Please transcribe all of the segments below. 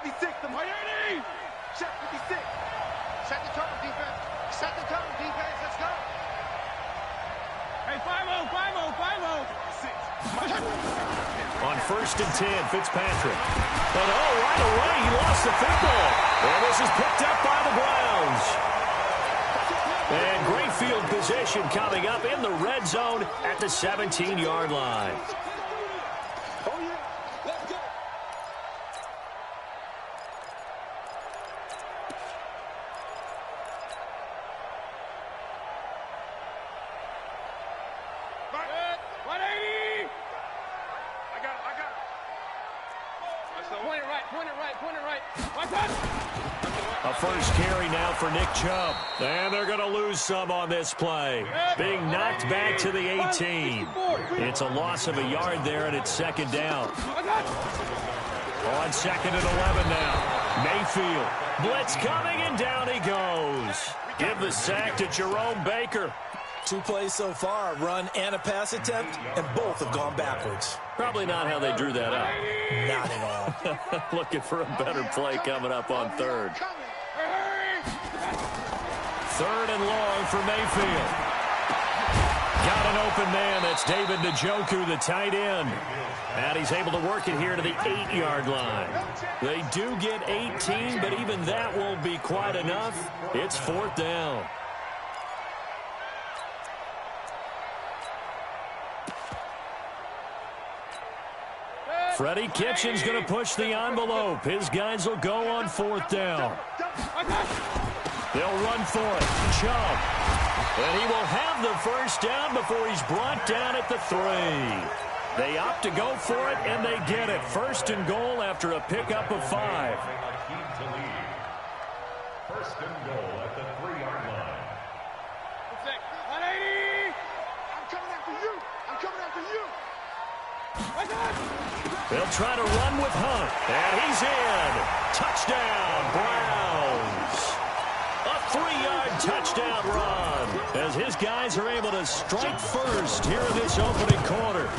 56. Check 56. Set the tone, defense. Set the tone, defense. Let's go. Hey, 5-0, 5-0, 5-0. On 1st and 10, Fitzpatrick. And right away, he lost the football. And this is picked up by the Browns. And great field position coming up in the red zone at the 17-yard line. Oh, yeah. Let's go. A first carry now for Nick Chubb. And they're going to lose some on this play. Being knocked back to the 18. It's a loss of a yard there, and it's 2nd down. On 2nd and 11 now. Mayfield. Blitz coming, and down he goes. Give the sack to Jerome Baker. 2 plays so far, a run and a pass attempt, and both have gone backwards. Probably not how they drew that up. Not at all. Looking for a better play coming up on 3rd. 3rd and long for Mayfield. Got an open man. That's David Njoku, the tight end. And he's able to work it here to the 8-yard line. They do get 18, but even that won't be quite enough. It's 4th down. Freddie Kitchens going to push the envelope. His guys will go on 4th down. They'll run for it. Chubb. And he will have the first down before he's brought down at the 3. They opt to go for it, and they get it. 1st and goal after a pickup of 5. 1st and goal at the 3-yard line. 180. I'm coming after you. I'm coming after you. They'll try to run with Hunt. And he's in. Touchdown, Browns. A 3-yard touchdown run as his guys are able to strike first here in this opening quarter.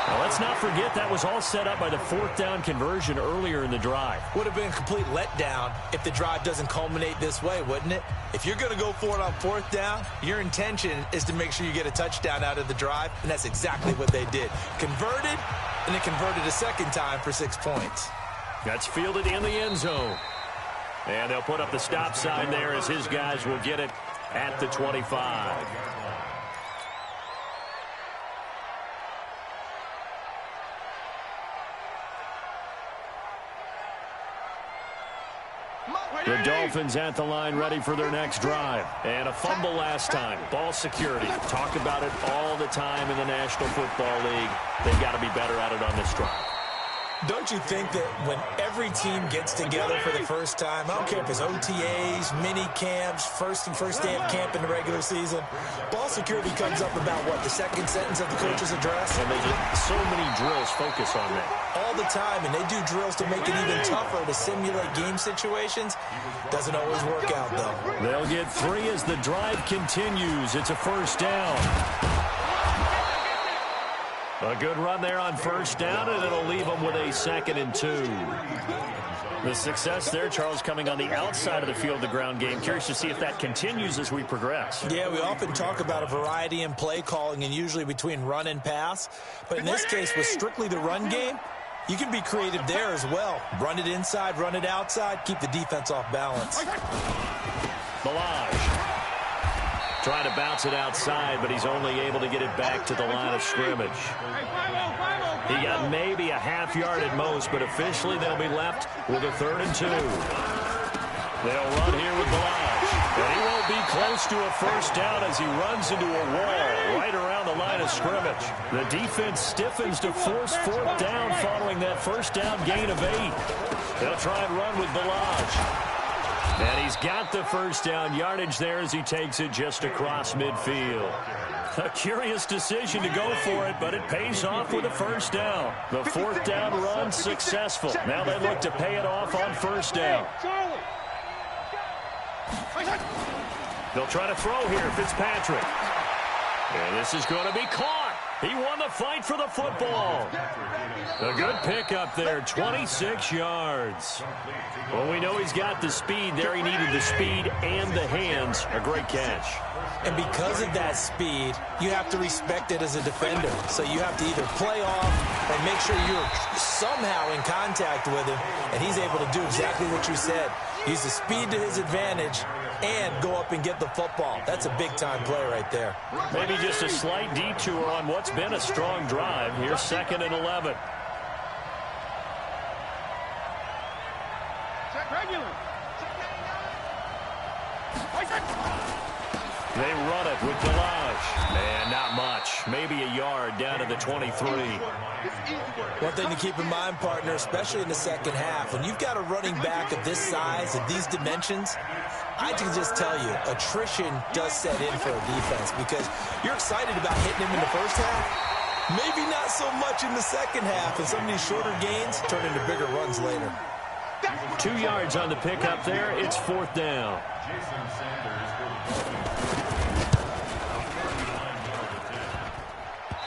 Now, let's not forget that was all set up by the 4th down conversion earlier in the drive. Would have been a complete letdown if the drive doesn't culminate this way, wouldn't it? If you're going to go for it on 4th down, your intention is to make sure you get a touchdown out of the drive, and that's exactly what they did. Converted, and they converted a 2nd time for 6 points. That's fielded in the end zone. And they'll put up the stop sign there as his guys will get it at the 25. The Dolphins at the line ready for their next drive. And a fumble last time. Ball security. Talk about it all the time in the National Football League. They've got to be better at it on this drive. Don't you think that when every team gets together for the first time, I don't care if it's OTAs, mini camps, first day of camp in the regular season, ball security comes up about, what, the 2nd sentence of the coach's address? And they get so many drills focus on that. All the time, and they do drills to make it even tougher to simulate game situations. Doesn't always work out, though. They'll get 3 as the drive continues. It's a 1st down. A good run there on 1st down, and it'll leave them with a 2nd and 2. The success there, Charles, coming on the outside of the field, the ground game. Curious to see if that continues as we progress. Yeah, we often talk about a variety in play calling and usually between run and pass. But in this case, with strictly the run game, you can be creative there as well. Run it inside, run it outside, keep the defense off balance. Milage. Trying to bounce it outside, but he's only able to get it back to the line of scrimmage. He got maybe a half yard at most, but officially they'll be left with a 3rd and 2. They'll run here with Milage. And he won't be close to a 1st down as he runs into a wall right around the line of scrimmage. The defense stiffens to force 4th down following that 1st down gain of 8. They'll try and run with Milage. And he's got the 1st down yardage there as he takes it just across midfield. A curious decision to go for it, but it pays off with a 1st down. The 4th down run successful. Now they look to pay it off on 1st down. They'll try to throw here, Fitzpatrick. And this is going to be caught. He won the fight for the football. A good pickup there, 26 yards. Well, we know he's got the speed there. He needed the speed and the hands. A great catch. And because of that speed, you have to respect it as a defender. So you have to either play off or make sure you're somehow in contact with him. And he's able to do exactly what you said. Use the speed to his advantage and go up and get the football. That's a big-time play right there. Maybe just a slight detour on what's been a strong drive. Here's 2nd and 11. Regular. They run it with Delage. Man, not much. Maybe a yard down to the 23. One thing to keep in mind, partner, especially in the second half, when you've got a running back of this size and these dimensions, I can just tell you, attrition does set in for a defense because you're excited about hitting him in the first half. Maybe not so much in the second half, and some of these shorter gains turn into bigger runs later. 2 yards on the pickup there. It's 4th down.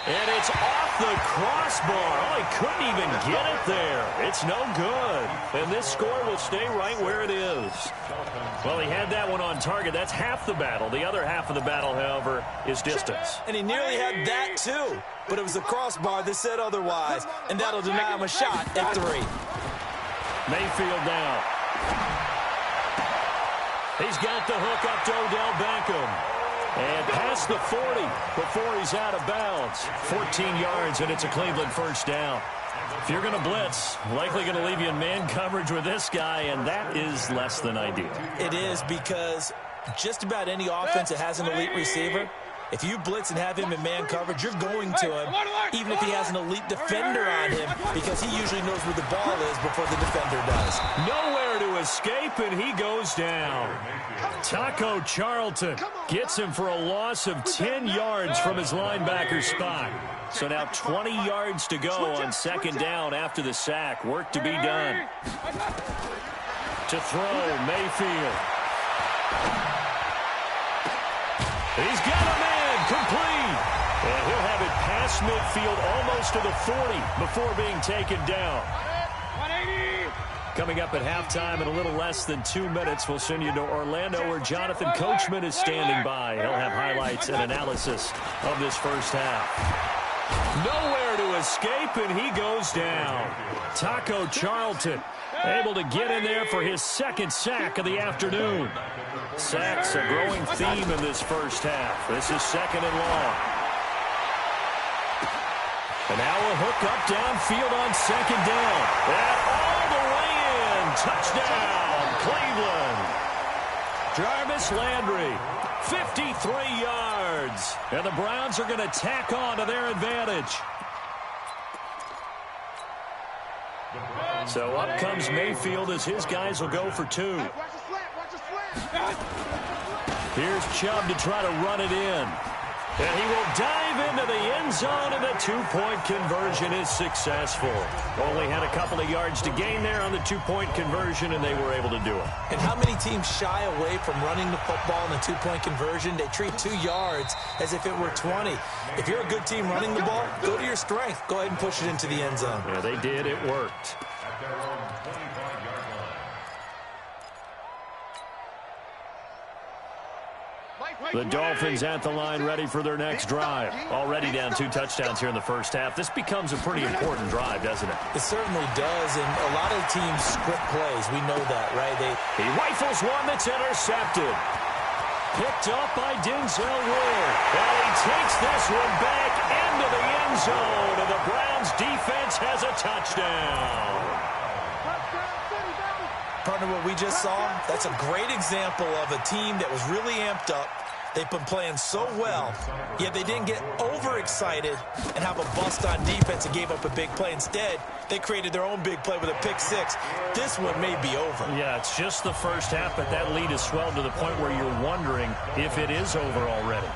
And it's off the crossbar. Oh, he couldn't even get it there. It's no good. And this score will stay right where it is. Well, he had that one on target. That's half the battle. The other half of the battle, however, is distance. And he nearly had that, too. But it was the crossbar that said otherwise. And that'll deny him a shot at 3. Mayfield down. He's got the hook up to Odell Beckham. And past the 40 before he's out of bounds. 14 yards, and it's a Cleveland first down. If you're going to blitz, likely going to leave you in man coverage with this guy, and that is less than ideal. It is because just about any offense that has an elite receiver, if you blitz and have him in man coverage, you're going to him, even if he has an elite defender on him, because he usually knows where the ball is before the defender does. Nowhere to escape, and he goes down. Taco Charlton gets him for a loss of 10 yards from his linebacker spot. So now 20 yards to go on 2nd down after the sack. Work to be done. To throw, Mayfield. He's got a man complete. And he'll have it past midfield almost to the 40 before being taken down. 180. Coming up at halftime in a little less than 2 minutes, we'll send you to Orlando where Jonathan Coachman is standing by. He'll have highlights and analysis of this first half. Nowhere to escape, and he goes down. Taco Charlton able to get in there for his 2nd sack of the afternoon. Sacks a growing theme in this first half. This is 2nd and long. And now a hook up downfield on 2nd down. And all the way in. Touchdown, Cleveland. Jarvis Landry, 53 yards. And the Browns are going to tack on to their advantage. So up comes Mayfield as his guys will go for 2. Here's Chubb to try to run it in. And he will dive into the end zone, and the 2-point conversion is successful. Only had a couple of yards to gain there on the 2-point conversion, and they were able to do it. And how many teams shy away from running the football in a 2-point conversion? They treat 2 yards as if it were 20. If you're a good team running the ball, go to your strength. Go ahead and push it into the end zone. Yeah, they did. It worked. The Dolphins at the line ready for their next drive. Already down 2 touchdowns here in the first half. This becomes a pretty important drive, doesn't it? It certainly does, and a lot of teams script plays. We know that, right? He rifles one that's intercepted. Picked up by Denzel Ward. And he takes this one back into the end zone, and the Browns defense has a touchdown. Partner, what we just saw, that's a great example of a team that was really amped up. They've been playing so well, yet they didn't get overexcited and have a bust on defense and gave up a big play. Instead, they created their own big play with a pick 6. This one may be over. Yeah, it's just the first half, but that lead has swelled to the point where you're wondering if it is over already.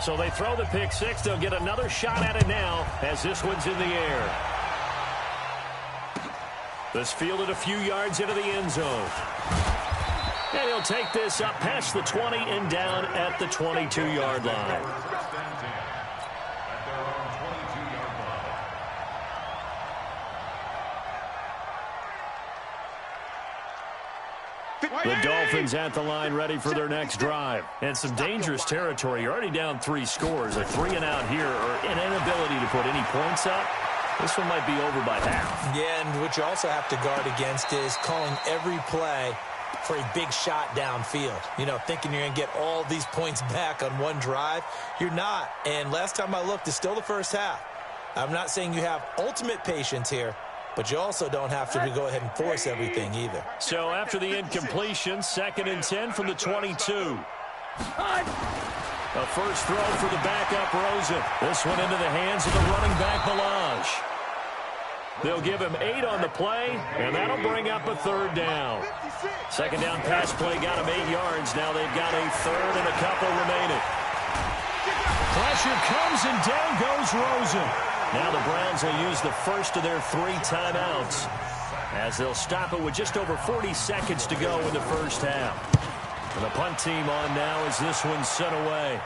So they throw the pick six. They'll get another shot at it now as this one's in the air. This fielded a few yards into the end zone. And he'll take this up past the 20 and down at the 22-yard line. The Dolphins at the line ready for their next drive. And some dangerous territory. You're already down 3 scores. A 3-and-out here or an inability to put any points up. This one might be over by half. Yeah, and what you also have to guard against is calling every play for a big shot downfield. You know, thinking you're going to get all these points back on one drive. You're not. And last time I looked, it's still the first half. I'm not saying you have ultimate patience here, but you also don't have to go ahead and force everything either. So after the incompletion, 2nd and 10 from the 22. A first throw for the backup Rosen. This one into the hands of the running back Balaj. They'll give him 8 on the play, and that'll bring up a 3rd down. 2nd down pass play got him 8 yards. Now they've got a 3rd and a couple remaining. Pressure comes, and down goes Rosen. Now the Browns will use the first of their 3 timeouts as they'll stop it with just over 40 seconds to go in the first half. And the punt team on now as this one's sent away.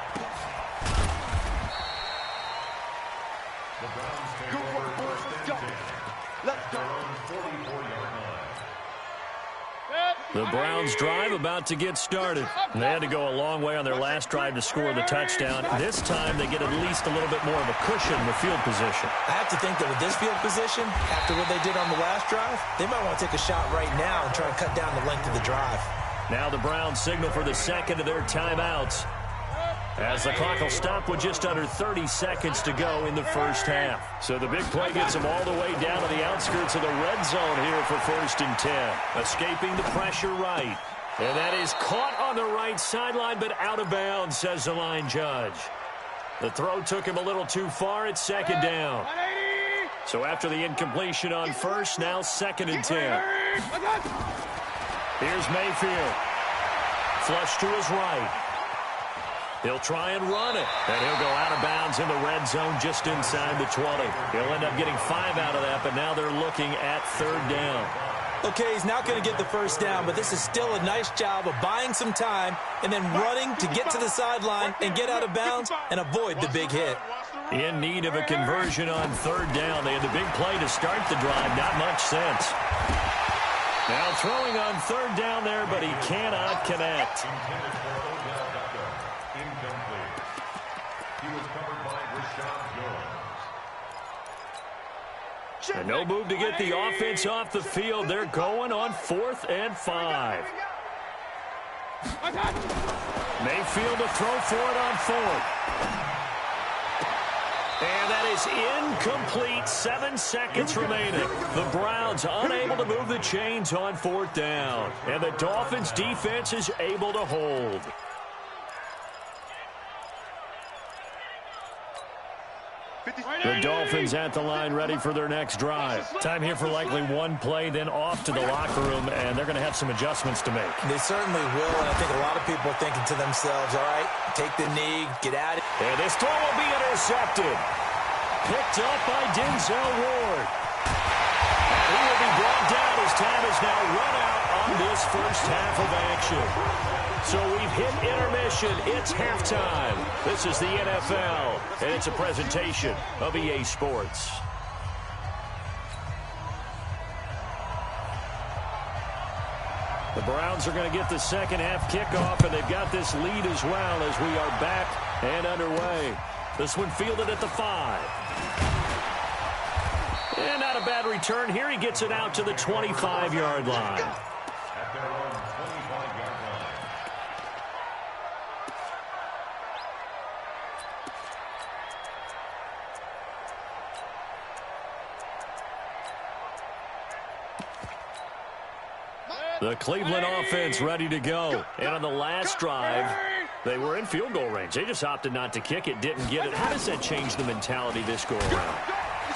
The Browns drive about to get started. They had to go a long way on their last drive to score the touchdown. This time they get at least a little bit more of a cushion with field position. I have to think that with this field position, after what they did on the last drive, they might want to take a shot right now and try to cut down the length of the drive. Now the Browns signal for the second of their timeouts as the clock will stop with just under 30 seconds to go in the first half. So the big play gets them all the way down to the outskirts of the red zone here for 1st and 10. Escaping the pressure right. And that is caught on the right sideline, but out of bounds, says the line judge. The throw took him a little too far. It's 2nd down. So after the incompletion on first, now 2nd and 10. Here's Mayfield. Flush to his right. He'll try and run it, and he'll go out of bounds in the red zone just inside the 20. He'll end up getting 5 out of that, but now they're looking at 3rd down. Okay, he's not going to get the first down, but this is still a nice job of buying some time and then running to get to the sideline and get out of bounds and avoid the big hit. In need of a conversion on 3rd down. They had the big play to start the drive. Not much sense. Now throwing on 3rd down there, but he cannot connect. And no move to get the offense off the field. They're going on 4th and 5. Mayfield to throw for it on 4th. And that is incomplete. 7 seconds remaining. The Browns unable to move the chains on 4th down. And the Dolphins defense is able to hold. The Dolphins at the line ready for their next drive. Time here for likely one play, then off to the locker room, and they're going to have some adjustments to make. They certainly will, and I think a lot of people are thinking to themselves, all right, take the knee, get at it. And this throw will be intercepted. Picked up by Denzel Ward. And he will be brought down as time is now run out on this first half of action. So we've hit intermission. It's halftime. This is the NFL, and it's a presentation of EA Sports. The Browns are going to get the second half kickoff, and they've got this lead as well as we are back and underway. This one fielded at the 5. And not a bad return here. He gets it out to the 25-yard line. The Cleveland offense ready to go. And on the last drive, they were in field goal range. They just opted not to kick it, didn't get it. How does that change the mentality this go around?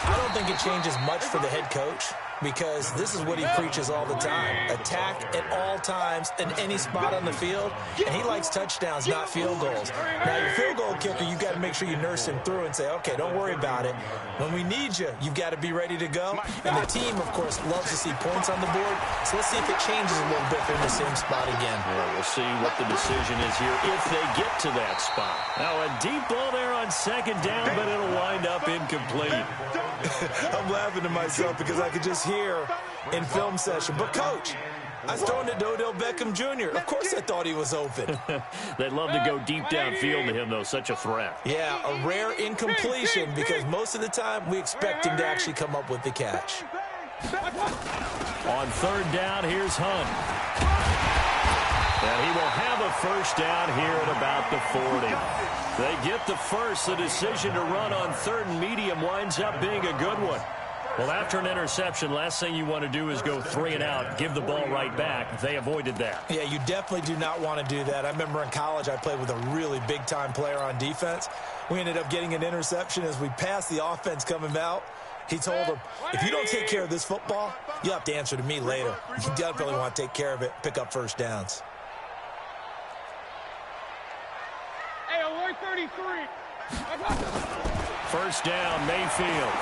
I don't think it changes much for the head coach. because this is what he preaches all the time. Attack at all times in any spot on the field, and he likes touchdowns, not field goals. Now, your field goal kicker, you've got to make sure you nurse him through and say, okay, don't worry about it. When we need you, you've got to be ready to go. And the team, of course, loves to see points on the board, so let's see if it changes a little bit in the same spot again. Well, we'll see what the decision is here if they get to that spot. Now, a deep ball there on second down, but it'll wind up incomplete. I'm laughing to myself because I could just hear in film session, but Coach, I was throwing it to Odell Beckham Jr. Of course I thought he was open. They'd love to go deep downfield to him, though. Such a threat. Yeah, a rare incompletion because most of the time we expect him to actually come up with the catch. On third down, here's Hunt. And he will have a first down here at about the 40. They get the first. The decision to run on third and medium winds up being a good one. Well, after an interception, last thing you want to do is go 3 and out, give the ball right back. They avoided that. Yeah, you definitely do not want to do that. I remember in college I played with a really big-time player on defense. We ended up getting an interception as we passed the offense coming out. He told him, if you don't take care of this football, you'll have to answer to me later. You definitely want to take care of it, pick up first downs. Hey, alert 33. First down, Mayfield.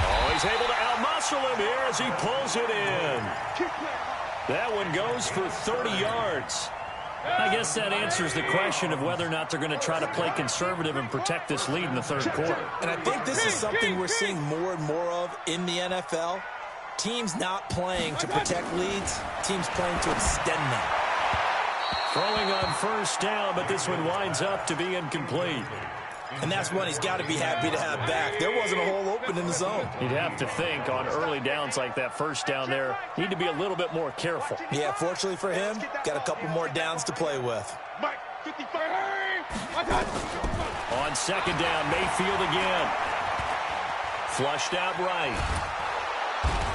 Oh, he's able to outmuscle him here as he pulls it in. That one goes for 30 yards. I guess that answers the question of whether or not they're going to try to play conservative and protect this lead in the third quarter. And I think this is something we're seeing more and more of in the NFL. Teams not playing to protect leads, teams playing to extend them. Throwing on first down, but this one winds up to be incomplete. And that's one he's got to be happy to have back. There wasn't a hole open in the zone. You'd have to think on early downs like that first down there, need to be a little bit more careful. Yeah, fortunately for him, got a couple more downs to play with. On second down, Mayfield again. Flushed out right.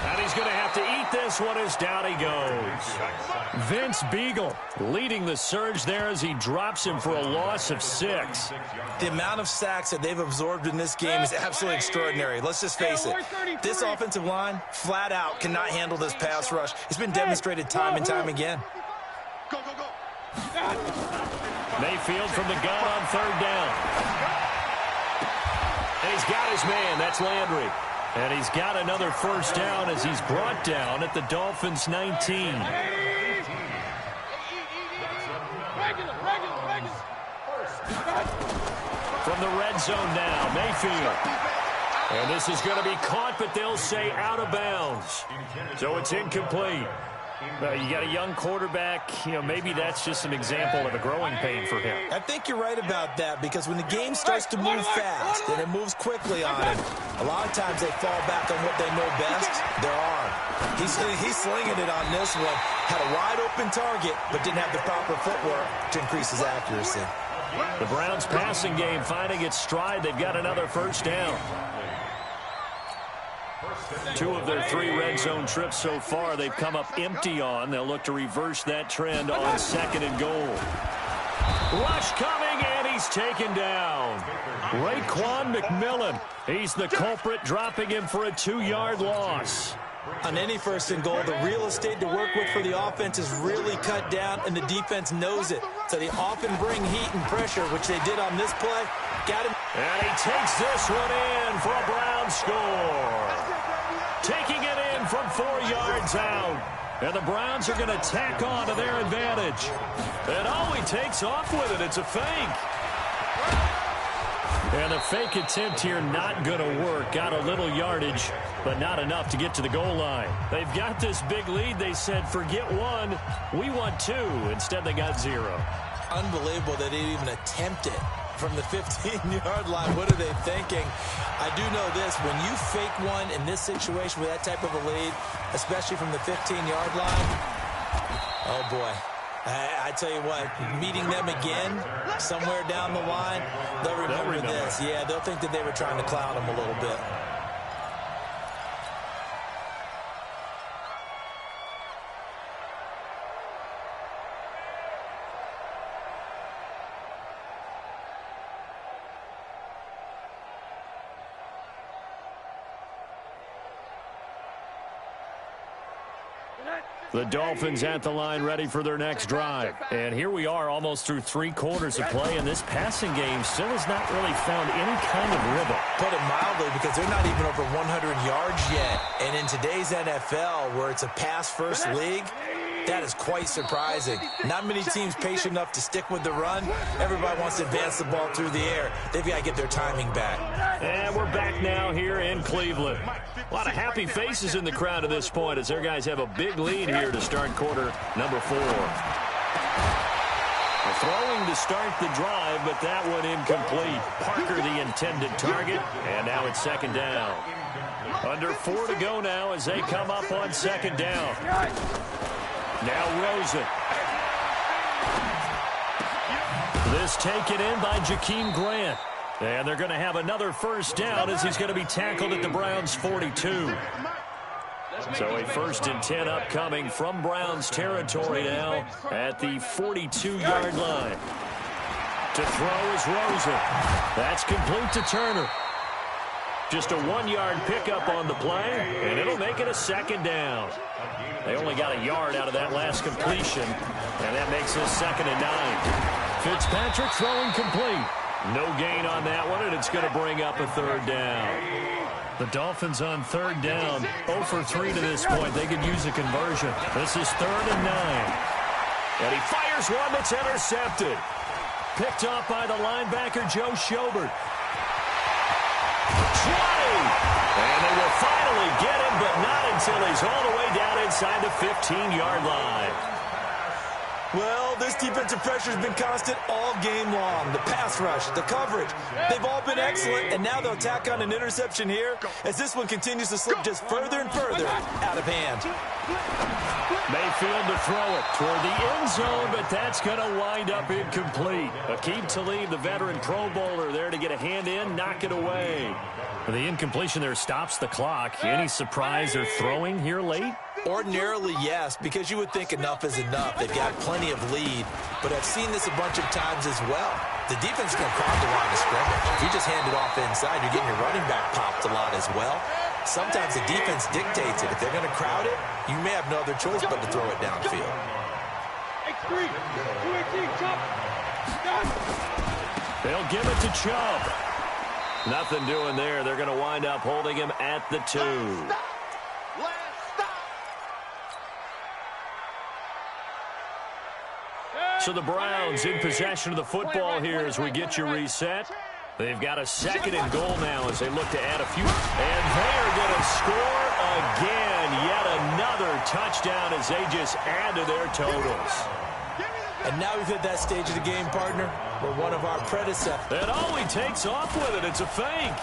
And he's going to have to eat this one as down he goes. Vince Beagle leading the surge there as he drops him for a loss of 6. The amount of sacks that they've absorbed in this game is absolutely extraordinary. Let's just face it. This offensive line, flat out, cannot handle this pass rush. It's been demonstrated time and time again. Go, go, go. Mayfield from the gun on third down. And he's got his man. That's Landry. And he's got another first down as he's brought down at the Dolphins' 19. From the red zone now, Mayfield. And this is going to be caught, but they'll say out of bounds. So it's incomplete. You got a young quarterback, maybe that's just an example of a growing pain for him. I think you're right about that because when the game starts to move fast and it moves quickly on him, a lot of times they fall back on what they know best, their arm. He's slinging it on this one. Had a wide open target, but didn't have the proper footwork to increase his accuracy. The Browns passing game finding its stride. They've got another first down. 2 of their 3 red zone trips so far they've come up empty on. They'll look to reverse that trend on second and goal. Rush coming, and he's taken down. Raekwon McMillan. He's the culprit, dropping him for a 2-yard loss. On any first and goal, the real estate to work with for the offense is really cut down, and the defense knows it. So they often bring heat and pressure, which they did on this play. Got him. And he takes this one in for a Brown score. Taking it in from 4 yards out. And the Browns are going to tack on to their advantage. And he takes off with it. It's a fake. And the fake attempt here not going to work. Got a little yardage, but not enough to get to the goal line. They've got this big lead. They said, forget 1. We want 2. Instead, they got 0. Unbelievable that they even attempt it from the 15-yard line. What are they thinking? I do know this. When you fake one in this situation with that type of a lead, especially from the 15-yard line, oh, boy. I tell you what, meeting them again somewhere down the line, they'll remember this. Yeah, they'll think that they were trying to clown them a little bit. The Dolphins at the line ready for their next drive. And here we are almost through 3 quarters of play, and this passing game still has not really found any kind of rhythm. Put it mildly, because they're not even over 100 yards yet. And in today's NFL, where it's a pass-first league, that is quite surprising. Not many teams patient enough to stick with the run. Everybody wants to advance the ball through the air. They've got to get their timing back. And we're back now here in Cleveland. A lot of happy faces in the crowd at this point as their guys have a big lead here to start quarter number 4. Throwing to start the drive, but that one incomplete. Parker the intended target, and now it's second down. Under 4 to go now as they come up on second down. Now Rosen. This taken in by Jakeem Grant. And they're going to have another first down as he's going to be tackled at the Browns' 42. So a 1st and 10 upcoming from Browns territory now at the 42-yard line. To throw is Rosen. That's complete to Turner. Just a 1-yard pickup on the play, and it'll make it a second down. They only got a yard out of that last completion, and that makes it 2nd and 9. Fitzpatrick throwing complete. No gain on that one, and it's going to bring up a 3rd down. The Dolphins on 3rd down, 0 for 3 to this point. They could use a conversion. This is 3rd and 9. And he fires one that's intercepted. Picked off by the linebacker, Joe Schobert. 20! And they will finally get him, but not until he's all the way down inside the 15-yard line. Well, this defensive pressure has been constant all game long. The pass rush, the coverage, they've all been excellent, and now they'll tack on an interception here as this one continues to slip just further and further out of hand. Mayfield to throw it toward the end zone, but that's going to wind up incomplete. Aqib Talib, the veteran Pro Bowler, there to get a hand in, knock it away. The incompletion there stops the clock. Any surprise they're throwing here late? Ordinarily, yes, because you would think enough is enough. They've got plenty of lead, but I've seen this a bunch of times as well. The defense is going to crowd the line of scrimmage. If you just hand it off inside, you're getting your running back popped a lot as well. Sometimes the defense dictates it. If they're going to crowd it, you may have no other choice but to throw it downfield. X3, 218, Chubb. They'll give it to Chubb. Nothing doing there. They're going to wind up holding him at the 2. So the Browns in possession of the football here as we get you reset. They've got a 2nd and goal now as they look to add a few. And they are going to score again. Yet another touchdown as they just add to their totals. And now we've hit that stage of the game, partner, where one of our predecessors. And oh, he takes off with it. It's a fake.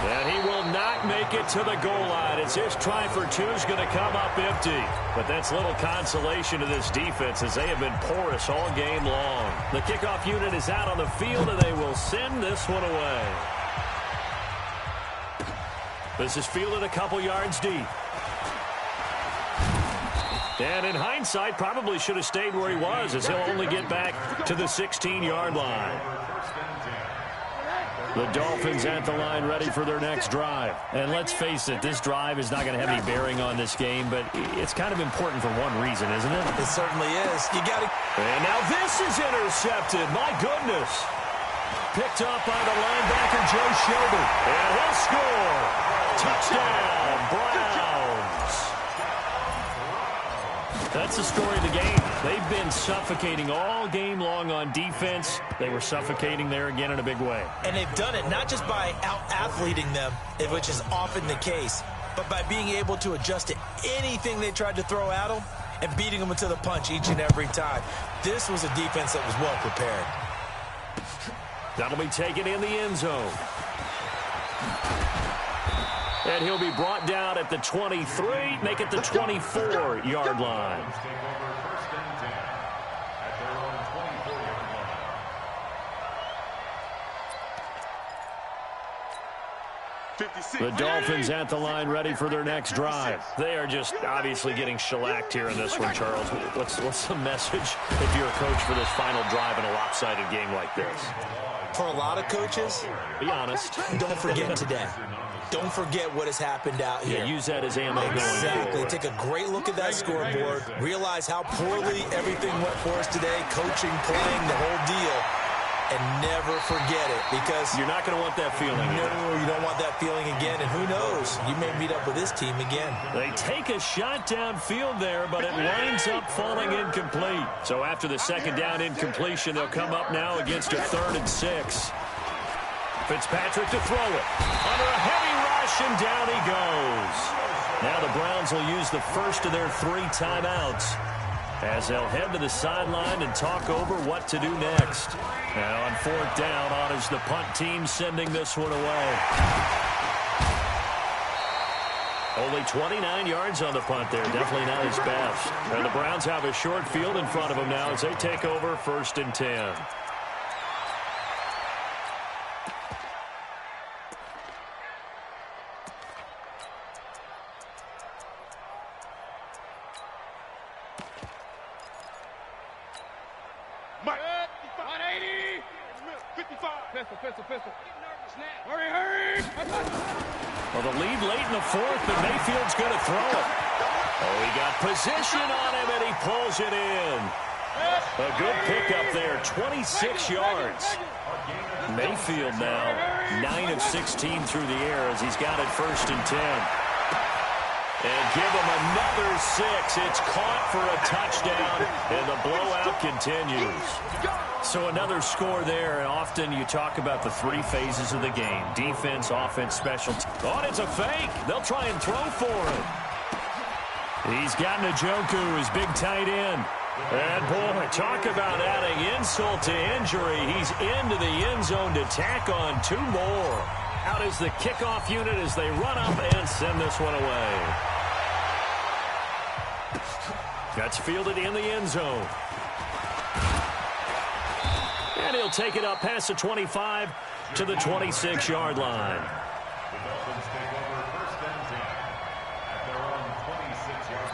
And he will not make it to the goal line as his try for 2 is going to come up empty. But that's little consolation to this defense as they have been porous all game long. The kickoff unit is out on the field, and they will send this one away. This is fielded a couple yards deep. And in hindsight, probably should have stayed where he was as he'll only get back to the 16-yard line. The Dolphins at the line ready for their next drive. And let's face it, this drive is not going to have any bearing on this game, but it's kind of important for one reason, isn't it? It certainly is. You got to. And now this is intercepted. My goodness. Picked off by the linebacker, Joe Schobert. And he'll score. Touchdown, Browns. That's the story of the game. They've been suffocating all game long on defense. They were suffocating there again in a big way. And they've done it not just by out-athleting them, which is often the case, but by being able to adjust to anything they tried to throw at them and beating them into the punch each and every time. This was a defense that was well prepared. That'll be taken in the end zone. And he'll be brought down at the 23, make it the 24-yard line. The Dolphins at the line ready for their next drive. They are just obviously getting shellacked here in this one, Charles. What's the message if you're a coach for this final drive in a lopsided game like this? For a lot of coaches, be honest. Don't forget today. Don't forget what has happened out here. Yeah, use that as ammo going Exactly. forward. Take a great look at that scoreboard. Realize how poorly everything went for us today. Coaching, playing, the whole deal. And never forget it, because you're not going to want that feeling again. No, you don't want that feeling again. And who knows? You may meet up with this team again. They take a shot downfield there, but it winds up falling incomplete. So after the second down incompletion, they'll come up now against a 3rd and 6. Fitzpatrick to throw it. Under a heavy rush, and down he goes. Now the Browns will use the first of their 3 timeouts as they'll head to the sideline and talk over what to do next. Now on 4th down, on is the punt team sending this one away. Only 29 yards on the punt there. Definitely not his best. And the Browns have a short field in front of them now as they take over 1st and 10. Pistol. Hurry. Well, the lead late in the 4th, but Mayfield's going to throw it. Oh, he got position on him, and he pulls it in. A good pickup there, 26 yards. Mayfield now 9 of 16 through the air as he's got it 1st and 10. And give him another 6. It's caught for a touchdown, and the blowout continues. So another score there, and often you talk about the 3 phases of the game. Defense, offense, special teams. Oh, it's a fake. They'll try and throw for it. He's got Njoku, his big tight end. And, boy, talk about adding insult to injury. He's into the end zone to tack on 2 more. Out is the kickoff unit as they run up and send this one away. That's fielded in the end zone. And he'll take it up past the 25 to the 26-yard line. The Dolphins take over 1st and 10 at their own 26-yard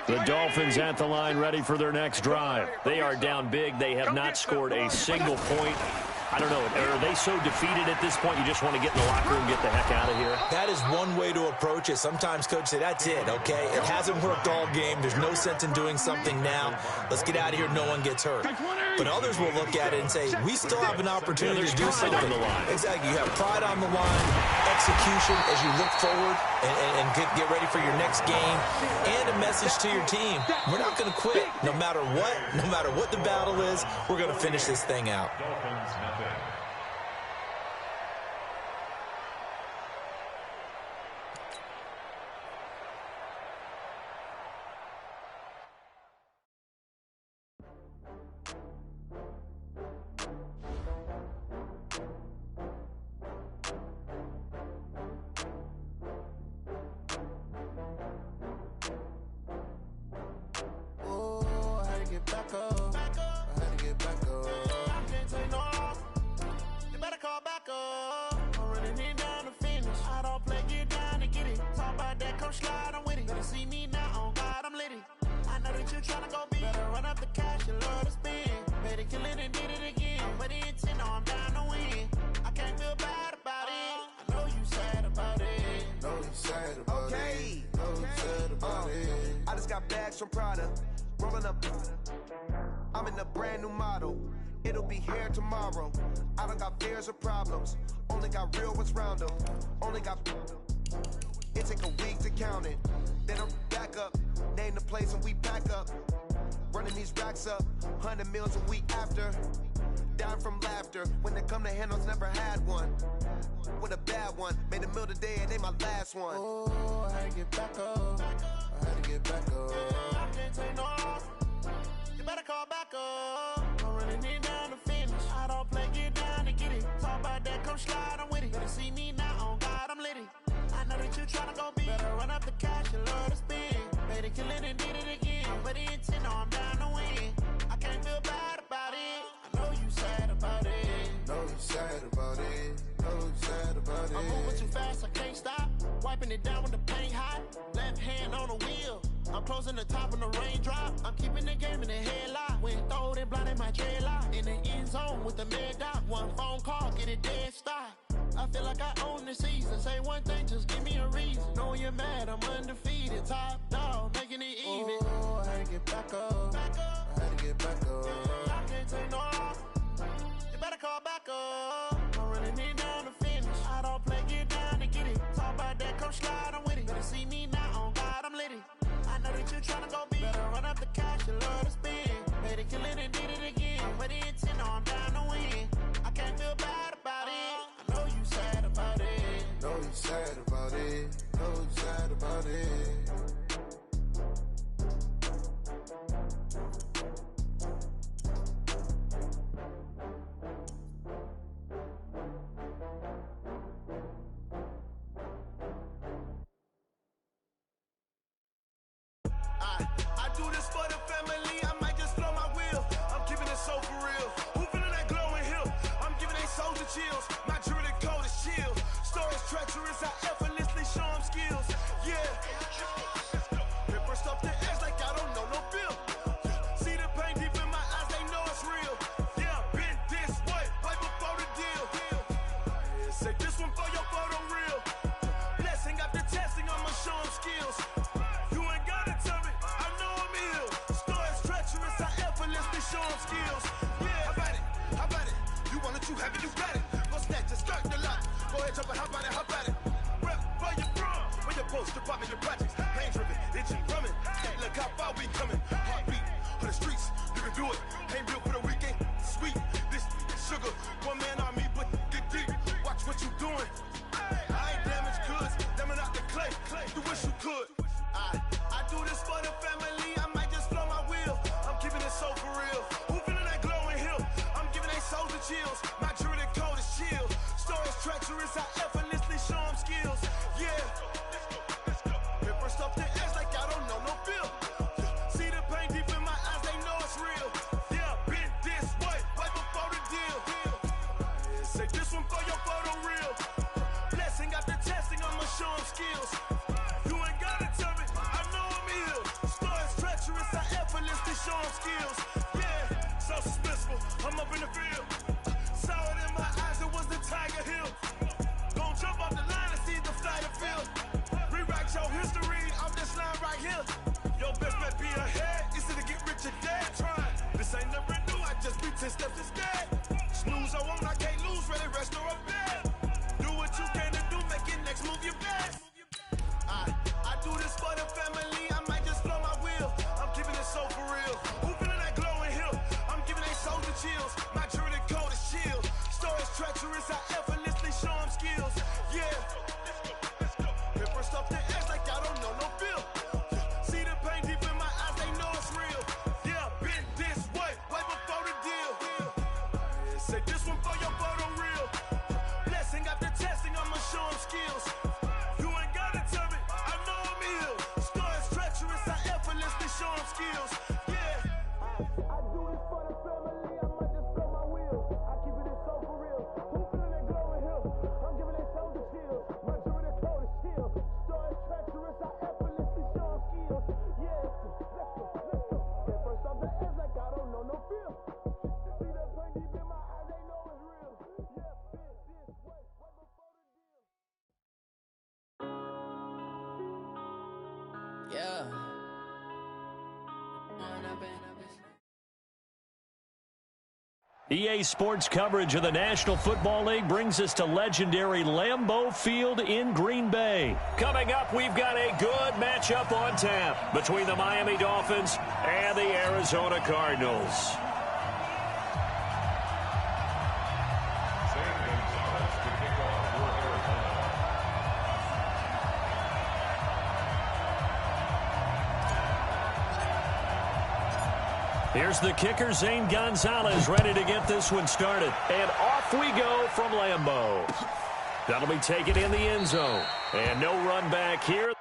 line. The Dolphins at the line, ready for their next drive. They are down big. They have not scored a single point. I don't know. Are they so defeated at this point you just want to get in the locker room and get the heck out of here? That is one way to approach it. Sometimes coaches say, that's it, okay? It hasn't worked all game. There's no sense in doing something now. Let's get out of here. No one gets hurt. But others will look at it and say, we still have an opportunity to do something. On the line. Exactly. You have pride on the line, execution as you look forward and get ready for your next game, and a message to your team. We're not going to quit no matter what the battle is. We're going to finish this thing out. Dolphins, nothing. I'm in a brand new model. It'll be here tomorrow. I don't got fears or problems. Only got real ones round them. Only got. It take a week to count it. Then I'm back up. Name the place and we pack up. Running these racks up. 100 meals a week after. Down from laughter. When they come to handles, never had one. With a bad one. Made a meal today and they my last one. Oh, I had to get back up. I had to get back up. I can't take no loss. You better call back up. I'm running it down to finish. I don't play, get down to get it. Talk about that, come slide, I'm with it. Better see me now, on God, I'm litty. I know that you tryna go big. Better run up the cash, you love to spend. Made it, kill it, and did it again. But the intent, no, I'm down to win. I can't feel bad about it. I know you sad about it. Know you sad about it. Know you sad about it. I'm moving too fast, I can't stop. Wiping it down with the paint hot. Left hand on the wheel. I'm closing the top on the raindrop. I'm keeping the game in the headlock. Went throwed and blinded my dreadlock. In the end zone with the mad dot. One phone call, get it dead stop. I feel like I own the season. Say one thing, just give me a reason. Know you're mad, I'm undefeated. Top dog, making it even. Oh, I had to get back up. I had to get back up. I can't take no loss. You better call back up. I'm running it down to finish. I don't play, get down to get it. Talk about that, come slide, I'm with it. Better see me now, on God, I'm litty. I know that you're trying to go big. Better run up the cash, you love to spend. Made it, kill it, and did it again. I'm with it, 10, no, I'm down to win. I can't feel bad about it. I know you sad about it. Know you sad about it. Know you sad about it. I do this for the family, I might just blow my wheel. I'm keeping it so for real. Who feeling that glowing hill? I'm giving they soldier chills. My jewelry code is chill. Stories treacherous, I effortlessly show them skills. Yeah. Paper stuff the edge like I don't know no bill. See the pain deep in my eyes, they know it's real. Yeah, been this way, right before the deal. Say this one for your photo reel. Blessing after testing, I'ma show them skills. Show them skills. Yeah, how about it? You want it, you have it, you got it. Go snatch it, start the lot. Go ahead, jump it, how about it? Rep where you from? Where you post, department, your projects. Pain driven, itching, drumming. Hey, look how far we coming. Heartbeat for the streets, you can do it. Ain't built for the weekend. Sweet, this sugar. One man army, but get deep. Watch what you doing. I ain't damaged goods, damn out the clay. You wish you could. I do this for the family. I might just blow my wheel. I'm keeping it so for real. Who feeling that glowing hill? I'm giving they soldier chills. My jewelry code is chill. Stories treacherous, I effortlessly show them skills. Yeah. Paper stuff the edge like I don't know no bill. See the pain deep in my eyes, they know it's real. Yeah, been this way, right before the deal. Say this one for your photo reel. Blessing after testing, I'ma show them skills. You ain't gotta tell me, I know I'm ill. Stories treacherous, I effortlessly show them skills. Yeah, so suspenseful, I'm up in the field. Saw it in my eyes, it was the Tiger Hill. Gon' jump off the line and see the flight of field. Rewrite your history off this line right here. Your best bet be ahead, easy to get rich or dead. Trying, this ain't never new, I just be 10 steps instead. Snooze I won't, I can't lose, ready, rest or a bed. Do what you can to do, make your next move your best. I do this for the family, I might just blow my wheel. I'm keeping it so for real. Who feeling that glowing hill? I'm giving they soldier chills. My jewelry code is chill. Stories treacherous, I effortlessly show them skills. Yeah. Paper stuff the edge like I don't know no bill. See the pain deep in my eyes, they know it's real. Yeah, been this way, right before the deal. Say this one for your photo reel. Blessing after testing, I'ma show them skills. You ain't gotta tell me, I know I'm ill. Stories treacherous, I effortlessly show them skills. Yeah. I do this for the family, I might just blow my wheel. I keep it so for real. Who feeling that glowing hill? I'm giving it soldier chills. My jewelry code is chill. Stories treacherous, I effortlessly show them skills. Yeah. Let's go. Get first off the edge like I don't know no feel. See that pain deep in my eyes, they know it's real. Yeah, been this way, right before the deal. Yeah. EA Sports coverage of the National Football League brings us to legendary Lambeau Field in Green Bay. Coming up, we've got a good matchup on tap between the Miami Dolphins and the Arizona Cardinals. Here's the kicker, Zane Gonzalez, ready to get this one started. And off we go from Lambeau. That'll be taken in the end zone. And no run back here.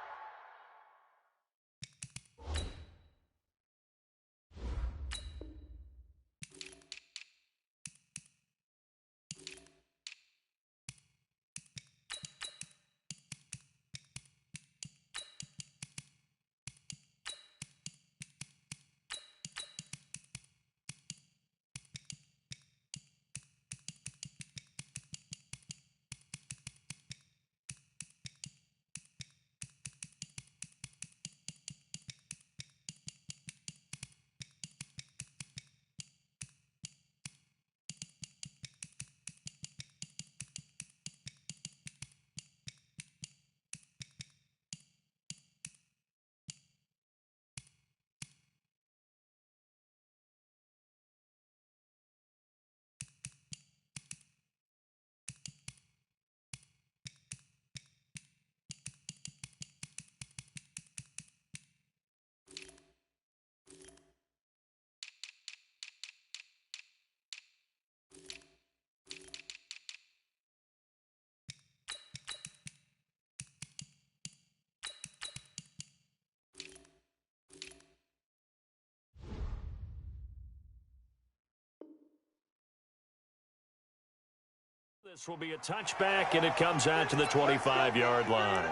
This will be a touchback, and it comes out to the 25-yard line.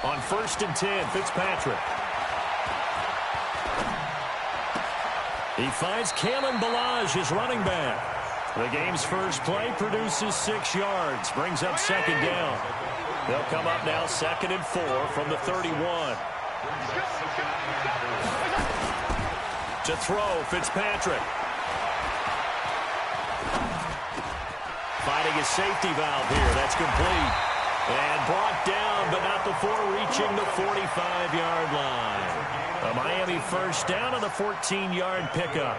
On 1st and 10, Fitzpatrick. He finds Kalen Ballage, his running back. The game's first play produces 6 yards, brings up 2nd down. They'll come up now 2nd and 4 from the 31. To throw, Fitzpatrick. Fighting his safety valve here. That's complete. And brought down, but not before reaching the 45-yard line. A Miami first down on the 14-yard pickup.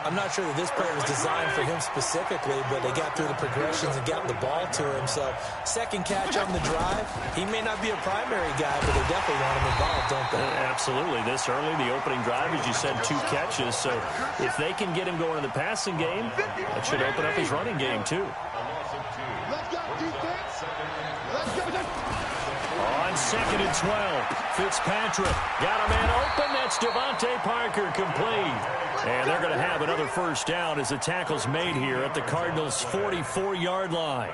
I'm not sure that this play was designed for him specifically, but they got through the progressions and got the ball to him. So, second catch on the drive. He may not be a primary guy, but they definitely want him involved, don't they? Absolutely. This early, the opening drive, as you said, 2 catches. So, if they can get him going in the passing game, that should open up his running game, too. Let's go, defense. Let's go. On 2nd and 12, Fitzpatrick got a man open. That's Devontae Parker, complete. And they're going to have another first down as the tackle's made here at the Cardinals' 44-yard line.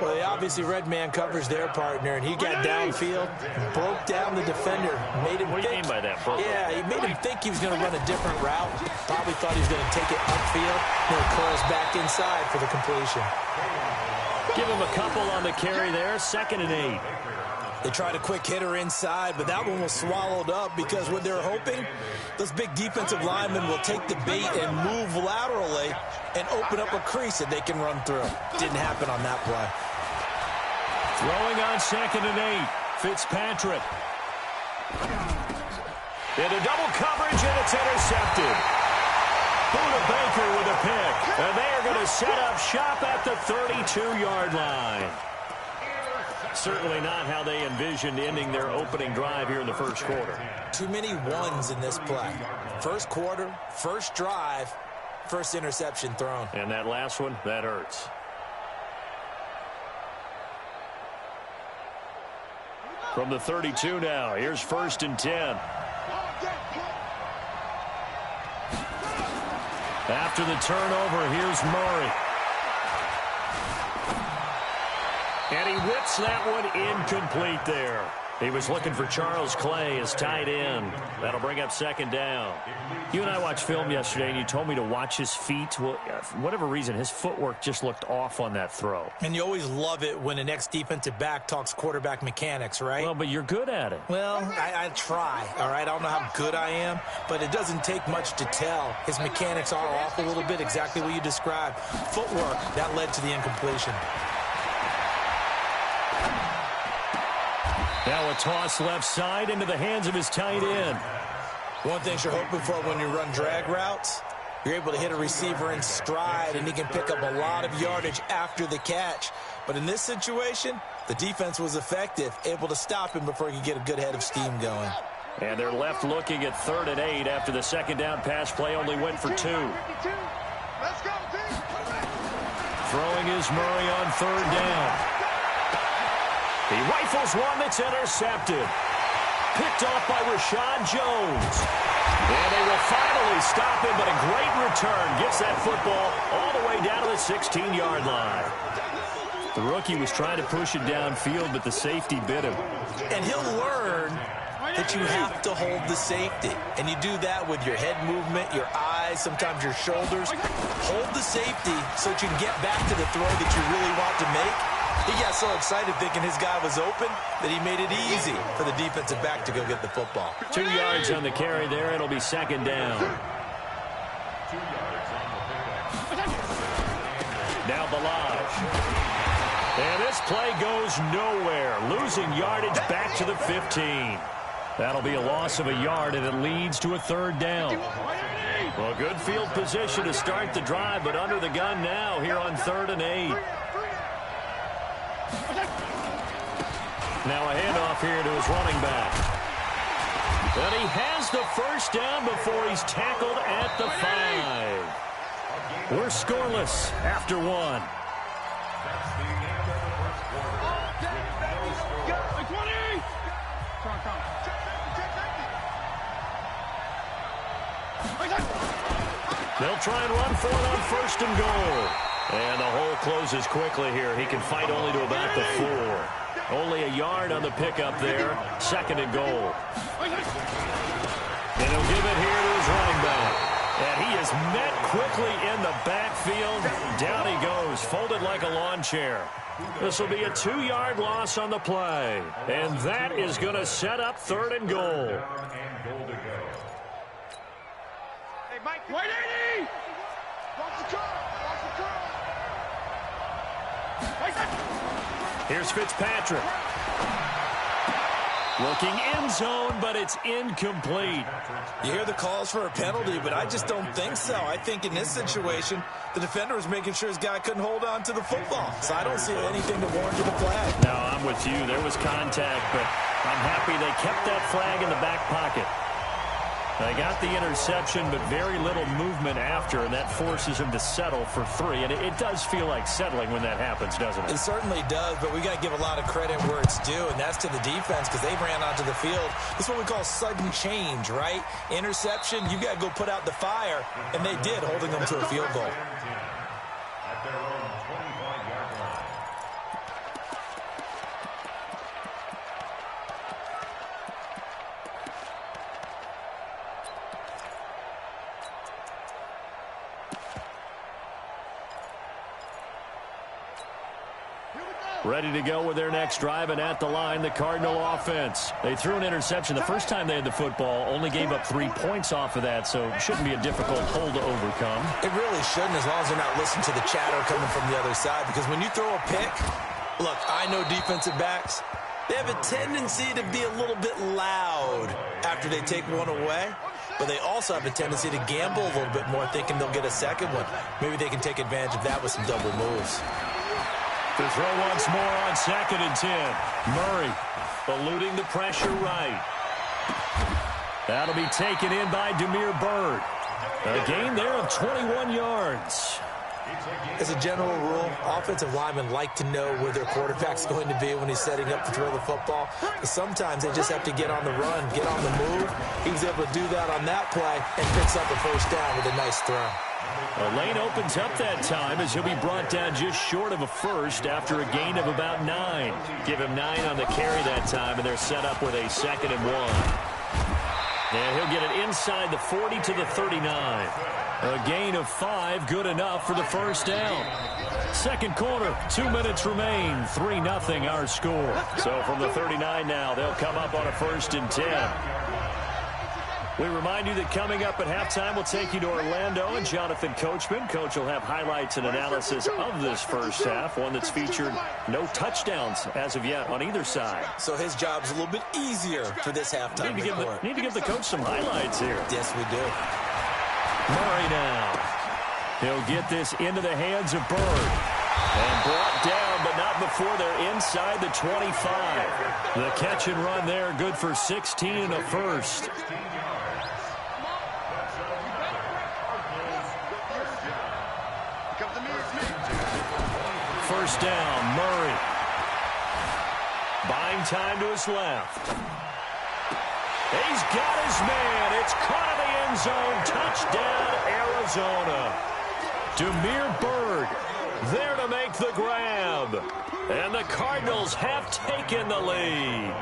Well, they obviously red man covers their partner, and he got downfield, broke down the defender, made him What do you mean by that, Bro? Yeah, he made him think he was going to run a different route. Probably thought he was going to take it upfield, then curls back inside for the completion. Give him a couple on the carry there, 2nd and 8. They tried a quick hitter inside, but that one was swallowed up because what they're hoping, those big defensive linemen will take the bait and move laterally and open up a crease that they can run through. Didn't happen on that play. Throwing on 2nd and 8, Fitzpatrick. Into double coverage, and it's intercepted. Buda Baker with a pick, and they are going to set up shop at the 32-yard line. Certainly not how they envisioned ending their opening drive here in the first quarter. Too many ones in this play. First quarter, first drive, first interception thrown. And that last one, that hurts. From the 32 now, here's 1st and 10. After the turnover, here's Murray. And he whips that one incomplete there. He was looking for Charles Clay as tight end. That'll bring up 2nd down. You and I watched film yesterday, and you told me to watch his feet. Well, for whatever reason, his footwork just looked off on that throw. And you always love it when an ex-defensive back talks quarterback mechanics, right? Well, but you're good at it. Well, I try, all right? I don't know how good I am, but it doesn't take much to tell. His mechanics are off a little bit, exactly what you described. Footwork, that led to the incompletion. Now a toss left side into the hands of his tight end. One thing you're hoping for when you run drag routes, you're able to hit a receiver in stride, and he can pick up a lot of yardage after the catch. But in this situation, the defense was effective, able to stop him before he could get a good head of steam going. And they're left looking at 3rd and 8 after the 2nd down pass play only went for 2. Let's go, team. Throwing is Murray on 3rd down. He rifles one that's intercepted. Picked off by Rashad Jones. And they will finally stop him, but a great return gets that football all the way down to the 16-yard line. The rookie was trying to push it downfield, but the safety bit him. And he'll learn that you have to hold the safety. And you do that with your head movement, your eyes, sometimes your shoulders. Hold the safety so that you can get back to the throw that you really want to make. He got so excited thinking his guy was open that he made it easy for the defensive back to go get the football. 2 yards on the carry there. It'll be 2nd down. 2 yards on the pickup. Now Ballage. And this play goes nowhere. Losing yardage back to the 15. That'll be a loss of a yard, and it leads to a 3rd down. Well, good field position to start the drive, but under the gun now here on 3rd and 8. Now a handoff here to his running back. And he has the first down before he's tackled at the 5. We're scoreless after 1. That's the end of the first quarter. Hey, 20! Come. They'll try and run for it on first and goal. And the hole closes quickly here. He can fight only to about the 4. Only a yard on the pickup there. Second and goal. And he'll give it here to his running back. And he is met quickly in the backfield. Down he goes, folded like a lawn chair. This will be a 2-yard loss on the play. And that is going to set up third and goal. Hey, Mike. 180! Watch the curl. Watch the curl. Here's Fitzpatrick. Looking end zone, but it's incomplete. You hear the calls for a penalty, but I just don't think so. I think in this situation, the defender was making sure his guy couldn't hold on to the football. So I don't see anything to warrant the flag. No, I'm with you. There was contact, but I'm happy they kept that flag in the back pocket. They got the interception, but very little movement after, and that forces him to settle for 3. And it does feel like settling when that happens, doesn't it? It certainly does, but we got to give a lot of credit where it's due, and that's to the defense because they ran onto the field. This is what we call sudden change, right? Interception, you got to go put out the fire, and they did, holding them to a field goal. At their own 25-yard line. Ready to go with their next drive, and at the line, the Cardinal offense. They threw an interception the first time they had the football, only gave up 3 points off of that, so it shouldn't be a difficult hole to overcome. It really shouldn't, as long as they're not listening to the chatter coming from the other side, because when you throw a pick, look, I know defensive backs, they have a tendency to be a little bit loud after they take one away, but they also have a tendency to gamble a little bit more, thinking they'll get a second one. Maybe they can take advantage of that with some double moves. To throw once more on 2nd and 10. Murray eluding the pressure right. That'll be taken in by Demir Byrd. A gain there of 21 yards. As a general rule, offensive linemen like to know where their quarterback's going to be when he's setting up to throw the football. But sometimes they just have to get on the run, get on the move. He was able to do that on that play and picks up a first down with a nice throw. A lane opens up that time as he'll be brought down just short of a first after a gain of about 9. Give him 9 on the carry that time, and they're set up with a 2nd and 1. And he'll get it inside the 40 to the 39. A gain of 5, good enough for the first down. Second quarter, 2 minutes remain, 3-0 our score. So from the 39 now, they'll come up on a 1st and 10. We remind you that coming up at halftime, we'll take you to Orlando and Jonathan Coachman. Coach will have highlights and analysis of this first half, one that's featured no touchdowns as of yet on either side. So his job's a little bit easier for this halftime. Need to give the coach some highlights here. Yes, we do. Murray now. He'll get this into the hands of Byrd. And brought down, but not before they're inside the 25. The catch and run there, good for 16 and a first. First down, Murray. Buying time to his left. He's got his man. It's caught in the end zone. Touchdown, Arizona. Demir Byrd there to make the grab. And the Cardinals have taken the lead.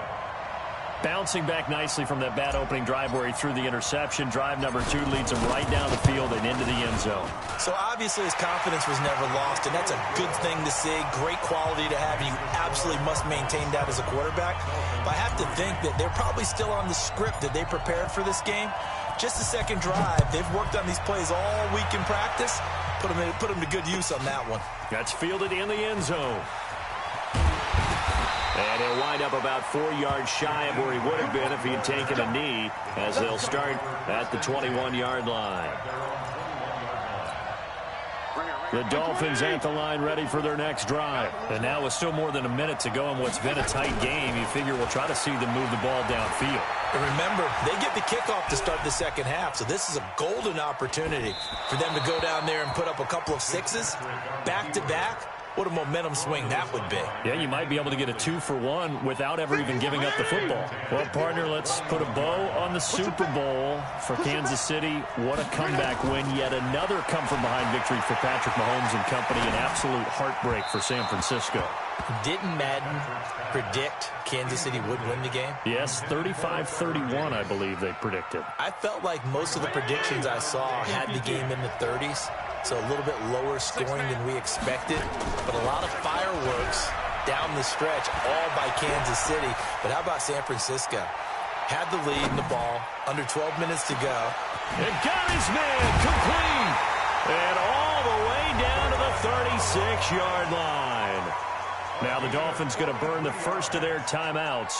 Bouncing back nicely from that bad opening drive where he threw the interception. Drive number 2 leads him right down the field and into the end zone. So obviously his confidence was never lost, and that's a good thing to see. Great quality to have. You absolutely must maintain that as a quarterback. But I have to think that they're probably still on the script that they prepared for this game. Just the second drive. They've worked on these plays all week in practice. Put them to good use on that one. That's fielded in the end zone. And he'll wind up about 4 yards shy of where he would have been if he had taken a knee, as they'll start at the 21-yard line. The Dolphins at the line ready for their next drive. And now with still more than a minute to go in what's been a tight game, you figure we'll try to see them move the ball downfield. And remember, they get the kickoff to start the second half, so this is a golden opportunity for them to go down there and put up a couple of sixes back-to-back. What a momentum swing that would be. Yeah, you might be able to get a 2-for-1 without ever even giving up the football. Well, partner, let's put a bow on the Super Bowl for Kansas City. What a comeback win. Yet another come-from-behind victory for Patrick Mahomes and company. An absolute heartbreak for San Francisco. Didn't Madden predict Kansas City would win the game? Yes, 35-31, I believe they predicted. I felt like most of the predictions I saw had the game in the 30s. So a little bit lower scoring than we expected, but a lot of fireworks down the stretch, all by Kansas City. But how about San Francisco? Had the lead in the ball, under 12 minutes to go. And got his man complete. And all the way down to the 36-yard line. Now the Dolphins going to burn the first of their timeouts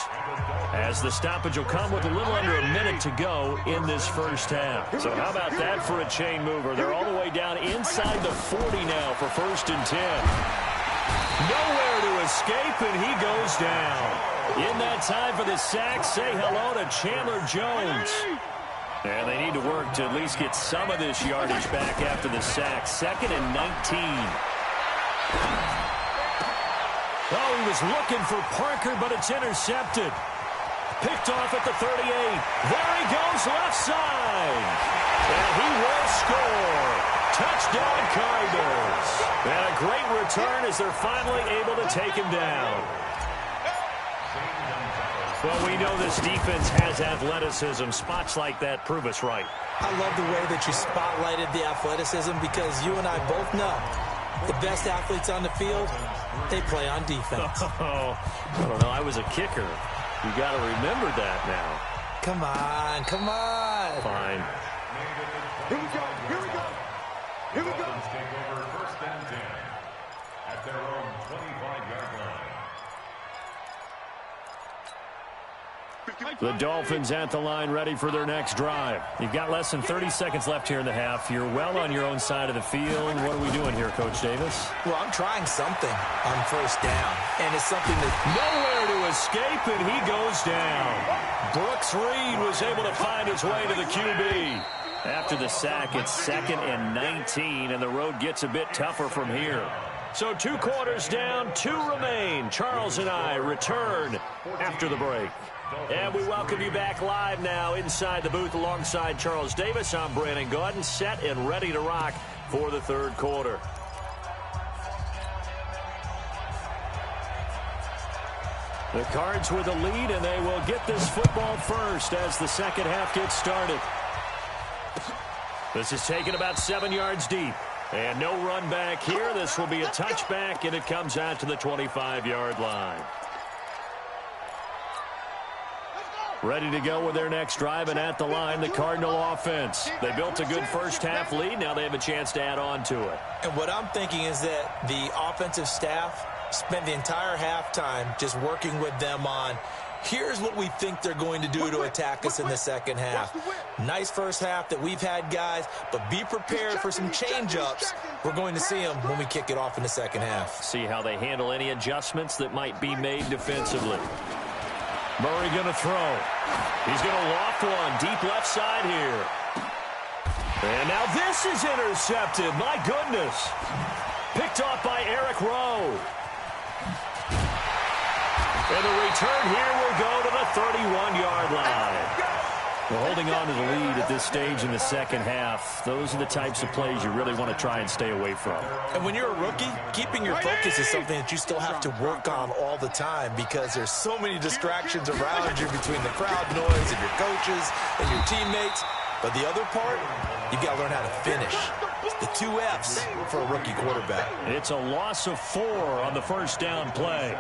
as the stoppage will come with a little under a minute to go in this first half. So how about that for a chain mover? They're all the way down inside the 40 now for 1st and 10. Nowhere to escape, and he goes down. In that time for the sack, say hello to Chandler Jones. And they need to work to at least get some of this yardage back after the sack. 2nd and 19. Oh, he was looking for Parker, but it's intercepted. Picked off at the 38. There he goes, left side. And he will score. Touchdown, Cardinals. And a great return as they're finally able to take him down. Well, we know this defense has athleticism. Spots like that prove us right. I love the way that you spotlighted the athleticism because you and I both know the best athletes on the field, they play on defense. Oh, I don't know. I was a kicker. You got to remember that now. Come on, come on. Fine. Here we go, here we go, here we go. Take over 1st and 10 at their own 25-yard line. The Dolphins at the line ready for their next drive. You've got less than 30 seconds left here in the half. You're well on your own side of the field. What are we doing here, Coach Davis? Well, I'm trying something on 1st down, and it's something that nowhere to escape, and he goes down. Brooks Reed was able to find his way to the QB. After the sack, it's 2nd and 19, and the road gets a bit tougher from here. So 2 quarters down, 2 remain. Charles and I return after the break. And we welcome you back live now inside the booth alongside Charles Davis. I'm Brandon Gaudin, set and ready to rock for the 3rd quarter. The Cards with a lead, and they will get this football first as the second half gets started. This is taken about 7 yards deep. And no run back here. This will be a touchback, and it comes out to the 25-yard line. Ready to go with their next drive, and at the line, the Cardinal offense. They built a good first half lead. Now they have a chance to add on to it. And what I'm thinking is that the offensive staff spent the entire halftime just working with them on, here's what we think they're going to do to attack us in the second half. Nice first half that we've had, guys, but be prepared for some change-ups. We're going to see them when we kick it off in the second half. See how they handle any adjustments that might be made defensively. Murray going to throw. He's going to loft one deep left side here. And now this is intercepted. My goodness. Picked off by Eric Rowe. And the return here will go to the 31-yard line. We're holding on to the lead at this stage in the second half. Those are the types of plays you really want to try and stay away from. And when you're a rookie, keeping your focus is something that you still have to work on all the time because there's so many distractions around you between the crowd noise and your coaches and your teammates. But the other part, you've got to learn how to finish. It's the 2 F's for a rookie quarterback. It's a loss of 4 on the first down play.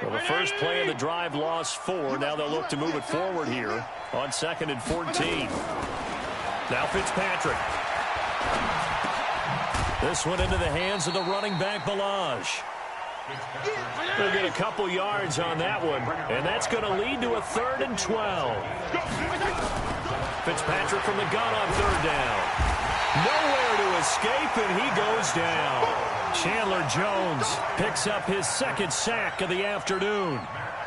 Well, the first play of the drive lost 4. Now they'll look to move it forward here on 2nd and 14. Now Fitzpatrick. This one into the hands of the running back, Balaj. They'll get a couple yards on that one, and that's going to lead to a 3rd and 12. Fitzpatrick from the gun on 3rd down. Nowhere to escape, and he goes down. Chandler Jones picks up his 2nd sack of the afternoon.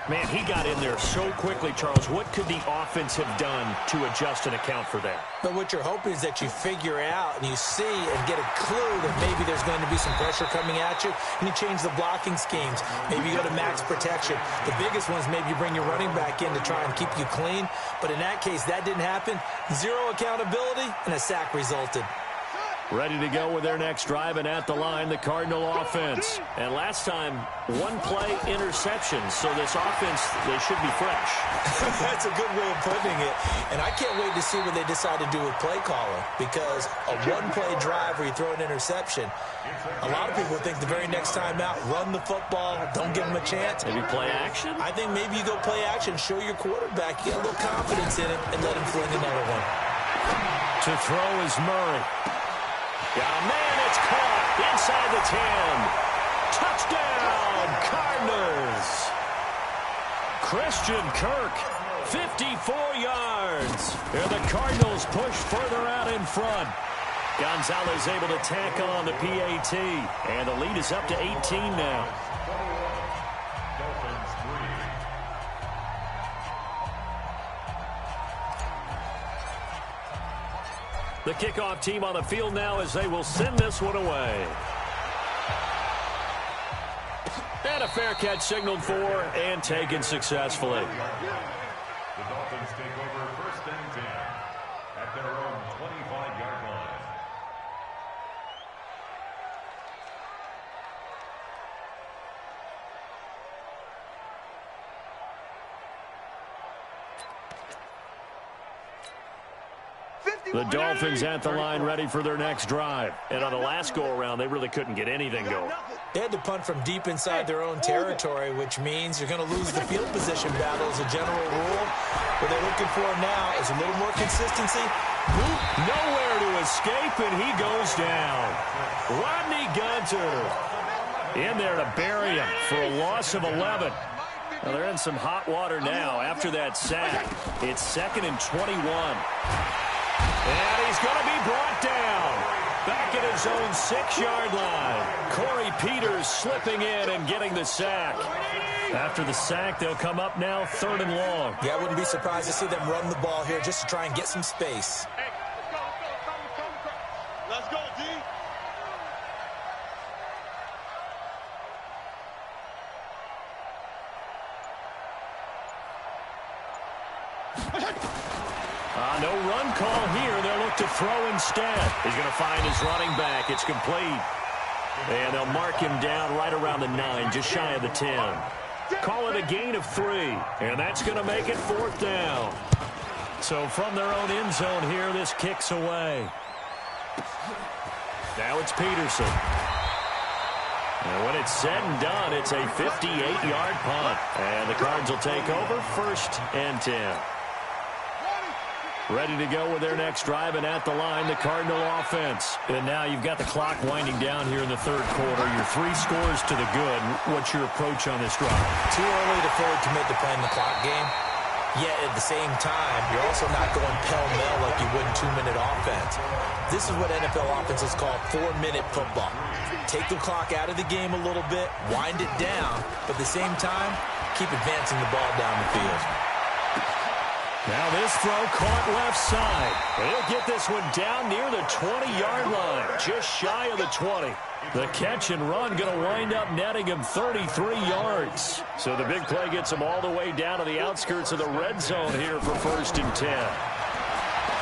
Man, he got in there so quickly, Charles. What could the offense have done to adjust and account for that? But what you're hoping is that you figure out and you see and get a clue that maybe there's going to be some pressure coming at you, and you change the blocking schemes. Maybe you go to max protection. The biggest one is maybe you bring your running back in to try and keep you clean. But in that case, that didn't happen. 0 accountability, and a sack resulted. Ready to go with their next drive, and at the line, the Cardinal offense. And last time, 1-play interception, so this offense, they should be fresh. That's a good way of putting it. And I can't wait to see what they decide to do with play calling, because a 1-play drive where you throw an interception, a lot of people think the very next time out, run the football, don't give them a chance. Maybe play action? I think maybe you go play action, show your quarterback, you get a little confidence in it, and let him fling another one. To throw is Murray. Yeah, man, it's caught inside the 10. Touchdown, Cardinals. Christian Kirk, 54 yards. And the Cardinals push further out in front. Gonzalez able to tack on the PAT. And the lead is up to 18 now. The kickoff team on the field now as they will send this one away. And a fair catch signaled for and taken successfully. The Dolphins take over 1st and 10 at their own 25-yard line. The Dolphins at the line ready for their next drive. And on the last go-around, they really couldn't get anything going. They had to punt from deep inside their own territory, which means you're going to lose the field position battle as a general rule. What they're looking for now is a little more consistency. Nowhere to escape, and he goes down. Rodney Gunter in there to bury him for a loss of 11. Well, they're in some hot water now after that sack. It's 2nd and 21. And he's going to be brought down. Back at his own 6-yard line. Corey Peters slipping in and getting the sack. After the sack, they'll come up now 3rd and long. Yeah, I wouldn't be surprised to see them run the ball here just to try and get some space. Let's go, D. No run call here. They'll look to throw instead. He's going to find his running back. It's complete. And they'll mark him down right around the 9, just shy of the 10. Call it a gain of 3. And that's going to make it 4th down. So from their own end zone here, this kicks away. Now it's Peterson. And when it's said and done, it's a 58-yard punt. And the Cards will take over 1st and 10. Ready to go with their next drive, and at the line, the Cardinal offense. And now you've got the clock winding down here in the 3rd quarter. You're 3 scores to the good. What's your approach on this drive? Too early to fully commit to playing the clock game. Yet at the same time, you're also not going pell-mell like you would in 2-minute offense. This is what NFL offenses call 4-minute football. Take the clock out of the game a little bit, wind it down, but at the same time, keep advancing the ball down the field. Now this throw caught left side. He'll get this one down near the 20-yard line, just shy of the 20. The catch and run going to wind up netting him 33 yards. So the big play gets him all the way down to the outskirts of the red zone here for 1st and 10.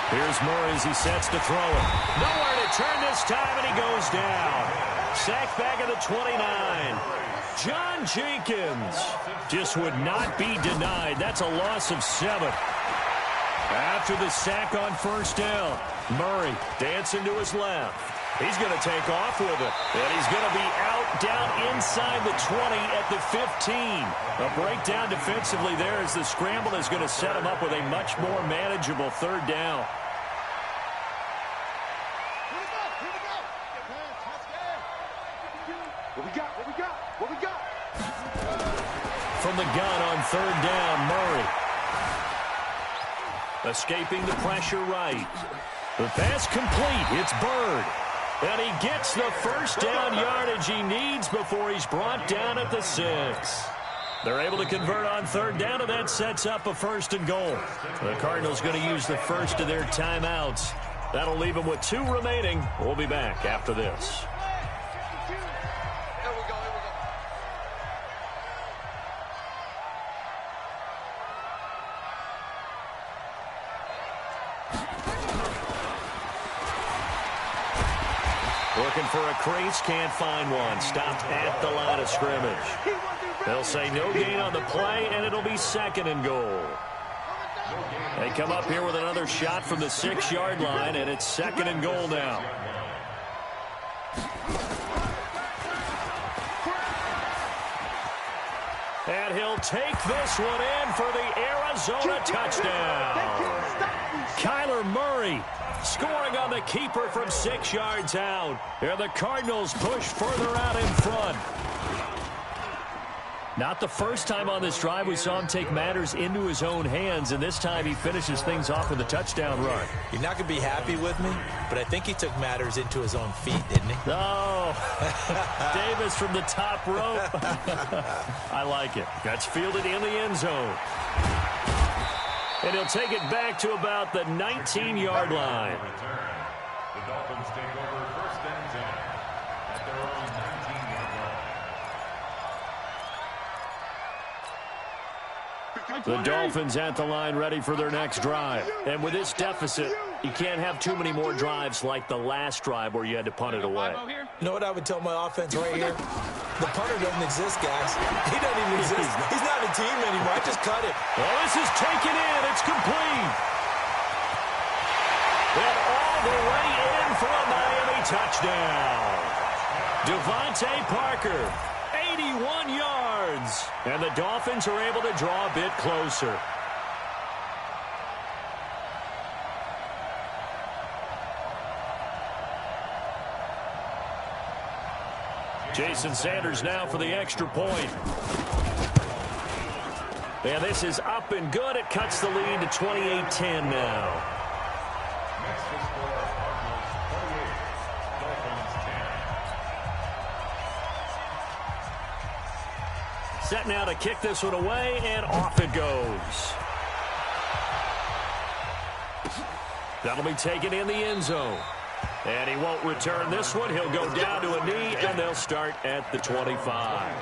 Here's Murray as he sets to throw it. Nowhere to turn this time, and he goes down. Sacked back at the 29. John Jenkins just would not be denied. That's a loss of 7. After the sack on 1st down, Murray dancing to his left. He's going to take off with it. And he's going to be out down inside the 20 at the 15. A breakdown defensively there as the scramble is going to set him up with a much more manageable 3rd down. third down, Murray. Escaping the pressure right. The pass complete. It's Bird. And he gets the first down yardage he needs before he's brought down at the 6. They're able to convert on third down, and that sets up a 1st and goal. The Cardinals going to use the first of their timeouts. That'll leave them with 2 remaining. We'll be back after this. Looking for a crease, can't find one. Stopped at the line of scrimmage. They'll say no gain on the play, and it'll be 2nd and goal. They come up here with another shot from the 6-yard line, and it's 2nd and goal now. And he'll take this one in for the Arizona touchdown. Kyler Murray scoring on the keeper from 6 yards out. And the Cardinals push further out in front. Not the first time on this drive we saw him take matters into his own hands, and this time he finishes things off with a touchdown run. You're not going to be happy with me, but I think he took matters into his own feet, didn't he? Oh, Davis from the top rope. I like it. That's fielded in the end zone. And he'll take it back to about the 19-yard line. The Dolphins take over 1st and 10 at their own 19-yard line. The Dolphins at the line ready for their next drive. And with this deficit, you can't have too many more drives like the last drive where you had to punt it away. You know what I would tell my offense right here? The punter doesn't exist, guys. He doesn't even exist. He's not a team anymore. I just cut it. Well, this is taken in. It's complete. And all the way in for a Miami touchdown. Devontae Parker, 81 yards. And the Dolphins are able to draw a bit closer. Jason Sanders now for the extra point. And this is up and good. It cuts the lead to 28-10 now. Next to score, Cardinals 28, Dolphins 10. Set now to kick this one away, and off it goes. That'll be taken in the end zone. And he won't return this one. He'll go down to a knee, and they'll start at the 25.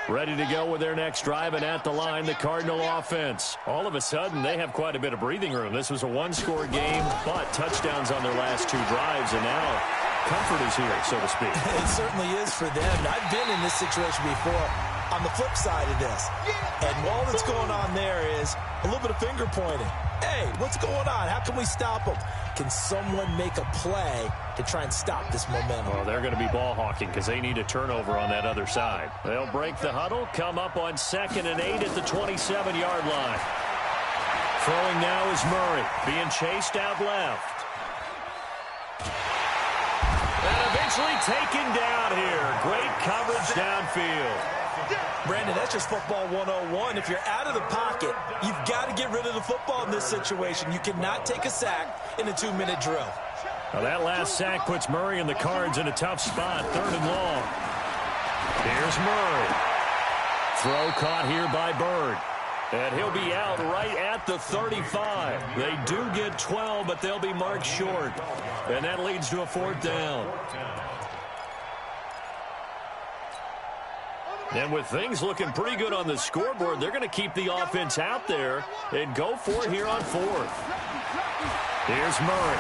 Ready to go with their next drive, and at the line, the Cardinal offense. All of a sudden, they have quite a bit of breathing room. This was a one-score game, but touchdowns on their last 2 drives, and now comfort is here, so to speak. It certainly is for them. I've been in this situation before on the flip side of this. And all that's going on there is a little bit of finger pointing. Hey, what's going on? How can we stop them? Can someone make a play to try and stop this momentum? Well, they're going to be ball hawking because they need a turnover on that other side. They'll break the huddle, come up on 2nd and 8 at the 27-yard line. Throwing now is Murray, being chased out left. And eventually taken down here. Great coverage downfield. Brandon, that's just football 101. If you're out of the pocket, you've got to get rid of the football in this situation. You cannot take a sack in a 2-minute drill. Now that last sack puts Murray and the Cards in a tough spot, 3rd and long. Here's Murray. Throw caught here by Bird. And he'll be out right at the 35. They do get 12, but they'll be marked short. And that leads to a 4th down. And with things looking pretty good on the scoreboard, they're going to keep the offense out there and go for it here on 4th. Here's Murray.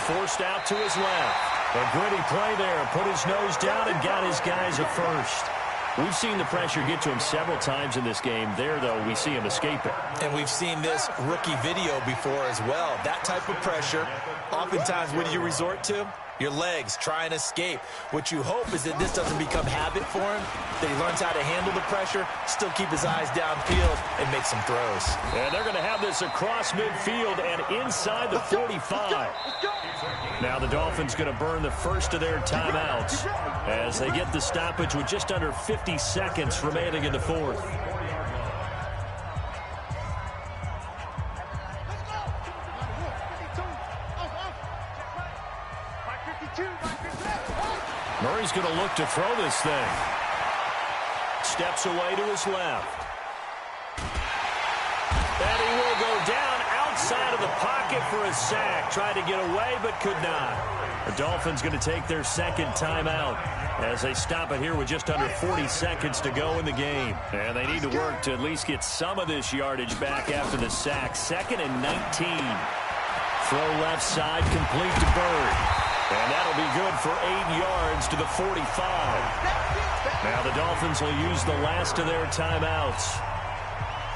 Forced out to his left. A gritty play there. Put his nose down and got his guys a first. We've seen the pressure get to him several times in this game. There, though, we see him escape it. And we've seen this rookie video before as well. That type of pressure, oftentimes, what do you resort to? your legs, try and escape. What you hope is that this doesn't become habit for him, that he learns how to handle the pressure, still keep his eyes downfield, and make some throws. And they're going to have this across midfield and inside the 45. Now the Dolphins going to burn the first of their timeouts as they get the stoppage with just under 50 seconds remaining in the fourth. Murray's going to look to throw this thing. Steps away to his left. And he will go down outside of the pocket for a sack. Tried to get away, but could not. The Dolphins going to take their second timeout as they stop it here with just under 40 seconds to go in the game. And they need to work to at least get some of this yardage back after the sack. 2nd and 19. Throw left side, complete to Bird. And that'll be good for 8 yards to the 45. Now the Dolphins will use the last of their timeouts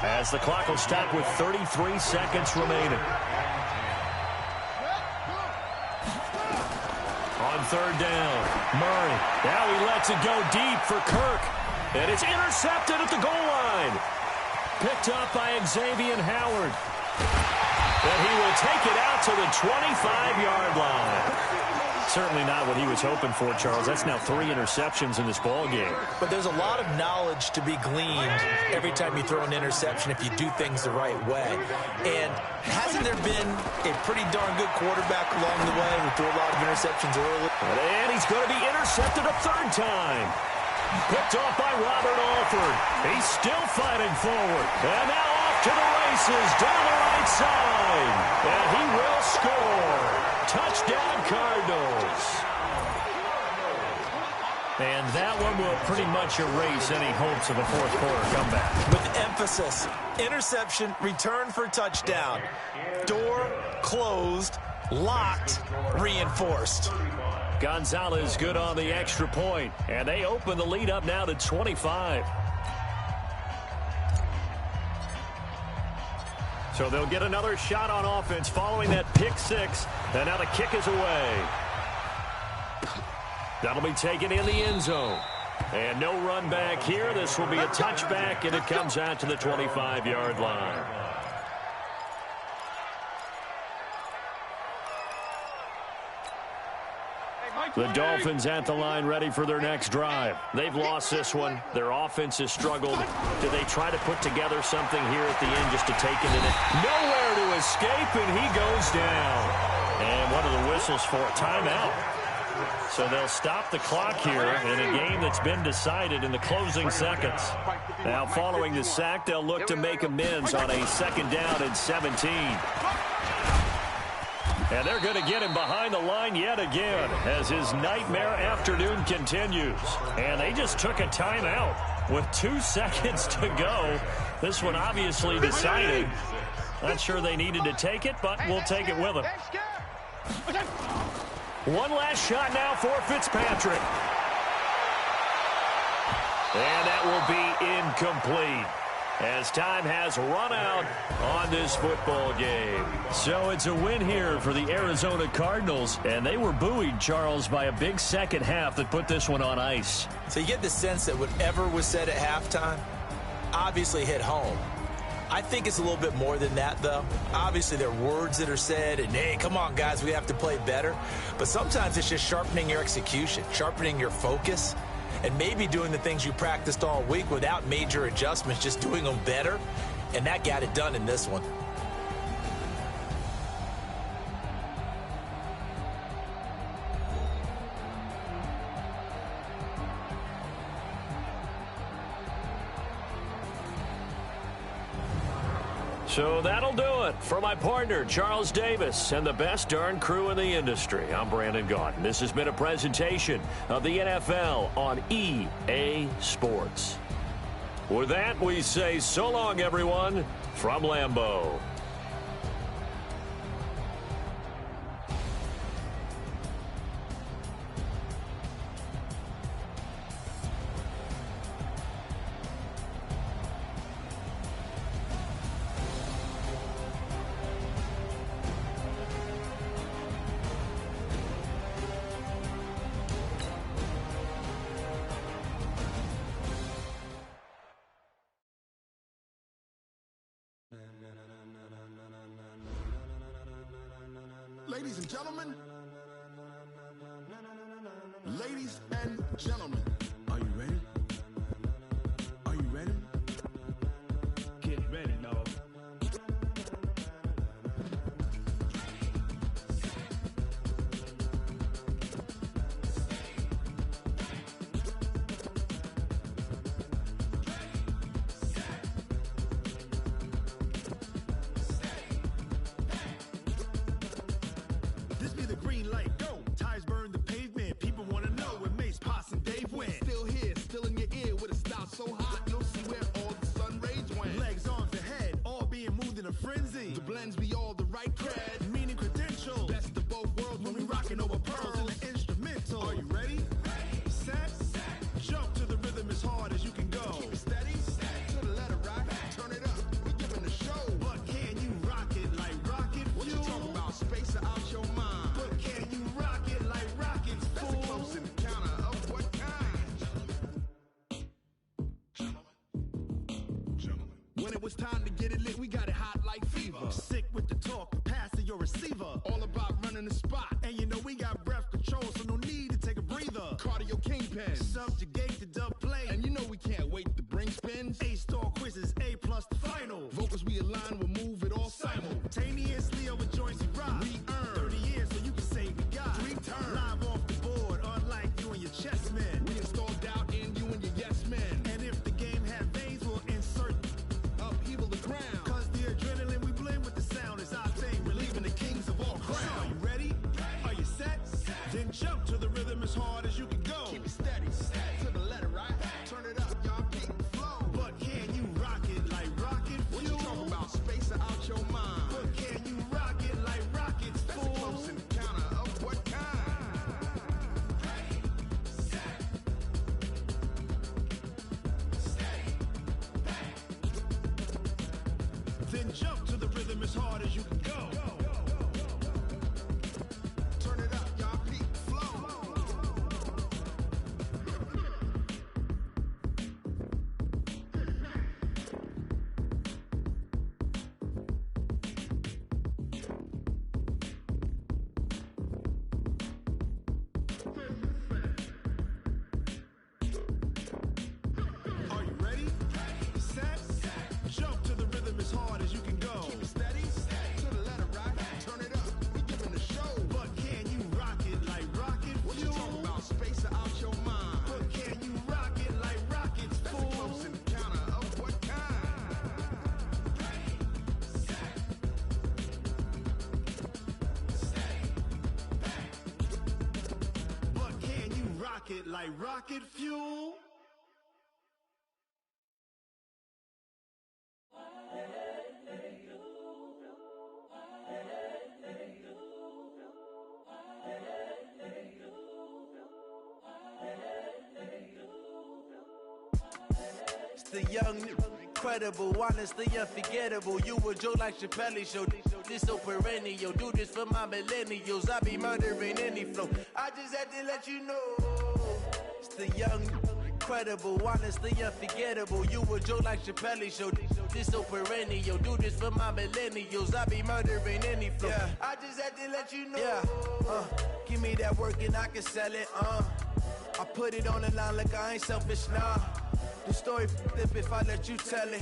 as the clock will stop with 33 seconds remaining. On 3rd down, Murray. Now he lets it go deep for Kirk. And it's intercepted at the goal line. Picked up by Xavier Howard. And he will take it out to the 25-yard line. Certainly not what he was hoping for, Charles. That's now 3 interceptions in this ball game. But there's a lot of knowledge to be gleaned every time you throw an interception if you do things the right way. And hasn't there been a pretty darn good quarterback along the way who threw a lot of interceptions early? And he's going to be intercepted a 3rd time. Picked off by Robert Alford. He's still fighting forward. And now off to the races down the right side. And he will score. Touchdown, Cardinals. And that one will pretty much erase any hopes of a fourth-quarter comeback. With emphasis, interception, return for touchdown. Door closed, locked, reinforced. Gonzalez good on the extra point, and they open the lead up now to 25. So they'll get another shot on offense following that pick 6, and now the kick is away. That'll be taken in the end zone. And no run back here. This will be a touchback, and it comes out to the 25-yard line. The Dolphins at the line ready for their next drive. They've lost this one. Their offense has struggled. Do they try to put together something here at the end just to take it in it? Nowhere to escape, and he goes down. And one of the whistles for a timeout. So they'll stop the clock here in a game that's been decided in the closing seconds. Now following the sack, they'll look to make amends on a 2nd down and 17. And they're going to get him behind the line yet again as his nightmare afternoon continues. And they just took a timeout with 2 seconds to go. This one obviously decided. Not sure they needed to take it, but we'll take it with them. One last shot now for Fitzpatrick. And that will be incomplete, as time has run out on this football game. So it's a win here for the Arizona Cardinals, and they were buoyed, Charles, by a big second half that put this one on ice. So you get the sense that whatever was said at halftime obviously hit home. I think it's a little bit more than that, though. Obviously, there are words that are said, and, hey, come on, guys, we have to play better. But sometimes it's just sharpening your execution, sharpening your focus, and maybe doing the things you practiced all week without major adjustments, just doing them better. And that got it done in this one. So that'll do it for my partner, Charles Davis, and the best darn crew in the industry. I'm Brandon Gaudin. This has been a presentation of the NFL on EA Sports. With that, we say so long, everyone, from Lambeau. Ladies and gentlemen, ladies and gentlemen, are you ready? Are you ready? Get ready, dog. This be the green light, go. Tires burn the pavement. People want to know where Mace, Poss, and Dave went. Still here, still in your ear with a style so hot, you'll see where all the sun rays went. Legs, arms, and head, all being moved in a frenzy. The blends be all the right cred, meaning credentials. Best of both worlds when we rockin' over pearls in the instrumental. Are you ready? Ready. Set. Jump to the rhythm as hard as you can go. Keep it steady. To the letter right. Turn it up. We giving the show. But can you rock it like rocket fuel? What you talking about? Space or out your mind? But can you rock it like rockets, fool? That's a close encounter of what kind? Gentlemen. When it was time to get it lit, we got it hot like fever. Sick with the talk, pass to your receiver. All about running the spot. And you know we got breath control, so no need to take a breather. Cardio kingpin, subjugate the dub play. And you know we can't wait to bring spins. A-star quizzes, A+ the final. Vocals we align, we'll move it all simultaneously over joints we rock. We earn 30 years, so you can say we got 3 turns. Live off the board, unlike you and your chess men. We install doubt in you and your yes men. And if the game had veins, we'll insert upheaval the ground. Cause the adrenaline we blend with the sound is our thing, relieving the kings of all crowns. So are you ready? Are you set? Then jump to the rhythm as hard as you can go. Keep it steady, to the letter right. Turn it up, y'all keep it flow. But can you rock it like rocket fuel? What you talking about? Space or out your mind? But can you rock it like rockets, fool? That's a close encounter of what kind? Then jump to the rhythm as hard as you can go. Turn it up, y'all peak flow. Are you ready? Set. Jump to the rhythm as hard as you can go. Keep it steady, to the letter right. Turn it up, we giving the show. But can you rock it like rocket fuel? What you talking about? Space or out your mind? But can you rock it like rockets, fool? That's a close encounter of what kind? But can you rock it like rocket fuel? It's the young, incredible, honestly unforgettable. You a joke like Chappelle show. This so perennial. Do this for my millennials. I be murdering any flow. I just had to let you know. It's the young, incredible, honestly unforgettable. You a joke like Chappelle show. This so perennial. Do this for my millennials. I be murdering any flow. Yeah. I just had to let you know. Yeah. Give me that work and I can sell it. I put it on the line like I ain't selfish, nah. The story flip if I let you tell it.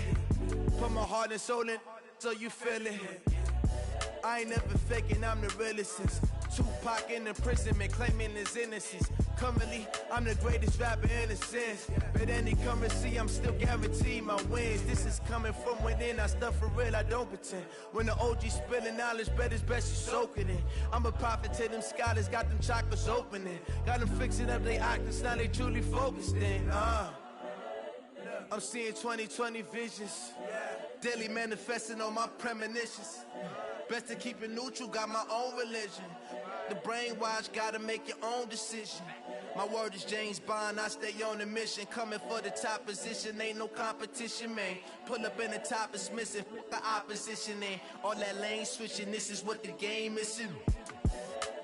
Put my heart and soul in so you feel it. I ain't never faking, I'm the realest since Tupac in imprisonment, claiming his innocence. Currently, I'm the greatest rapper in a sense. But any currency, I'm still guaranteed my wins. This is coming from within, I stuff for real, I don't pretend. When the OG spilling knowledge, bet it's best you soak it in. I'm a prophet to them scholars, got them chakras opening. Got them fixing up they octaves, now they truly focused in. I'm seeing 2020 visions. Daily manifesting on my premonitions. Best to keep it neutral, got my own religion. The brainwash, gotta make your own decision. My word is James Bond, I stay on a mission. Coming for the top position, ain't no competition, man. Pull up in the top, it's missing, fuck the opposition, ain't all that lane switching, this is what the game is.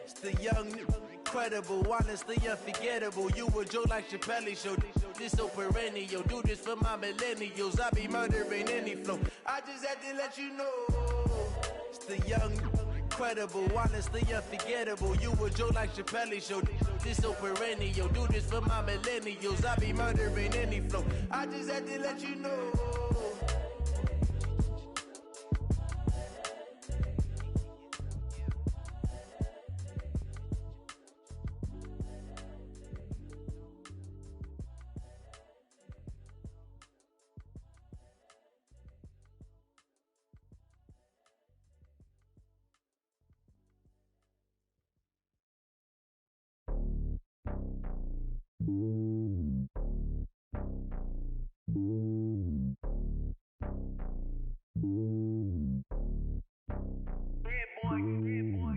It's the young, incredible, honestly unforgettable. You a joke like Chappelle show. This so perennial, do this for my millennials. I be murdering any flow. I just had to let you know. It's the young, incredible, honestly unforgettable. You a joke like Chappelle Show. This so perennial. Do this for my millennials. I be murdering any flow. I just had to let you know.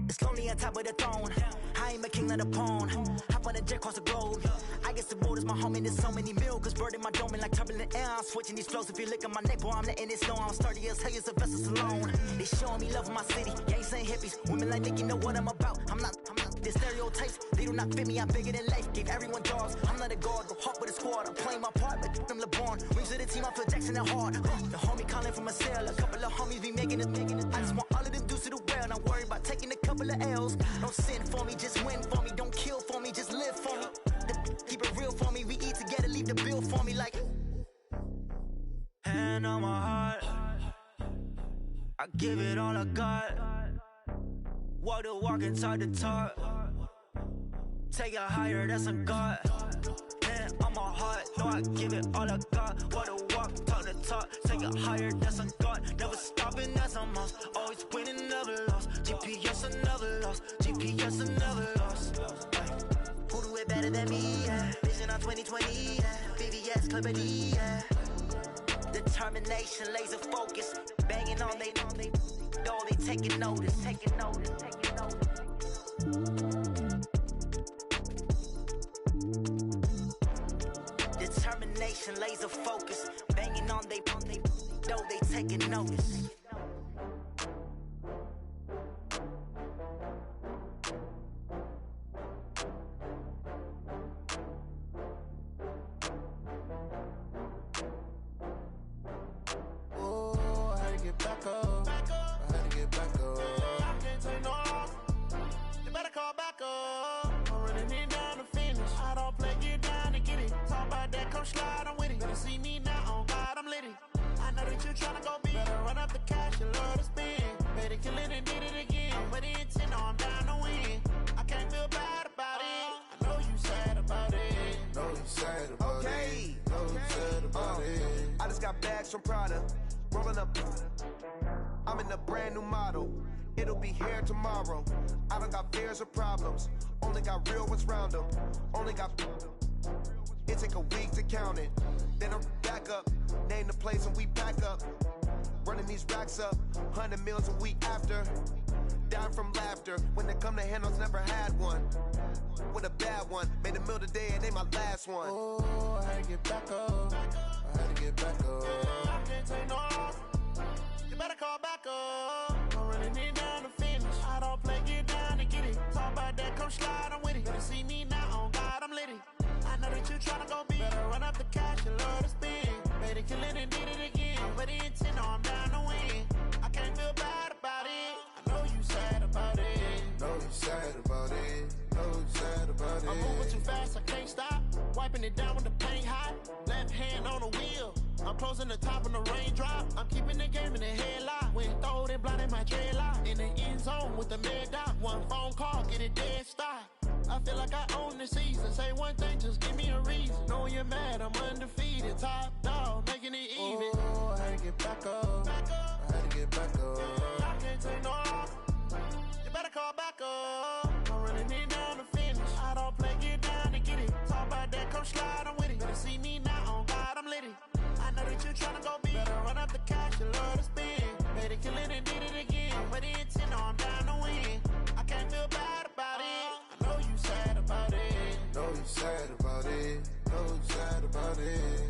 It's lonely on top of the throne. I ain't a king of the pawn. Hop on a jet across the globe. I guess the road is my home and there's so many milk. Bird in my dome and like turbulent air. I'm switching these flows. If you look at my neck, boy, I'm letting it snow. I'm sturdy as hell, as a vessel alone. They showing me love in my city. Gangsta hippies. Women like Nicky know what I'm about. I'm not the stereotypes. They do not fit me. I'm bigger than life. Gave everyone jobs. I'm not a guard. Go hard with a squad. I'm playing my part, but I'm LeBron. Wings of the team. I feel Jackson and hard. The homie calling from a cell. A couple of homies be making it. I just want all of them dudes to do well. Not worry about taking a couple of L's. Don't sin for me, just win for me. Don't kill for me, just live for me. Keep it real for me. We eat together, leave the bill for me like. Hand on my heart, I give it all I got. Walk the walk and talk the talk. Take it higher, that's a God. Hand on my heart, no, I give it all I got. Walk the walk, talk the talk. Take it higher, that's a God. Never stopping, that's a must. Always winning, never lost. GPS, another loss. GPS, another loss. Who do it better than me? Yeah. Vision on 2020. Yeah. VVS, Clippity. Yeah. Determination, laser focus. Banging on they door, they taking notice. Taking notice, taking notice. Determination, laser focus. Banging on they door, they taking notice. Back up. I had to get back up. I can't take no loss. You better call back up. I'm running it down to finish. I don't play, get down to get it. Talk about that, come slide, I'm with it. Better see me now, on God, I'm litty. I know that you tryna go big. Better run up the cash, you love to spend. Better kill it and did it again. I'm with the intent, no, I'm down to win. I can't feel bad about it. I know you sad about it. Know you sad about it. Know you sad about it. I just got bags from Prada. Rolling up, I'm in a brand new model. It'll be here tomorrow. I don't got fears or problems. Only got real ones round them. Only got. It take a week to count it. Then I'm back up. Name the place and we pack up. Running these racks up. 100 meals a week after. Down from laughter. When they come to handles, never had one. With a bad one. Made a meal today and ain't my last one. Oh, I had to get back up. I had to get back up. I can't take no loss. You better call back up. I'm running it down to finish. I don't play, get down to get it. Talk about that, come slide, I'm with it. Better see me now, on God, I'm litty. I know that you tryna go big. Better run up the cash, you love to spend. Better kill it and did it again. But the intent, no, I'm down to win. I can't feel bad about it. I know you sad about it. Know you sad about it. Know you sad about it. I'm moving too fast, I can't stop. Wiping it down with the paint hot. Left hand on the wheel. I'm closing the top when the raindrop. I'm keeping the game in the headlock. When throwed and blinded my dreadlock. In the end zone with the mad dot. One phone call, get it dead stop. I feel like I own the season. Say one thing, just give me a reason. Knowing you're mad, I'm undefeated. Top dog, making it even. Oh, I had to get back up. I had to get back up. I can't take no loss. You better call back up. I'm running it down to finish. I don't play, get down to get it. Talk about that, come slide, I'm with it. Better see me now, on God, I'm litty. I know that you tryna go big. Better run up the cash, you love to spend. Better kill it and did it again. But the intent, no, I'm down to win. I can't feel bad about it. I know you sad about it. Know you sad about it. Know you sad about it.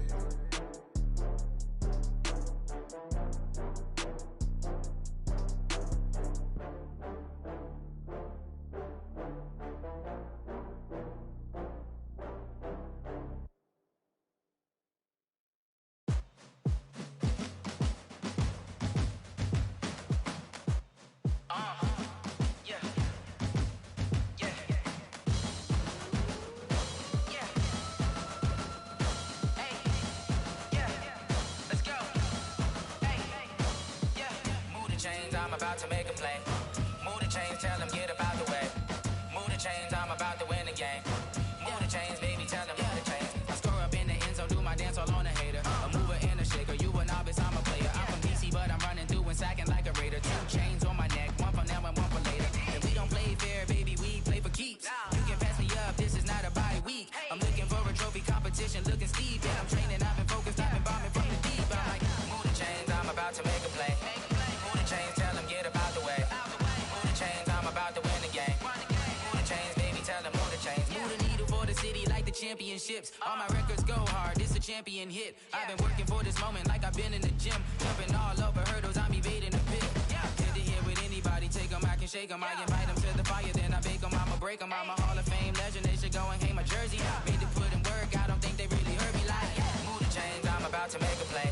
championships. All my records go hard, this a champion hit. I've been working for this moment like I've been in the gym. Jumping all over hurdles, I'm evading the pit. Hit the hit with anybody, take them, I can shake them. I invite them to the fire, then I bake them, I'ma break them. I'm a Hall of Fame legend, they should go and hang my jersey. Made to put in work, I don't think they really heard me like. Move the chains, I'm about to make a play.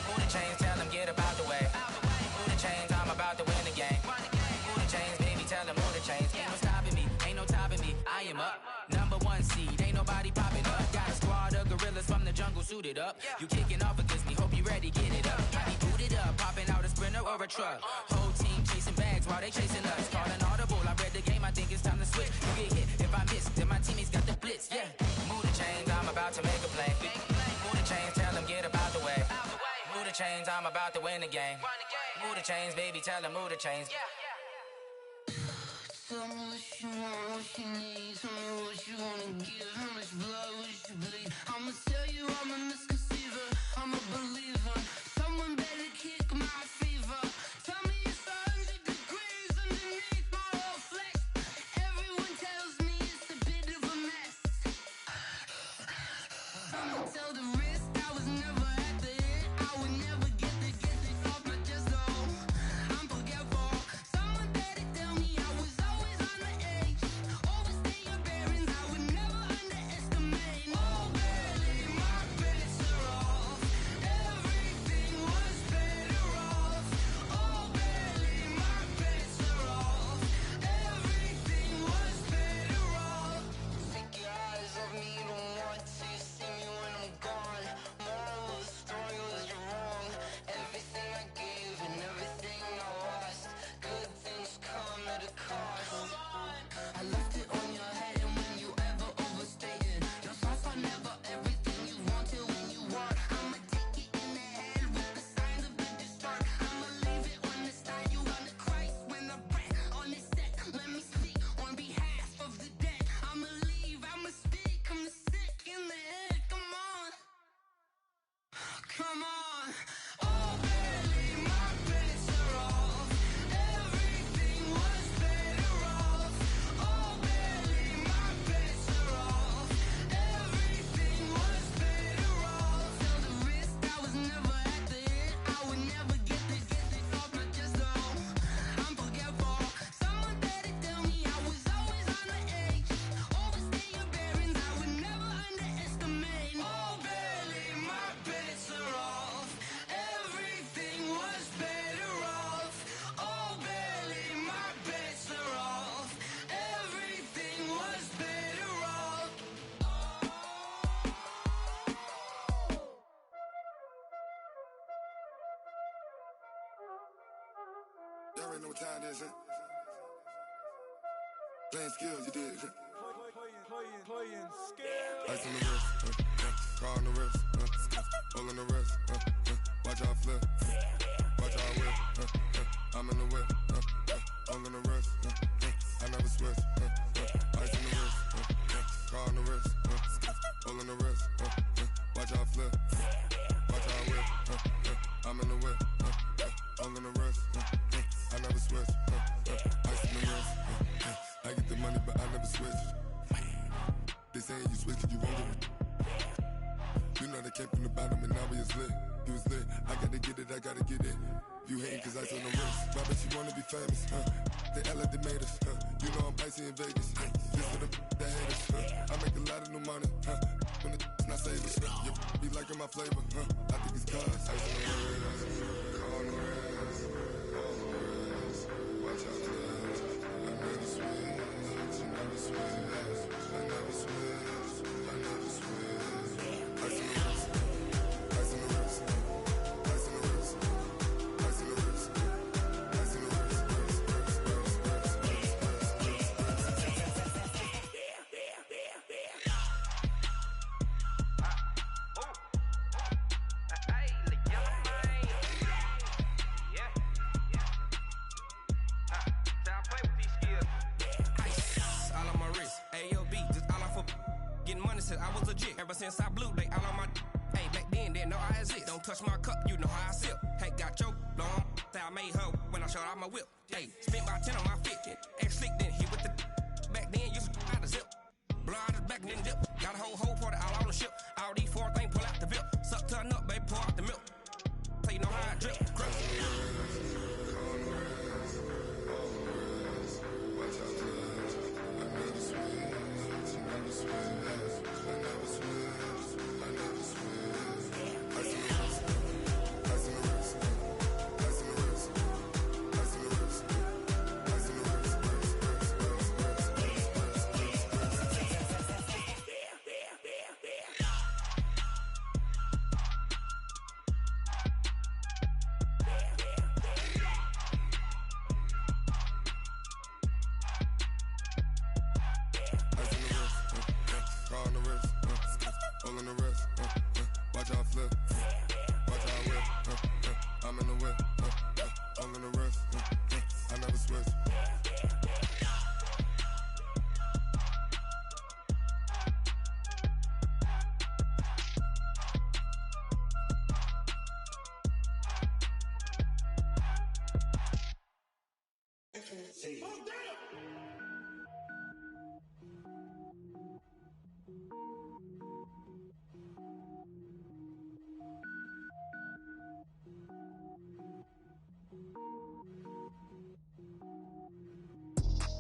Move the chains, tell them get up out the way. Move the chains, I'm about to win the game. Move the chains, baby, tell them move the chains. Ain't no stopping me, ain't no topping me, I am up. Number one seed, ain't nobody popping up. Got a squad of gorillas from the jungle suited up. You kicking off against me, hope you ready, get it up. I be booted up, popping out a sprinter or a truck. Whole team chasing bags while they chasing us. Calling audible, I read the game, I think it's time to switch. You get hit if I miss, then my teammates got the blitz, yeah. Move the chains, I'm about to make a play. Move the chains, tell them get up out the way. Move the chains, I'm about to win the game. Move the chains, baby, tell them move the chains. Tell me what you want, what you need. Tell me what you wanna give. How much blood would you bleed? I'ma tell you I'm a misconceiver. I'm a believer. Someone better kick my fever. Tell me it's 100 degrees underneath my whole flesh. Everyone tells me it's a bit of a mess. I'ma tell the risk I was never at the end. I would never get the off my chest though. I'm forgetful. Someone better tell me I was always on the edge. Overstay your bearings, I would never underestimate. Oh, barely, my bets are off. Everything was better off. Oh, barely, my bets are off. Everything was better off. Take your eyes off me, don't want to see me when I'm gone. Moral of the story was you're wrong. Everything I gave and everything I lost. Good things come at a cost. I left it on your head, and when you ever overstay it, your thoughts are never everything you want till when you want. I'ma take it in the head with the signs of the distort. I'ma leave it on the side. You wanna Christ when the breath on this set. Let me speak on behalf of the dead. I'ma leave, I'ma speak. I'm the sick in the head. Come on, come on. Oh, barely, my bets are off. Everything was better off. Oh, barely, my bets are off. Everything was better off. Tell the risk I was never at the end. I would never get the off my chest though. I'm forgetful. Someone better tell me I was always on the edge. Overstay your bearings, I would never underestimate. Oh, barely, my bets are off. Everything was better off. Oh, barely, my bets are off. Everything was better off. Y'all already know what time it is, huh? Playing skills, you did. Playing skills. Ice on the wrist, car on the wrist, hole in the wrist, watch how I flip, watch how I whip, I'm in the whip, hole in the wrist, I never switch, ice on the wrist, car on the wrist, hole in the wrist, watch how I flip, watch how I whip, I'm in the whip, hole in the wrist, I never switch, ice on the wrist, I get the money but I never switch. They saying you switch cause you won't get it. You know they came from the bottom and now we is lit. You was lit, I gotta get it, I gotta get it. You hating cause ice on the wrist. Why bet you wanna be famous, They act like they made us, You know I'm icy in Vegas, This for the that hate us, I make a lot of new money, When it's not savers, You be liking my flavor, I think it's cause ice on the wrist, car on the wrist, all the wrist. Watch out for this, I never switch, I never switch. I never switch, I never switch. Ice on the wrist, ice on the wrist, ice on the wrist, ice on the wrist, ice on the wrist, I was legit. Ever since I blew, they all on my. Hey, back then, didn't know I exist. Don't touch my cup, you know how I sip. Hey, got choked, long. I made her when I showed out my whip. Hey, spent about 10 on my 50. Ex slick, then hit with the. Back then, used to out of zip. Blow out his back, then dip. Got a whole party all on the ship. All these four things pull out the VIP. Suck to a nut, baby, pour out the milk. So you know how I drip.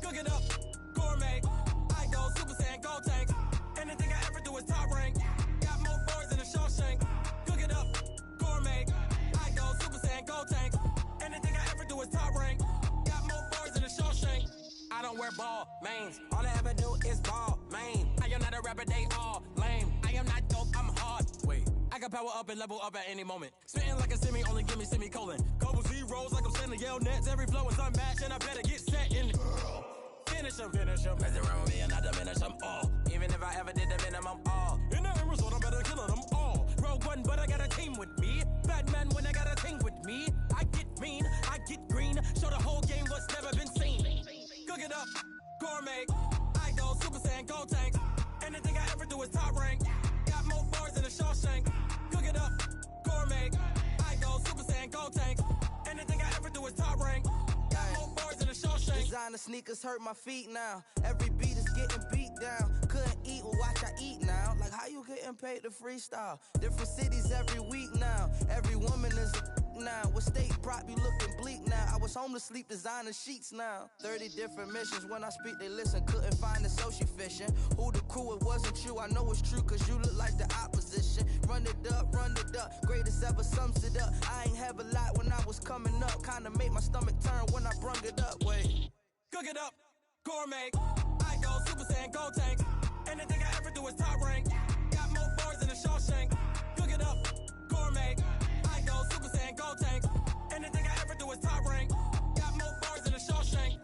Cook it up, gourmet. I go Super Saiyan, gold tank. Anything I ever do is top rank. Got more boys than a Shawshank. Cook it up, gourmet. I go Super Saiyan, gold tank. Anything I ever do is top rank. Got more boys than a Shawshank. I don't wear ball mains. All I ever do is ball main. I am not a rapper, they all lame. I am not dope, I'm hard. Wait, I can power up and level up at any moment. Spitting like a semi, only give me semicolon. Couple zeros like I'm sending yell nets. Every flow is unmatched and I better get set in. Finish them. Mess around with me and I diminish them all. Even if I ever did the minimum all. In the end result, I better kill them all. Rogue One, but I got a team with me. Batman when I got a team with me. I get mean, I get green. Show the whole game what's never been seen. Cook it up, gourmet. I go Super Saiyan, gold tank. Anything I ever do is top rank. Got more bars than a Shawshank. Cook it up, gourmet. I go Super Saiyan, gold tank. Anything I ever do is top rank. Got more bars than a Shawshank. Designer sneakers hurt my feet now. Every beat is getting beat down. Couldn't eat, well watch I eat now. Like how you getting paid to freestyle? Different cities every week now. Every woman is a now. What state prop you looking bleak now? I was home to sleep, designer sheets now. 30 different missions. When I speak they listen. Couldn't find it, so she fishing. Who the crew, it wasn't you. I know it's true cause you look like the opposition. Run it up, greatest ever sums it up. I ain't have a lot when I was coming up. Kinda made my stomach turn when I brung it up. Wait. Cook it up, gourmet. I go Super Saiyan, gold tank. Anything I ever do is top rank. Got more bars than a Shawshank. Cook it up, gourmet. I go Super Saiyan, gold tank. Anything I ever do is top rank. Got more bars than a Shawshank.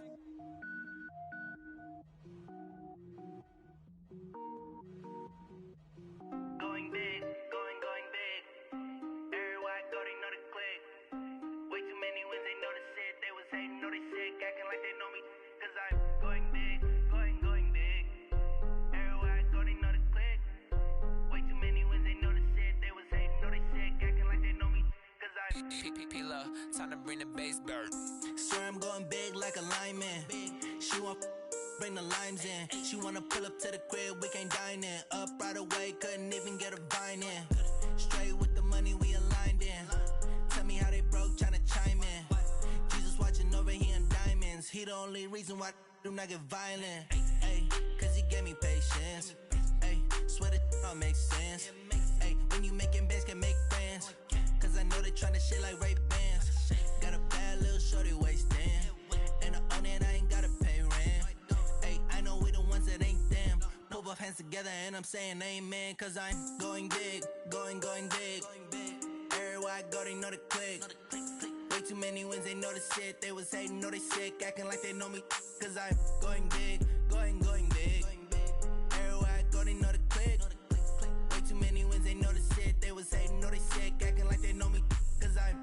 Going big, going big. Everywhere I go, they know the click. Way too many wins, they know the shit. They was hating, know they sick, acting like they know me. Cause I'm going big, going big. Everywhere I go, they know the click. Way too many wins, they know the shit. They was hating, know they sick, acting like they know me. Cause I'm P-P-P-Love, time to bring the bass bird. Swear I'm going big like a lineman. She want bring the limes in. She wanna pull up to the crib, we can't dine in. Up right away, couldn't even get a vine in. Straight with the money we aligned in. Tell me how they broke, tryna chime in. Jesus watching over here in diamonds. He the only reason why I do not get violent. Ay, cause he gave me patience. Ay, swear that all makes sense. Ay, when you making bands can make friends. Cause I know they tryna shit like Ray-Bans. Got a bad little shorty wasting. And I own it, I ain't gotta pay rent. Ay, I know we the ones that ain't them. Put both hands together and I'm saying amen. Cause I'm going big, going big. Everywhere I go, they know the click. Way too many wins, they know the shit. They was hating, know they sick, acting like they know me. Cause I'm going big, going big. Everywhere I go, they know the click. Way too many wins, they know the shit. They was hating, know they sick, acting like they know me. Cause I'm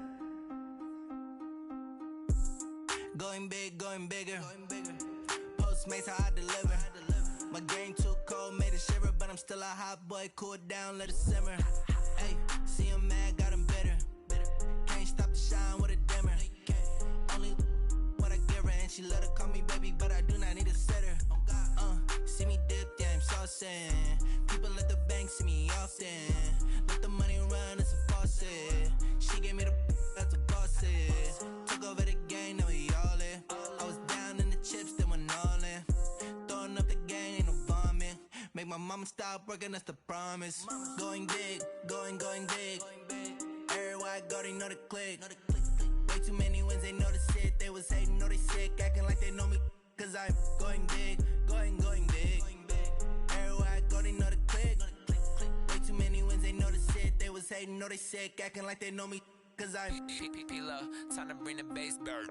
going big, going bigger. Postmates how I deliver. My game too cold, made it shiver. But I'm still a hot boy, cool it down, let it simmer. Hey, see him mad, got him bitter. Can't stop the shine with a dimmer. Only what I give her, and she let her call me baby, but I do not need a sitter. See me dip, yeah, I'm saucing. People my mama stopped working, that's the promise. Going big, going big. Everywhere I go, they know the click. Way too many wins, they know the shit. They was hating, know they sick, acting like they know me. Cause I'm going big, going big. Everywhere I go, they know the click. Way too many wins, they know the shit. They was hating, know they sick, acting like they know me. Cause I'm P-Love, time to bring the bass bird.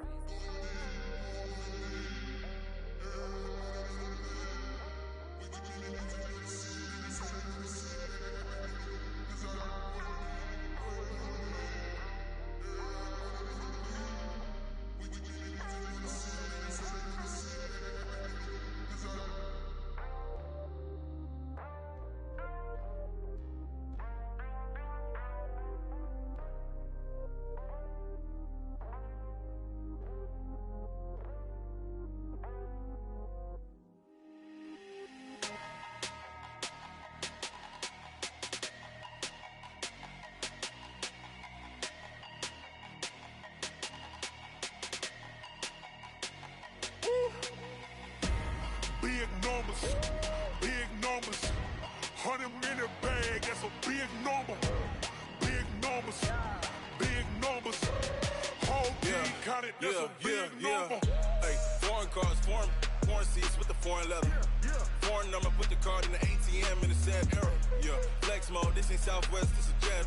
Big numbers, 100 minute bag, that's a big number. Big numbers, whole team counted, that's a big number. Hey, foreign cars, foreign seats with the foreign leather. Foreign number, put the card in the ATM in a sad era. Yeah, flex mode, this ain't Southwest, this a jet.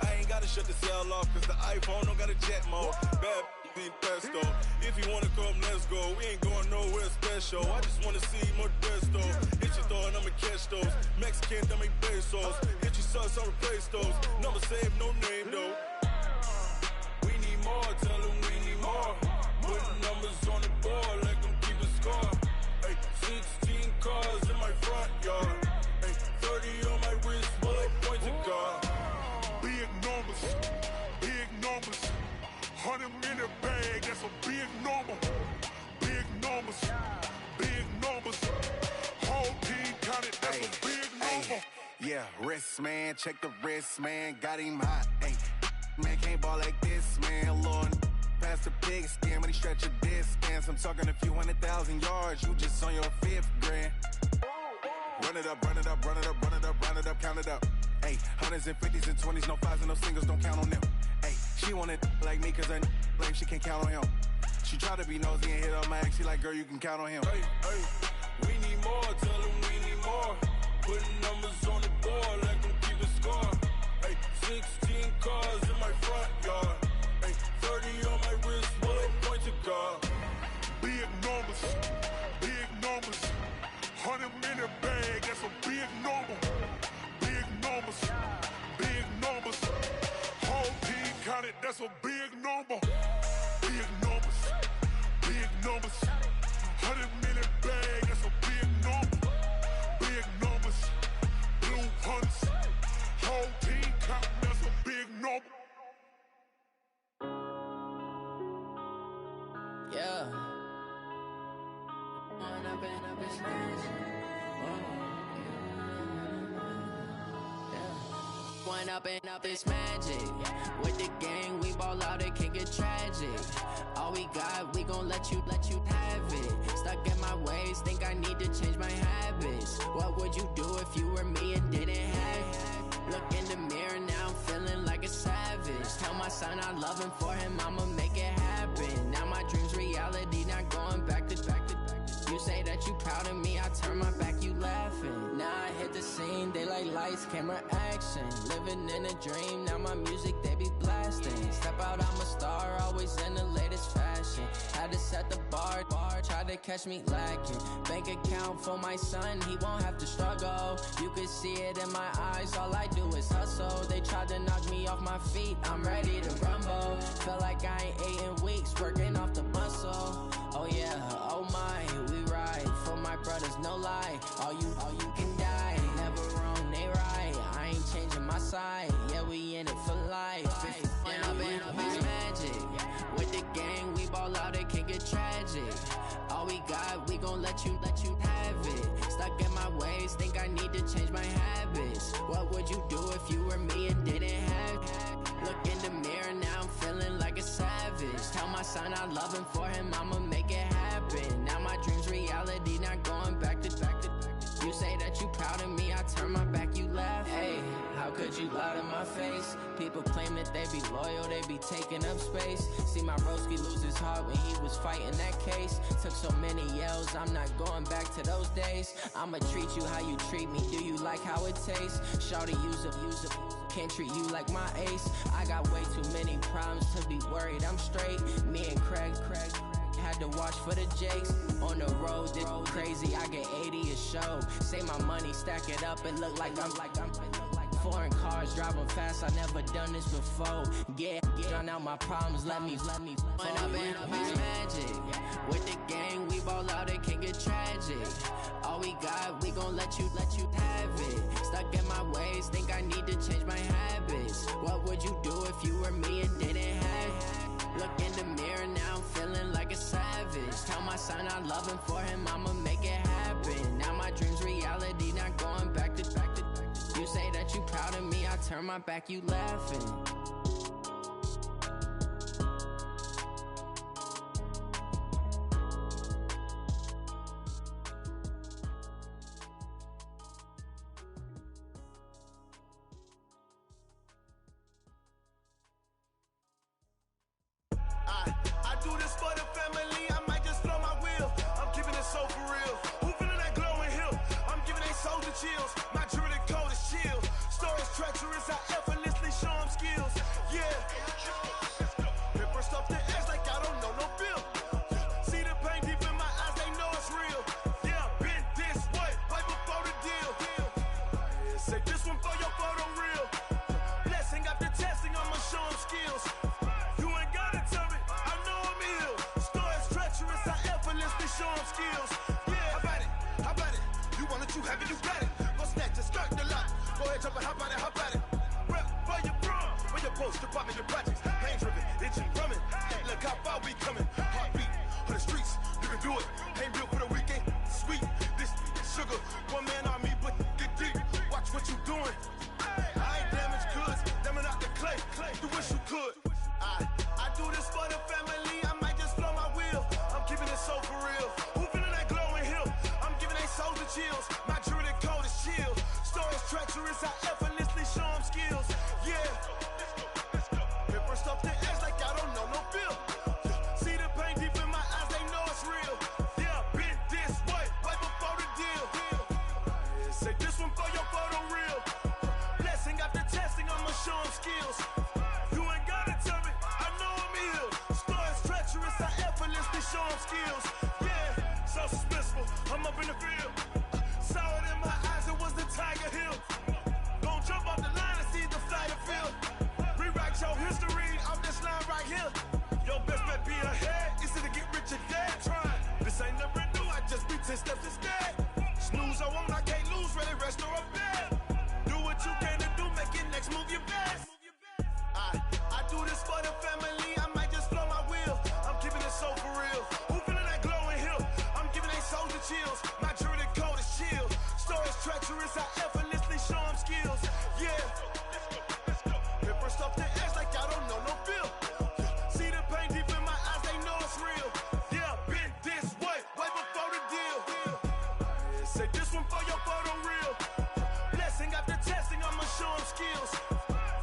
I ain't gotta shut the cell off, cause the iPhone don't got a jet mode. Bad in pesto. If you wanna come, let's go. We ain't going nowhere special. I just wanna see more desto. Hit your thought, I'ma catch those. Mexican, don't make pesos. Hit your sus, I'll replace those. Number save, no name though. We need more, tell them we need more. Putting numbers on the board, let them keep a score. Hey, 16 cars in my front yard. Hey, 30 on my wrist, bullet pointed car. Big numbers, 100 minute bag, that's a big number. Big numbers, whole team counted, that's a big number. Yeah, wrist man, check the wrist man, got him hot. Ay, man can't ball like this, man. Lord, past the pig skin when he stretch a distance. I'm talking a few 100,000 yards, you just on your 5th grand. Run it up, count it up. Ay, hundreds and 50s and 20s, no 5s and no singles, don't count on them. Ay, she want it like me cause her lame, she can't count on him. She try to be nosy and hit on my ex, she like, girl, you can count on him. Hey, we need more, tell them we need more. Putting numbers on the board, let them keep a score. Hey, 16 cars in my front yard. Hey, 30 on my wrist, bullet pointed car. Big numbers, 100 minute bag, that's a big number. Big numbers, whole team counted, that's a big number. Big numbers, 100 minute bag, that's a big number. Big numbers, blue hunts, whole team counting, that's a big number. Yeah. One up and up is magic. With the gang, we ball out, it can get tragic. All we got, we gon' let you have it. Stuck in my ways, think I need to change my habits. What would you do if you were me and didn't have it? Look in the mirror, now I'm feeling like a savage. Tell my son I love him, for him I'ma make it happen. Now my dream's reality, not going back to. You say that you proud of me, I turn my back, you laughing. Now I hit the scene, they like lights, camera, action. Living in a dream, now my music, they be blasting. Step out, I'm a star, always in the latest fashion. Had to set the bar, try to catch me lacking. Bank account for my son, he won't have to struggle. You could see it in my eyes, all I do is hustle. They tried to knock me off my feet, I'm ready to rumble. Feel like I ain't ate in weeks, working off the muscle. Oh yeah, oh my, we ride for my brothers, no lie. All you can die, never wrong, they right. I ain't changing my side, yeah, we in it for life. When up is magic. With the gang, we ball out, it can get tragic. All we got, we gon' let you have it. Stuck in my ways, think I need to change my habits. What would you do if you were me and didn't have it? Look in the mirror, now I'm feeling like a savage. Tell my son I love him, for him I'ma make it happen. Now my dream's reality, not going back to. You say that you proud of me, out of my face. People claim that they be loyal, they be taking up space. See my broski lose his heart when he was fighting that case. Took so many yells, I'm not going back to those days. I'ma treat you how you treat me, do you like how it tastes? Shawty, use up, can't treat you like my ace. I got way too many problems to be worried, I'm straight. Me and Craig had to watch for the Jakes. On the road, this crazy, I get 80 a show. Say my money, stack it up, it look like I'm foreign cars, driving fast, I never done this before. Yeah, drown out my problems, let me When up in a beach magic. With the gang, we ball out, it can get tragic. All we got, we gon' let you have it. Stuck in my ways, think I need to change my habits. What would you do if you were me and didn't have it? Look in the mirror, now I'm feeling like a savage. Tell my son I love him, for him I'ma make it happen. Now my dream's reality, not going back to. You say that you proud of me, I turn my back, you laughing. I do this for the family, I might just blow my wheel. I'm keeping it so for real. Who feeling that glowing hill? I'm giving they soldier chills. My jewelry code is chill. Stories treacherous, I effortlessly show them skills. Yeah. Paper stuff the edge like I don't know no feel. See the pain deep in my eyes, they know it's real. Yeah, been this way, right before the deal. Say this one for your photo real. Blessing after testing, I'ma show them skills. You ain't gotta tell me, I know I'm ill. Stories treacherous, I effortlessly show them skills. Yeah, how about it? You want it, you have it, you got it. Go snatch it, skirt the lot. Go ahead, jump it, how about it? Rep where you from? Where you post to pop in your projects? Pain driven, itching, drumming. Look how far we coming. Heartbeat for the streets, you can do it. Ain't built for the weekend. Sweet, this sugar, one man on me, but get deep. Watch what you doing. I ain't damaged goods, damn out the clay. You wish you could. I do this for the family, I might just blow my wheel. I'm keeping it so for real. Who feeling that glowing hill? I'm giving they soldier chills. My jewelry code is chill. Stories treacherous, I effortlessly show them skills. Yeah. Paper stuff the edge like I don't know no feel. See the pain deep in my eyes, they know it's real. Yeah, been this way, right before the deal. Say this one for your photo real. Blessing after testing, I'ma show them skills. You ain't gotta tell me, I know I'm ill. Stories treacherous, I effortlessly show them skills. Yeah, so suspenseful, I'm up in the field. Saw it in my eyes, it was the Tiger Hill. Gon' jump off the line and see the flight of field. Rewrite your history off this line right here. Your best bet be ahead, easy to get rich or dead. Trying, this ain't never new, I just be 10 steps instead. Snooze I won't, I can't lose, ready, rest or up bed. Do what you can to do, make it next move your best. I do this for the family, I might just blow my wheel. I'm keeping it so for real. Who feeling that glowing hill? I'm giving they soldier chills. My jewelry code is chill. Stories treacherous, I effortlessly show them skills. Yeah. Paper stuff the edge like I don't know no feel. See the pain deep in my eyes, they know it's real. Yeah, been this way, right before the deal. Say this one for your photo real. Blessing after testing, I'ma show them skills.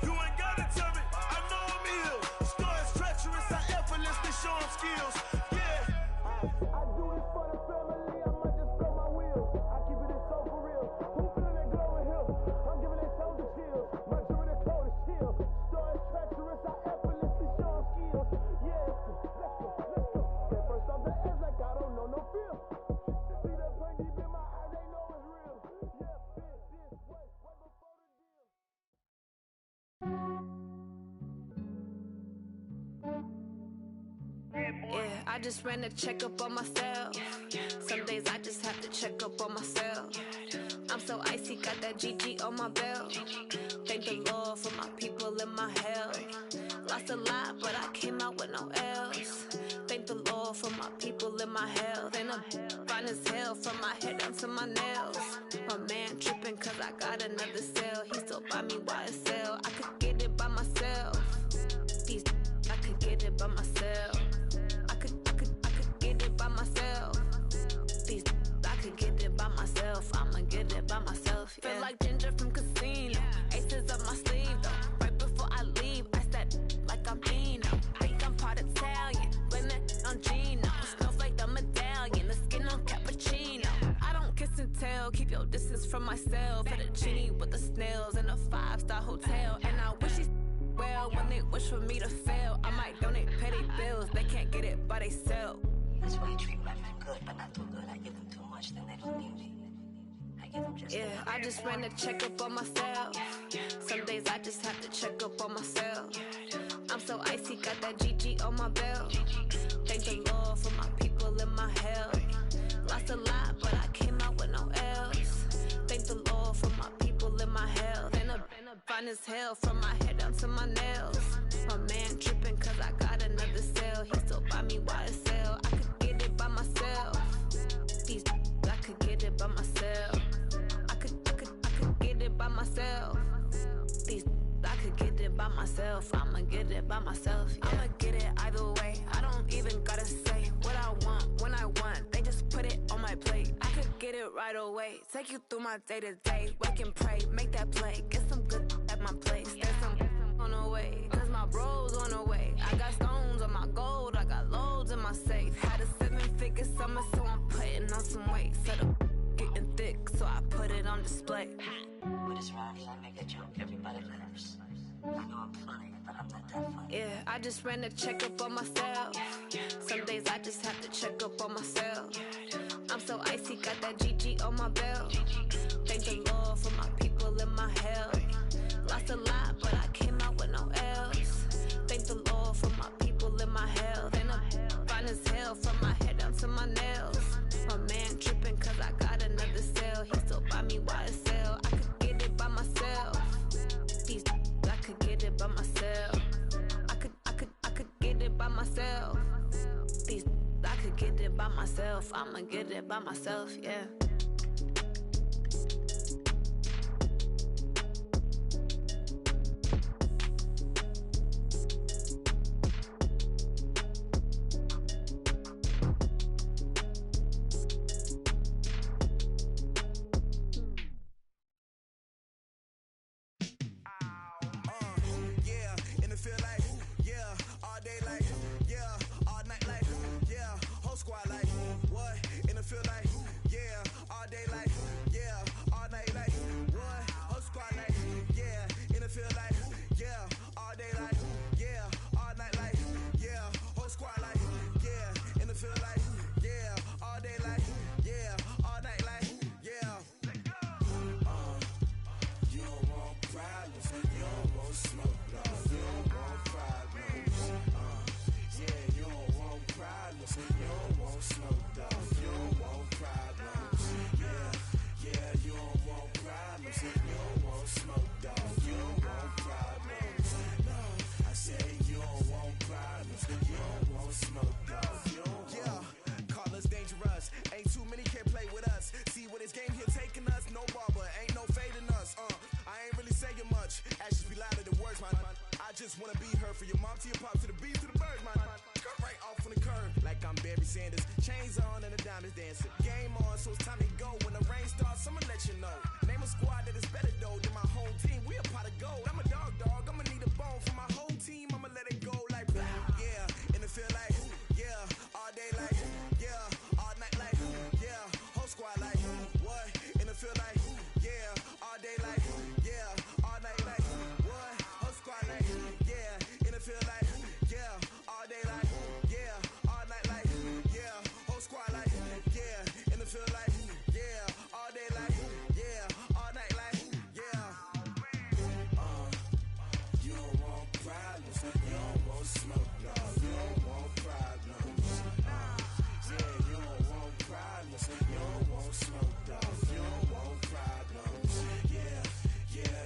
You ain't gotta tell me, I know I'm ill. Stories treacherous, I effortlessly show them skills. Yeah. I do this for the family, I might just blow my wheel. I keep it so for real. Who feeling that glowing hill? I'm giving they soldier chills. My jewelry code is chill. Stories treacherous, I effortlessly show them skills. Yeah, let's go. At first off the edge like I don't know no feel. See that pain deep in my eyes, they know it's real. Yeah, been this way, right before the deal. Yeah, I just ran a checkup on myself. Some days I just have to check up on myself. I'm so icy, got that GG on my belt. Thank the Lord for my people in my health. Lost a lot, but I came out with no else. Thank the Lord for my people in my health. And I'm fine as hell from my head down to my nails. My man tripping cause I got another cell. He still buy me YSL. I could get it by myself. These I could get it by myself. I could get it by myself. These I could get it by myself. I'ma get it by myself. Yeah. Feel like Ginger from Casino. Aces up my sleeve. keep your distance from myself. For the genie with the snails in a 5-star hotel. And I wish these well when they wish for me to fail. I might donate petty bills, they can't get it by they sell. That's why you treat women good, but not too good. I give them too much, then they don't need me. I give them just enough. I just ran a checkup on myself. Some days I just have to check up on myself. I'm so icy, got that GG on my belt. Thank the Lord for my people in my hell. Lost a lot, but I came out with no L's. Thank the Lord for my people in my hell. Then a fine as hell from my head down to my nails. My man tripping cause I got another cell. He still buy me YSL. I could get it by myself. These I could get it by myself. I could get it by myself. These I could get it by myself. I'ma get it by myself. Yeah. I'ma get it either way. I don't even gotta say what I want when I want. They just put it on my plate. I could get it right away. Take you through my day to day. Wake and pray, make that play. Get some good at my place. There's some on the way. Cause my bros on the way. I got stones on my gold. I got loads in my safe. Had a 7-figure summer, so I'm putting on some weight. Set up getting thick, so I put it on display. With this rhyme, I make a joke. Everybody laughs. I know I'm funny, but I'm not that funny. Yeah, I just ran a checkup on myself. Some days I just have to check up on myself. I'm so icy, got that GG on my belt. Thank the Lord for my people in my hell. Lost a lot, but I came out with no L's. Thank the Lord for my people in my hell. Then I'm fine as hell from my head down to my nails. My man tripping cause I got another cell. He still buy me YSL. I could get it by myself. These I could get it by myself. I could get it by myself. These I could get it by myself. I'ma get it by myself, yeah. Just wanna be her for your mom to your pop to the beat to the birds, man. Cut right off on the curb like I'm Barry Sanders. Chains on and the diamonds dancing. Game on, so it's time to go. When the rain starts, I'ma let you know. Name a squad that is better though than my home team. We a pot of gold. I'm a dog. I'ma need a bone for my whole team. I'ma let it go like yeah. And it feel like yeah. All day like yeah. All night like yeah. Whole squad like what? And it feel like yeah. All day like yeah. All night like what? Whole squad like yeah. And it feel like yeah. All day like yeah. All night like yeah. Whole squad like yeah. And it feel like yeah. All day like yeah. All night like yeah. You don't want problems. You don't want smoke, no. You don't want problems. Yeah, you don't want problems. You don't want smoke, dog. You don't want problems. Yeah,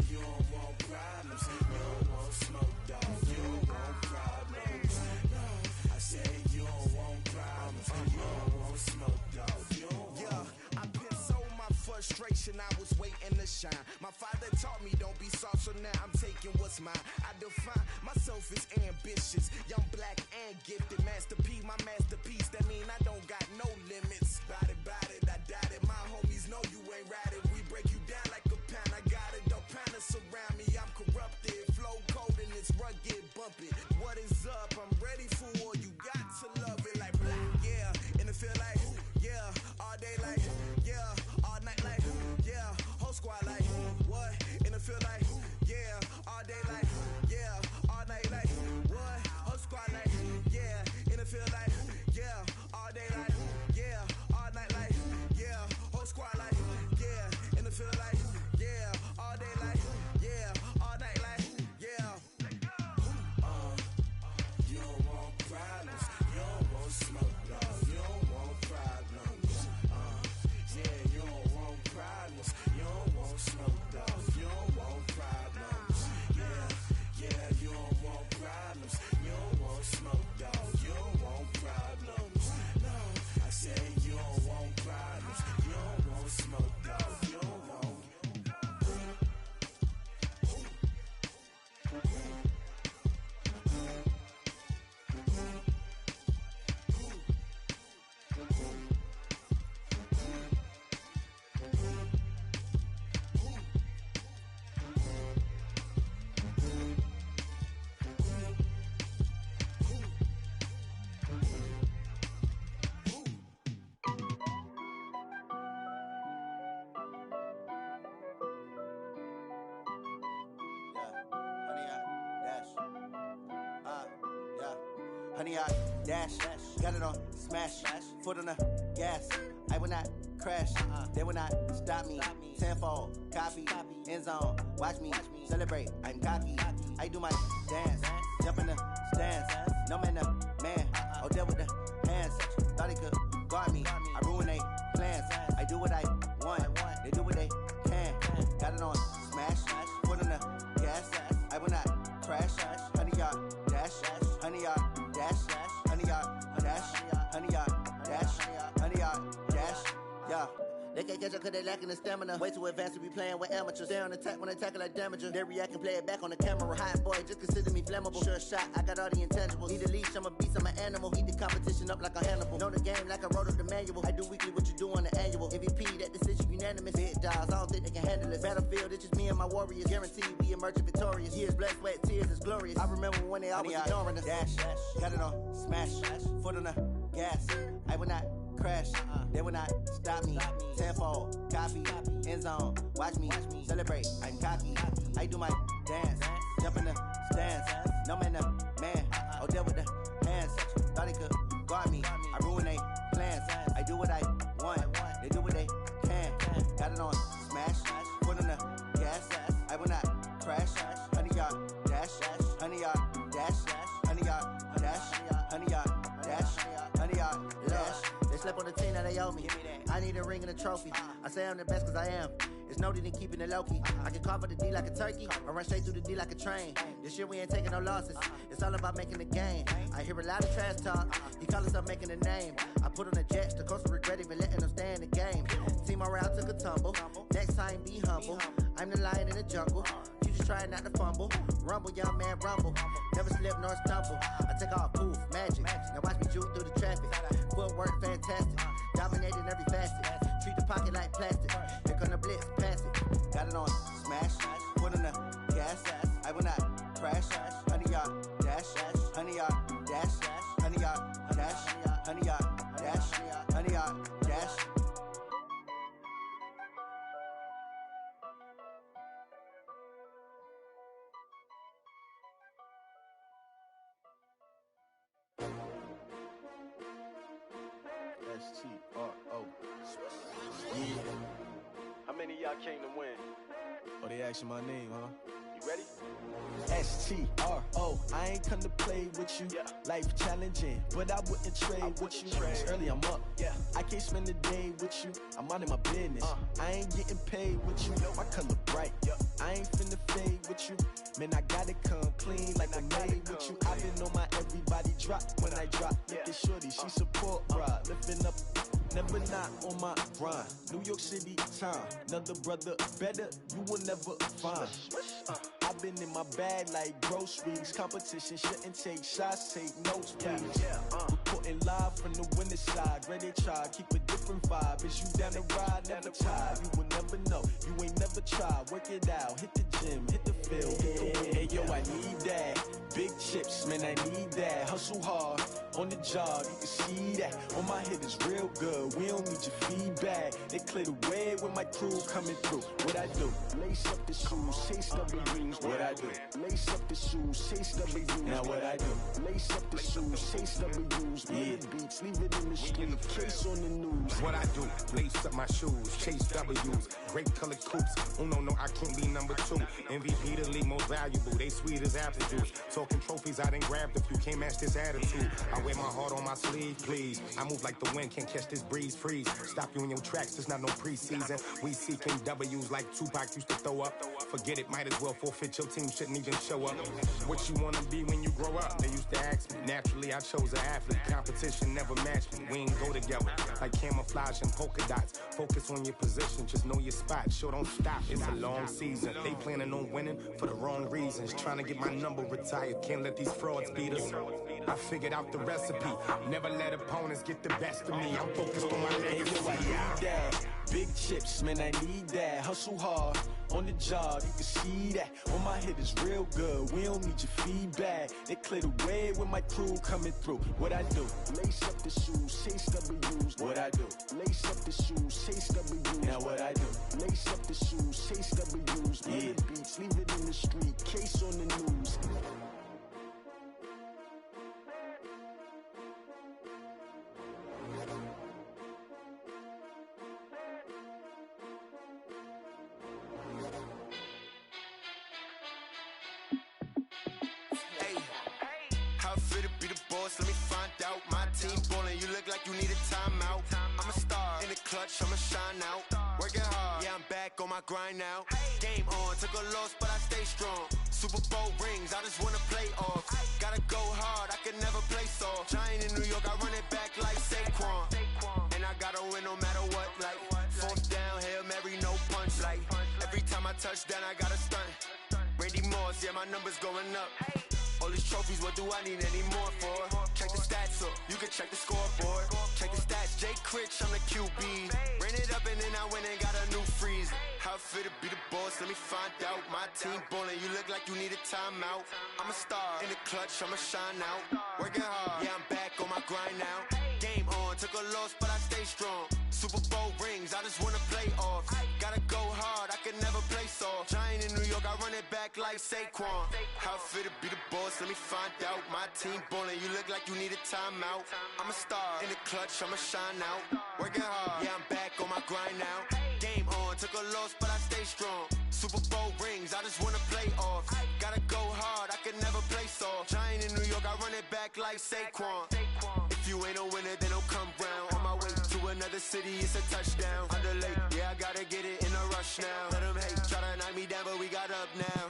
you don't want problems. You don't want smoke, dog. You don't want problems. No, I say you don't want problems. You don't want smoke, dog. You don't want. Yeah, I've been so my frustration. I was waiting to shine. My father taught me don't be soft, so now I'm taking what's mine. I define myself as ambitious, young, black, and gifted. Master P, my masterpiece. That mean I don't got no limits. Bout it, I doubt it. My homies know you ain't ratted. We break you down like a pound. I got it, don't panic surround me. I'm corrupted, flow cold and it's rugged, bumpy. What is up? I'm ready for war. You got to love it like black, yeah. And it feel like yeah. All day like yeah. All night like honey, I dash. Got it on smash, foot on the gas. I will not crash, they will not stop me. Tenfold, copy, end zone, watch me celebrate. I'm cocky, I do my dance, jump in the stands. No man, man, oh, there with the hands. Thought he could guard me, I ruin they plans. I do what I want, they do what they can. Got it on smash, foot on the gas. I will not crash, honey, yard dash, honey, yard dash, honey, yard dash, honey, yard dash, honey, yard dash, yeah. They can't catch up cause they lacking the stamina. Way too advanced to be playing with amateurs. Stay on attack when they tackle like damager. They react and play it back on the camera. Hot boy, just consider me flammable. Sure shot, I got all the intangibles. Need a leash, I'm a beast, I'm an animal. Eat the competition up like a Hannibal. Know the game like I wrote up the manual. I do weekly what you do on the annual. MVP, that decision unanimous. Big dogs, I don't think they can handle it. Battlefield, it's just me and my warriors. Guaranteed we emerge victorious. Years, blood, sweat, tears, it's glorious. I remember when they always ignoring us. Dash, got it on smash, foot on the gas. I will not crash, they will not stop me. Tenfold, copy, end zone, watch me celebrate. I'm cocky, I do my dance, jump in the stands. No man, man, oh, there with the hands. Thought he could guard me, I ruin they plans. I do what I want, they do what they can. Got it on smash, foot on the gas. I will not crash, honey, yard dash, honey, yard dash, honey, yard dash, honey, yard dash, honey, yard dash. They slept on the team that they owe me. I need a ring and a trophy. I say I'm the best cause I am. It's noted in keeping it low-key. I can carve up the D like a turkey or run straight through the D like a train. This year we ain't taking no losses. It's all about making the game. I hear a lot of trash talk. He call himself making a name. I put on the Jets. The coach will regret even letting them stay in the game. Team morale took a tumble. Next time be humble. I'm the lion in the jungle. You just trying not to fumble. Rumble, young man, rumble. Never slip nor stumble. I take off, poof, magic. Now watch me juke through the traffic. Footwork fantastic. Dominating every facet. Treat the pocket like plastic. Here come the blitz, pass it. Got it on smash. Foot on the gas. I will not crash. Honey, yard dash. Honey, yard dash. Honey, yard dash. Honey, yard dash. Honey, yard dash. S-T-R-O. Yeah. How many of y'all came to win? Oh, they asking my name, huh? You ready? S-T-R-O. I ain't come to play with you. Life challenging, but I wouldn't trade with you. It's early, I'm up. I can't spend the day with you. I'm out of my business. I ain't getting paid with you. My color bright. I ain't finna fade with you. Man, I gotta come clean like I made with you. I've been on my everybody drop when I drop. Look at shorty, she support ride. Lifting up, never not on my grind. New York City time, another brother better, you will never find. I've been in my bag like groceries. Competition shouldn't take shots, take notes, please. Reporting live from the winter side. Ready to try, keep a different vibe. Is you down the ride, never tired. You will never know, you ain't never tried. Work it out, hit the gym, hit the field. Hey yo, I need that. Big chips, man, I need that. Hustle hard, on the job, you can see that. On my head is real good, we don't need your feedback. They clear the way with my crew coming through. What I do? Lace up the shoes, chase W's. What I do? Lace up the shoes, chase W's. Now what I do? Lace up the shoes, chase W's. Yeah. Beats, leave it in the street, case on the news. What I do? Lace up my shoes, chase W's. Grape colored coops. Oh no, I can't be number 2. MVP the league most valuable. They sweet as apple juice. Talking trophies, I done grabbed a few. Can't match this attitude. I wear my heart on my sleeve, please. I move like the wind, can't catch this breeze. Freeze. Stop you in your tracks. There's not no preseason. We seeking W's like Tupac used to throw up. Forget it, might as well forfeit. Your team shouldn't even show up. What you wanna be when you grow up? They used to ask me. Naturally, I chose an athlete. Competition never matched me. We ain't go together like camouflage and polka dots. Focus on your position, just know your spot. Sure, don't stop. It's a long season. They planning on winning for the wrong reasons. Trying to get my number retired. Can't let these frauds beat us. I figured out the recipe. Never let opponents get the best of me. I'm focused on my legacy. I need that. Big chips, man, I need that. Hustle hard, on the job, you can see that. On my head is real good, we don't need your feedback. They clear the way with my crew coming through. What I do? Lace up the shoes, chase W's. What I do? Lace up the shoes, chase W's. Now what I do? Lace up the shoes, chase W's. Yeah. Beats, leave it in the street, case on the news. fit to be the boss? Let me find out. My team ballin', you look like you need a timeout. I'm a star in the clutch, I'ma shine out. Working hard, yeah, I'm back on my grind now. Game on, took a loss, but I stay strong. Super Bowl rings, I just wanna play off. Gotta go hard, I can never play soft. Giant in New York, I run it back like Saquon. And I gotta win no matter what, like fourth down, Hail Mary, no punch. Like every time I touch down, I gotta stunt. Randy Moss, yeah, my numbers going up. All these trophies, what do I need any more for? Check the stats up, you can check the scoreboard. Check the stats, Jay Critch, I'm the QB. Ran it up and then I went and got a new freeze. How fit to be the boss, let me find out. My team ballin', you look like you need a timeout. I'm a star in the clutch, I'ma shine out. Working hard, yeah, I'm back on my grind now. Game on, took a loss, but I stay strong. Super Bowl rings, I just wanna play off. Gotta go hard, I can never play soft. Giant in New York, I run it back like Saquon. How fit to be the boss, let me find out. My team ballin', you look like you need a timeout. I'm a star in the clutch, I'ma shine out. Working hard, yeah, I'm back on my grind now. Game on, took a loss, but I stay strong. Super Bowl rings, I just wanna play off. Gotta go hard, I can never play soft. Giant in New York, I run it back like Saquon. If you ain't a winner, then don't come round. On my way to another city, it's a touchdown. Underlay, yeah, I gotta get it in a rush now. Let them hate, try to knock me down, but we got up now.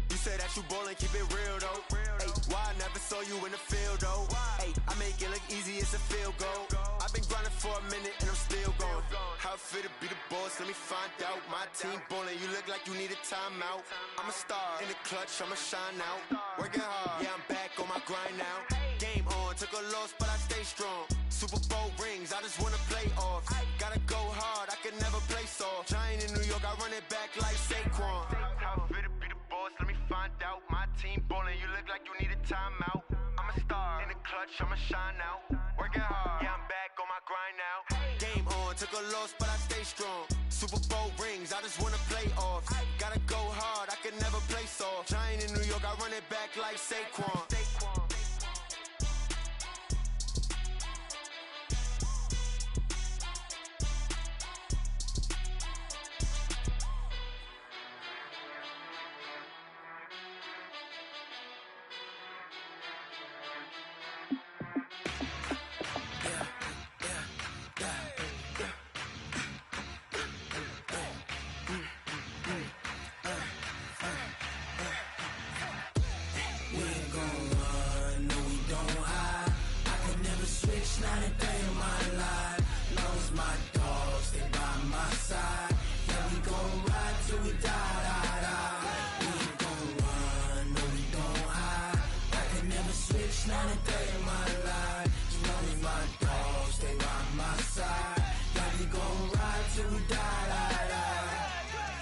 You say that you ballin', keep it real though. Hey, why I never saw you in the field though? Hey, I make it look easy, it's a field goal. I've been grinding for a minute and I'm still going. How fit to be the boss, let me find out. My team ballin', you look like you need a timeout. I'm a star in the clutch, I'ma shine out. Working hard, yeah, I'm back on my grind now. Game on, took a loss, but I stay strong. Super Bowl rings, I just wanna play off. Gotta go hard, I can never play soft. Giant in New York, I run it back like Saquon. How fit to be the boss, let me find out. My team ballin', you look like you need a timeout. I'm a star in the clutch, I'ma shine out. Working hard, yeah, I'm back on my grind now. Game on, took a loss, but I stay strong. Super Bowl rings, I just wanna play off. Gotta go hard, I can never play soft. Giant in New York, I run it back like Saquon.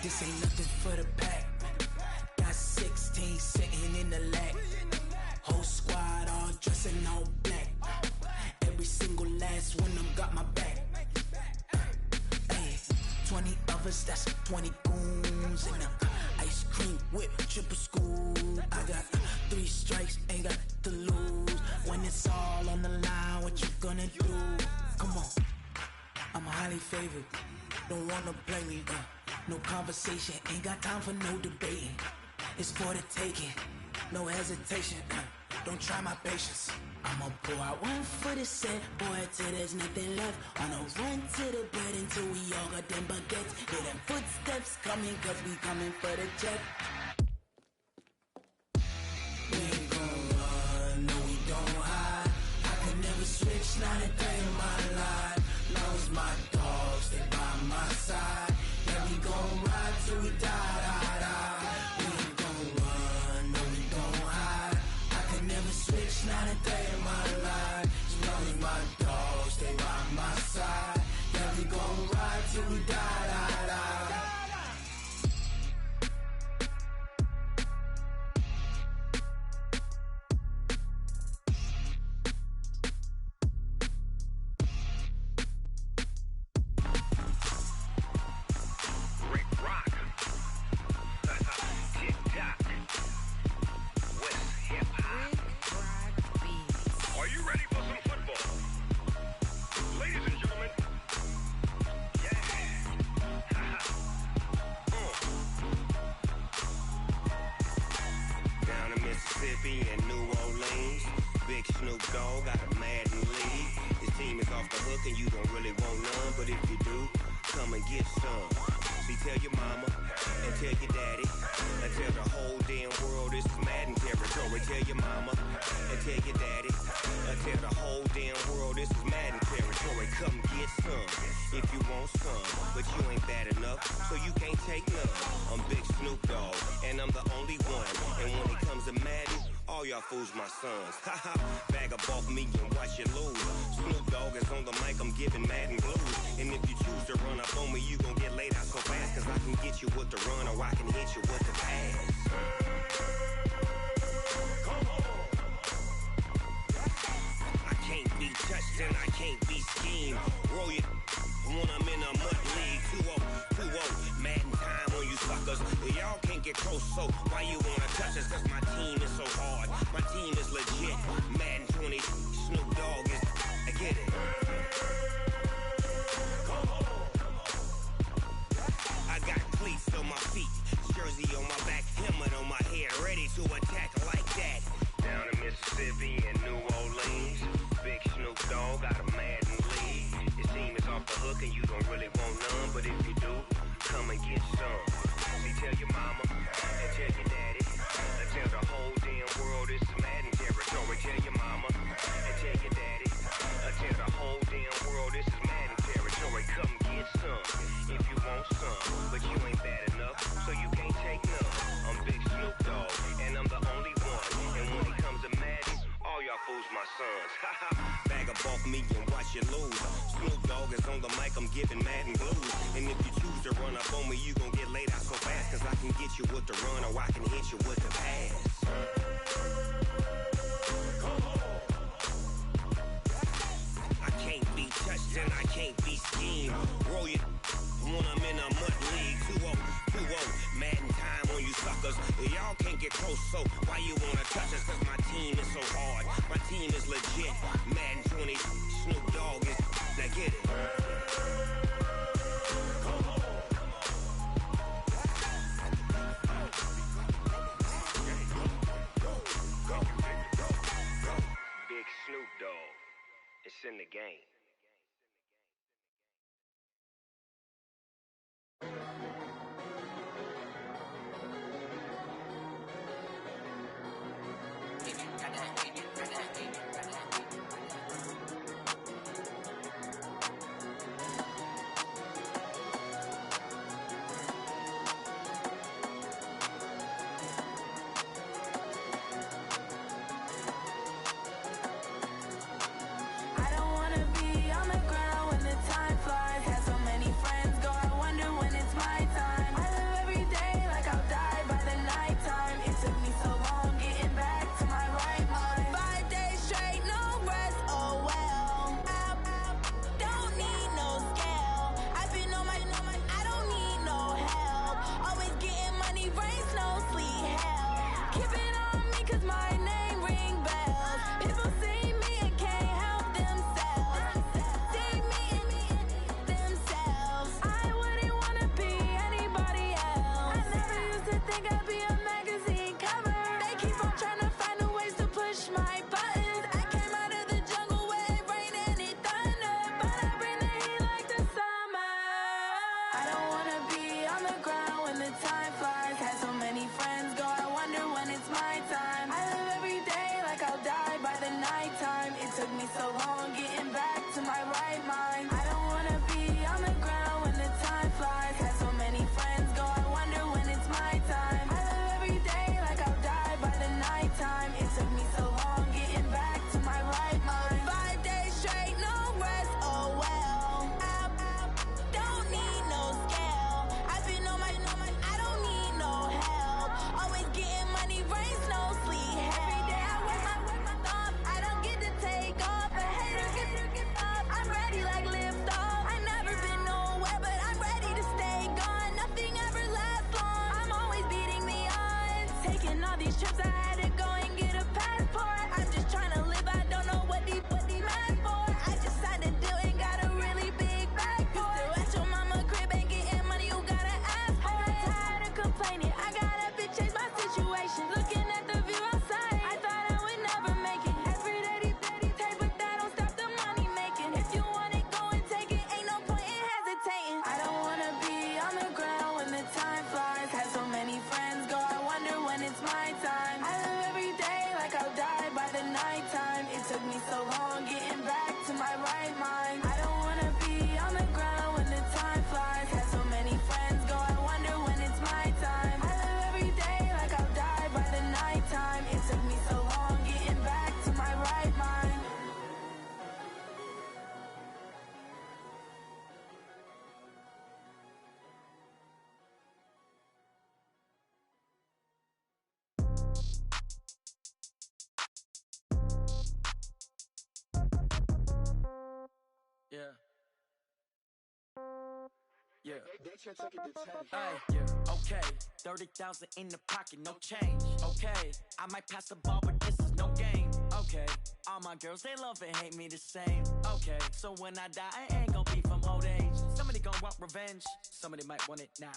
This ain't nothing for the pack. Got 16 sitting in the lap. Whole squad all dressing all black. Every single last one of them got my back. Hey, 20 of us, that's 20 goons. And ice cream whip, triple scoop. I got 3 strikes, ain't got to lose. When it's all on the line, what you gonna do? Come on, I'm highly favored. Don't wanna play me, no conversation, ain't got time for no debating. It's for the taking, no hesitation. Don't try my patience. I'ma pull out one for the set, boy, till there's nothing left. On a run to the bed until we all got them baguettes. Hear them footsteps coming, cause we coming for the check. We ain't gon' run, no we don't hide. I can never switch, not a day in my life. Long as my dogs, they by my side. Yeah, we gon' ride till we die. We ain't gon' run, no we don't hide. I can never switch, not a day in my life. As long as my dogs, they by my side. Yeah, we gon' ride till we die. Snoop Dogg got a Madden lead. His team is off the hook and you don't really want none, but if you do, come and get some. See, tell your mama and tell your daddy and tell the whole damn world this is Madden territory. Tell your mama and tell your daddy and tell the whole damn world this is Madden territory. Come get some if you want some, but you ain't bad enough, so you can't take none. I'm Big Snoop Dogg, and I'm the only one. And when it comes to Madden, all y'all fools my sons. Haha, bag up off me and watch you lose. Snoop Dogg is on the mic, I'm giving Madden blues. And if you choose to run up on me, you gon' get laid out so fast, cause I can get you with the run or I can hit you with the pass. I can't be touched and I can't be schemed. Roll it when I'm in a mud league. 2-0, Madden time on you suckers. Y'all can't get close, so why you wanna touch us? Cause my team is so hard, my team is legit. Madden 20, Snoop Dogg is, I get it. I got cleats on my feet, jersey on my back, helmet on my head, ready to attack like that. Down in Mississippi and New Orleans, Big Snoop Dogg got a Madden lead. His team is off the hook and you don't really want none, but if you do, come and get some. See, tell your mama and tell your daddy and tell the whole damn world this is Madden territory. Tell your mama and tell your daddy and tell the whole damn world this is Madden territory. Come get some if you want some, but you ain't bad enough, so you can't take none. I'm Big Snoop Dogg, and I'm the only one. And when it comes to Madden, all y'all fools my sons. Bag up off me and watch you lose. Snoop Dogg is on the mic, I'm giving Madden blues. And if you choose to run up on me, you gon' get laid out so fast, cause I can get you with the run or I can hit you with the pass. I can't be touched and I can't be schemed. Roll it when I'm in a mud league. 2-0, Madden time on you suckers. Y'all can't get close, so why you wanna touch us? Cause my team is so hard, my team is legit. Madden 20, Snoop Dogg is, now get it. Big Snoop Dogg, it's in the game. Time flies, had so many friends go, I wonder when it's my time. I live Yeah. Yeah. Hey, yeah. Okay, 30,000 in the pocket, no change. Okay, I might pass the ball, but this is no game. Okay, all my girls, they love and hate me the same. Okay, so when I die, I ain't gon' be from old age. Somebody gon' want revenge, somebody might want it now.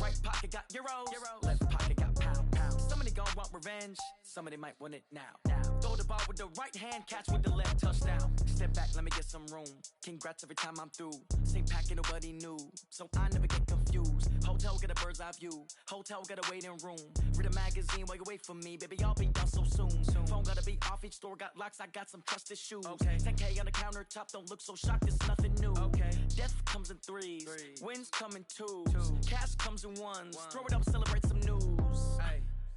Right pocket got euros, left pocket got pound. Somebody gon' want revenge, somebody might want it now. Throw the ball with the right hand, catch with the left, touchdown. Step back, let me get some room. Congrats every time I'm through. Same packet, nobody knew, so I never get confused. Hotel get a bird's eye view. Hotel get a waiting room. Read a magazine while you wait for me, baby. I'll be done so soon. Phone gotta be off. Each store got locks. I got some trusted shoes. 10K on the countertop. Don't look so shocked. It's nothing new. Death comes in threes. Wins come in twos. Cash comes in ones. Throw it up, celebrate some news.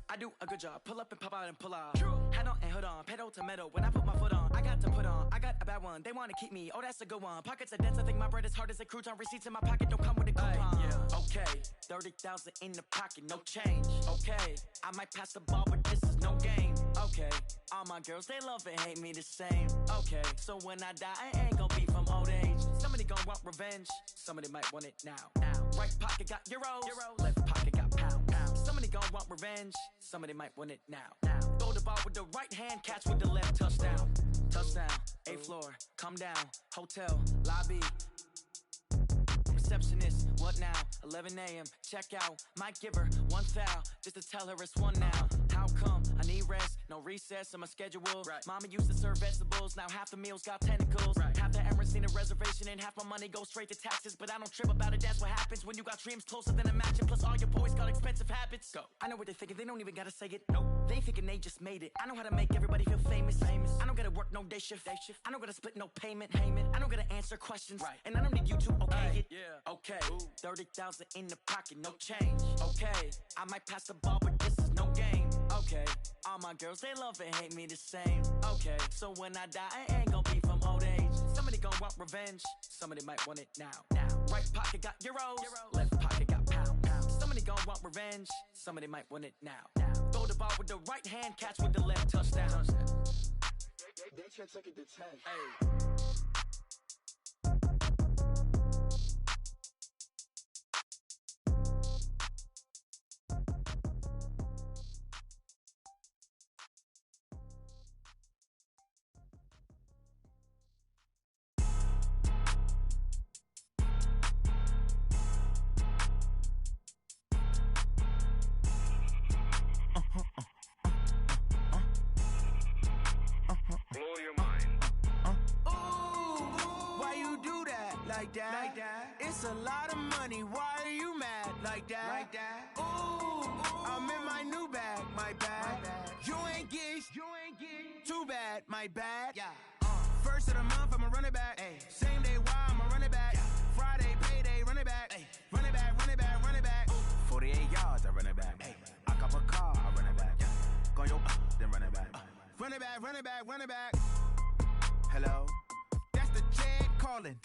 I do a good job. Pull up and pop out and pull out. Head on and hood on. Pedal to metal. When I put my foot on, I got to put on. I got a bad one. They want to keep me. Oh, that's a good one. Pockets are dense. I think my bread is hard as a crouton. Receipts in my pocket don't come with a coupon. Okay, 30,000 in the pocket, no change. Okay, I might pass the ball, but this is no game. Okay, all my girls, they love and hate me the same. Okay, so when I die, I ain't gon' be from old age. Somebody gon' want revenge. Somebody might want it now. Right pocket got euros. Left pocket got pound. Somebody gon' want revenge. Somebody might want it now. Throw the ball with the right hand, catch with the left, touchdown. Touchdown, 8th floor, come down. Hotel, lobby. Receptionist, what now? 11 a.m., check out. Might give her one foul, just to tell her it's one now. How come? I need rest, no recess in my schedule. Mama used to serve vegetables, now half the meals got tentacles. Half the Emirates need a reservation and half my money goes straight to taxes. But I don't trip about it, that's what happens when you got dreams closer than a match. And plus all your boys got expensive habits. Go. I know what they're thinking, they don't even gotta say it. Nope. They thinking they just made it. I know how to make everybody feel famous. I don't gotta work no day shift. I don't gotta split no payment. I don't gotta answer questions. And I don't need you to okay it. Okay, 30,000 in the pocket, no change. Okay, I might pass the ball, but this is no game. Okay, all my girls, they love and hate me the same. Okay, so when I die, I ain't gon' be from old age. Somebody gon' want revenge, somebody might want it now. Right pocket got euros, left pocket got pound. Somebody gon' want revenge, somebody might want it now. Throw the ball with the right hand, catch with the left, touchdown. They should take it to 10. Blow your mind. Why you do that like that? It's a lot of money. Why are you mad like that? Ooh, I'm in my new bag, my bad. You ain't get too bad, my bad. First of the month, I'ma run it back. Same day, why I'ma run it back. Friday, payday, run it back. Run it back, run it back, run it back. 48 yards, I run it back. I cop a car, I run it back. Go yo, then run it back. Run it back, run it back, run it back. Hello? That's the jag calling.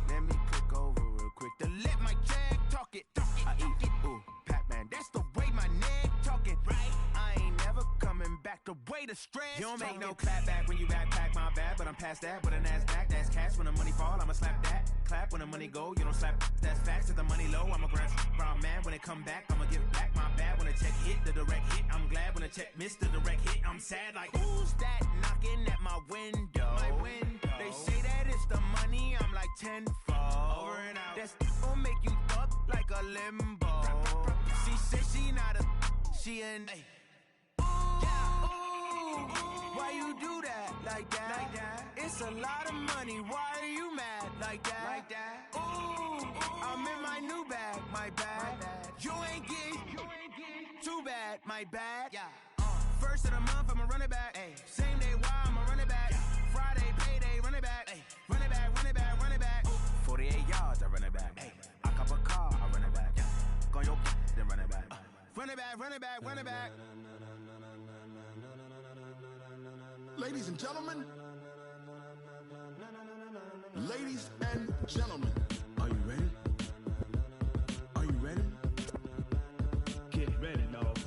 Let me click over real quick to let my jag talk it. I eat it, ooh, Pac-Man. That's the way my neck talking. Right? I ain't never coming back the way the stress. You don't make no clap back when you backpack, my bad. But I'm past that with a NASDAQ. That's cash when the money fall, I'ma slap that. Clap when the money go, you don't slap. That's facts. If the money low, I'ma grab brown man. When it come back, I'ma give it back. My bad when the check hit, the direct hit. I'm glad when the check missed the direct hit. I'm sad like, who's that knocking at my window? My window. They say that it's the money, I'm like tenfold. Over and out. That's gon' make you up like a limbo. She said she not a, she an. Why you do that like that? It's a lot of money. Why are you mad like that? Ooh, I'm in my new bag, my bad. You ain't get too bad, my bad. First of the month, I'ma run it back. Same day, why I'ma run it back. Friday, payday, run it back. Run it back, run it back, run it back. 48 yards, I run it back. I cop a car, I run it back. Go yo, then run it back. Run it back, run it back, run it back. Ladies and gentlemen, ladies and gentlemen, are you ready? Are you ready? Get ready, dog.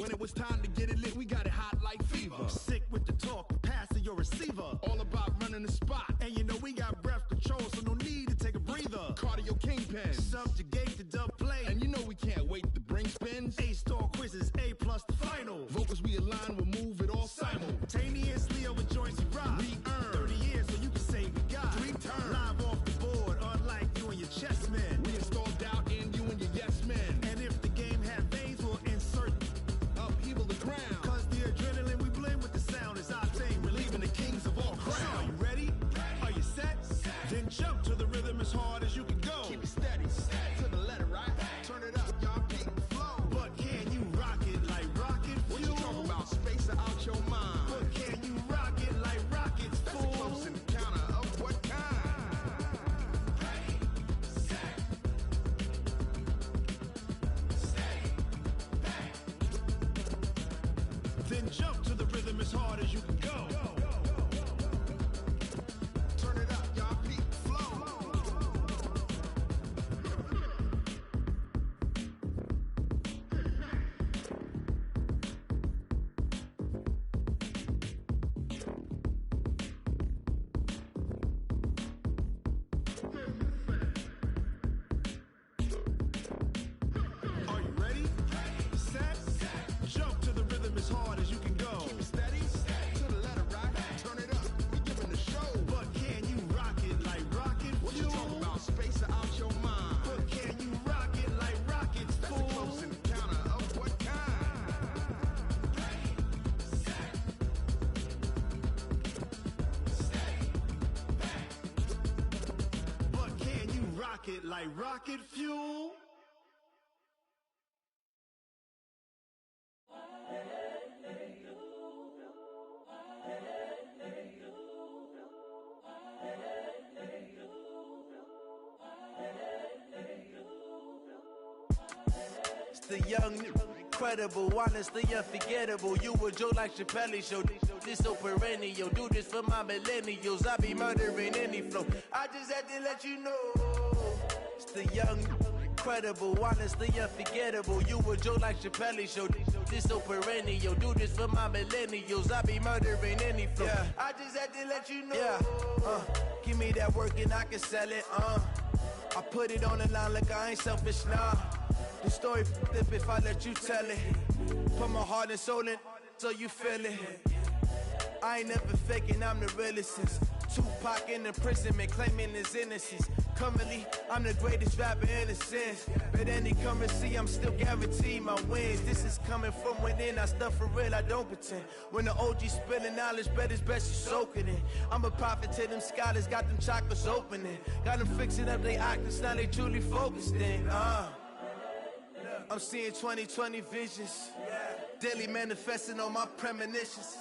When it was time to get it lit, we got it hot like fever. Sick with the talk, passing your receiver. All about running the spot. And you know we got breath control, so no need to take a breather. Cardio kingpin, subjugate the dub play. And you know we can't wait to bring spins. A-star quizzes, A+ the final. Vocals we align, we'll move it all simultaneously over joints we rock. We earn 30 years so you can say we got 3 turns. Live off the board, unlike you and your chess men. We installed doubt in you and your yes men. And if the game had veins, we'll insert upheaval the ground. Cause the adrenaline we blend with the sound is our thing. We're leaving the kings of all crowns. So are you ready? Are you set? Then jump to the rhythm as hard as you can go. Keep it steady, to the letter, right? Turn it up, y'all, keep it flow. But can you rock it like rocket fuel? What you talking about? Space out your mind. But can you rock it like rockets, fool? That's a close encounter of what kind? Ready, set, steady, back. Then jump to the rhythm as hard as you can go. Turn it up, y'all, peak flow. Are you ready? Set, jump to the rhythm as hard as you can go. Keep it steady, to the letter, right? Turn it up, we giving the show. But can you rock it like rocket fuel? What you talking about? Space out your mind. But can you rock it like rockets, fool? That's a close encounter of what kind? Ready, set, steady, back. But can you rock it like rocket fuel? It's the young, incredible, honestly unforgettable. You a Joe like Chappelle show. This so perennial. Do this for my millennials. I be murdering any flow. I just had to let you know. It's the young, incredible, honestly unforgettable. You a Joe like Chappelle show. This so perennial. Do this for my millennials. I be murdering any flow. Yeah. I just had to let you know. Yeah. Give me that work and I can sell it. I put it on the line like I ain't selfish, nah. The story flip if I let you tell it. Put my heart and soul in so you feel it. I ain't never faking, I'm the realest since Tupac in imprisonment, claiming his innocence. Currently, I'm the greatest rapper in a sense. But any currency, I'm still guaranteed my wins. This is coming from within, I stuff for real, I don't pretend. When the OG spilling knowledge, bet it's best you soak it in. I'm a prophet to them scholars, got them chakras opening. Got them fixing up their octaves, now they truly focused in. I'm seeing 2020 visions. Daily manifesting on my premonitions.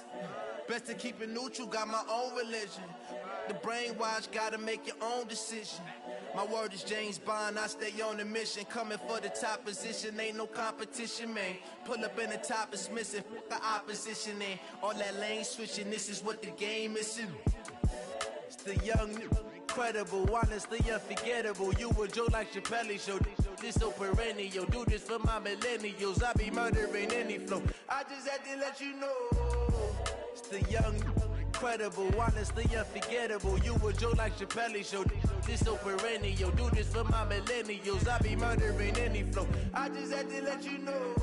Best to keep it neutral, got my own religion. The brainwash, gotta make your own decision. My word is James Bond, I stay on the mission. Coming for the top position, ain't no competition, man. Pull up in the top, it's missing, the opposition in. All that lane switching, this is what the game is. It's the young, incredible, honestly unforgettable. You a Joe like Chappelle show. This so perennial. Do this for my millennials. I be murdering any flow. I just had to let you know. It's the young, incredible, honestly unforgettable. You a Joe like Chappelle show. This so perennial. Do this for my millennials. I be murdering any flow. I just had to let you know.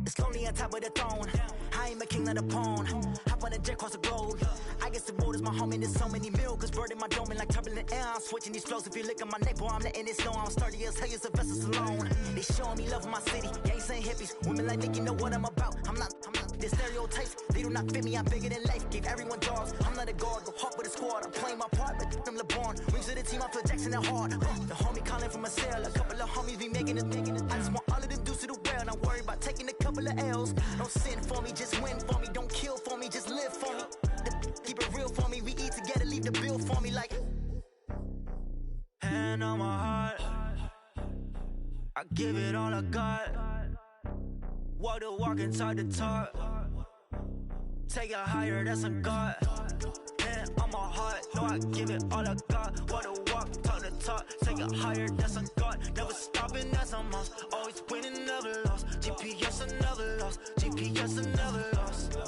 It's lonely on top of the throne. I ain't a king of the pawn. Hop on a jet across the globe. I guess the road is my home and there's so many milkers bird in my dome and like turbulent air. I'm switching these flows. If you look at my neck, boy, I'm letting it snow. I'm sturdy as hell as a vessel alone. They showing me love in my city. Gang saying hippies. Women like Nicky know what I'm about. I'm not the stereotypes. They do not fit me. I'm bigger than life. Gave everyone jobs. I'm not a guard. Go hawk with a squad. I'm playing my part. But them LeBron. Rings to the team, I feel Jackson at heart. The homie calling from a cell, a couple of homies be making it. I just want all of them dudes to do well, not worry about taking a couple of L's. Don't sin for me, just win for me. Don't kill for me, just live for me. Keep it real for me, we eat together, leave the bill for me like. Hand on my heart, I give it all I got. Walk the walk and talk the talk. Take it higher, that's a God. Hand on my heart, no, I give it all I got. Walk the walk, talk the talk. Take it higher, that's a God. Never stopping, that's a must. Always winning, never lost. GPS, I never lost. GPS, I never lost.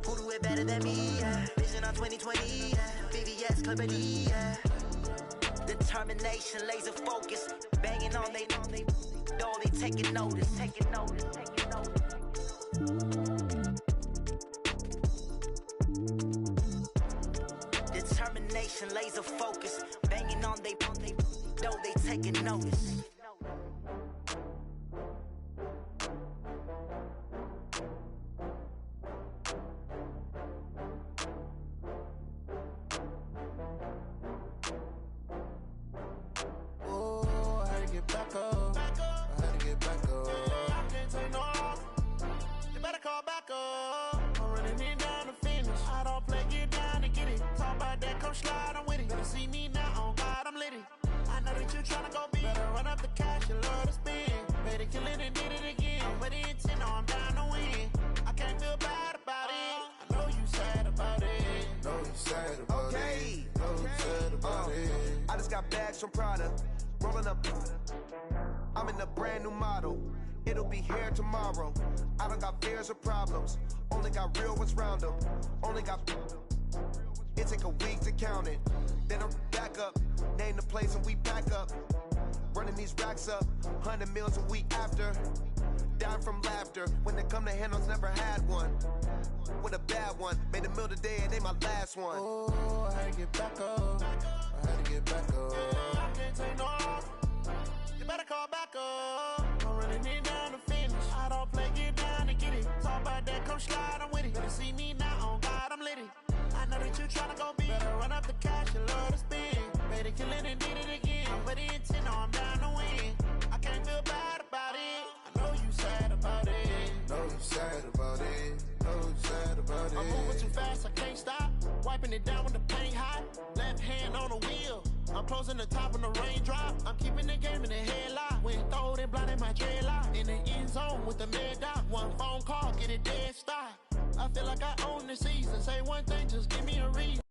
Who do it better than me? Yeah. Vision on 2020, yeah. VVS, Clippity, yeah. Determination, laser focus. Banging on they door, they taking notice. Taking notice, taking notice. Determination, laser focus. Banging on they door, they taking notice. Back up. I had to get back up. I can't take no loss. You better call back up. I'm running in down the finish. I don't play, get down and get it. Talk about that, come slide, I'm with it. Better see me now, on God, I'm lit it. I know that you tryna go big. Better run up the cash, you love to spend. Better kill it and did it again. I'm with the intent, no, I'm down to win. I can't feel bad about it. I know you sad about it. Know you sad about it. Know you sad about it. I just got bags from Prada. Rolling up, I'm in a brand new model. It'll be here tomorrow. I don't got fears or problems. Only got real ones round them. Only got. It take a week to count it. Then I'm back up. Name the place and we back up. Running these racks up. 100 meals a week after. Dying from laughter. When they come to handles, never had one. With a bad one. Made a meal today and they my last one. Oh, I had to get back up. I had to get back up. I can't take no loss. You better call back up. I'm running in down the finish. I don't play, get down and get it. Talk about that, come slide, I'm with it. Better see me now, on God, I'm lit it. I know that you tryna go big. Better run up the cash, you love to spend. Better kill it and did it again. I'm with the intent, no, I'm down to win. I can't feel bad about it. I know you sad about it. Know you sad about it. Know you sad about it. I'm moving too fast, I can't stop. Wiping it down when the paint hot. Left hand on the wheel. I'm closing the top when the raindrop. I'm keeping the game in the headlock. When throw it blind in my dreadlock. In the end zone with the mad dot. One phone call, get it dead stop. I feel like I own the season. Say one thing, just give me a reason.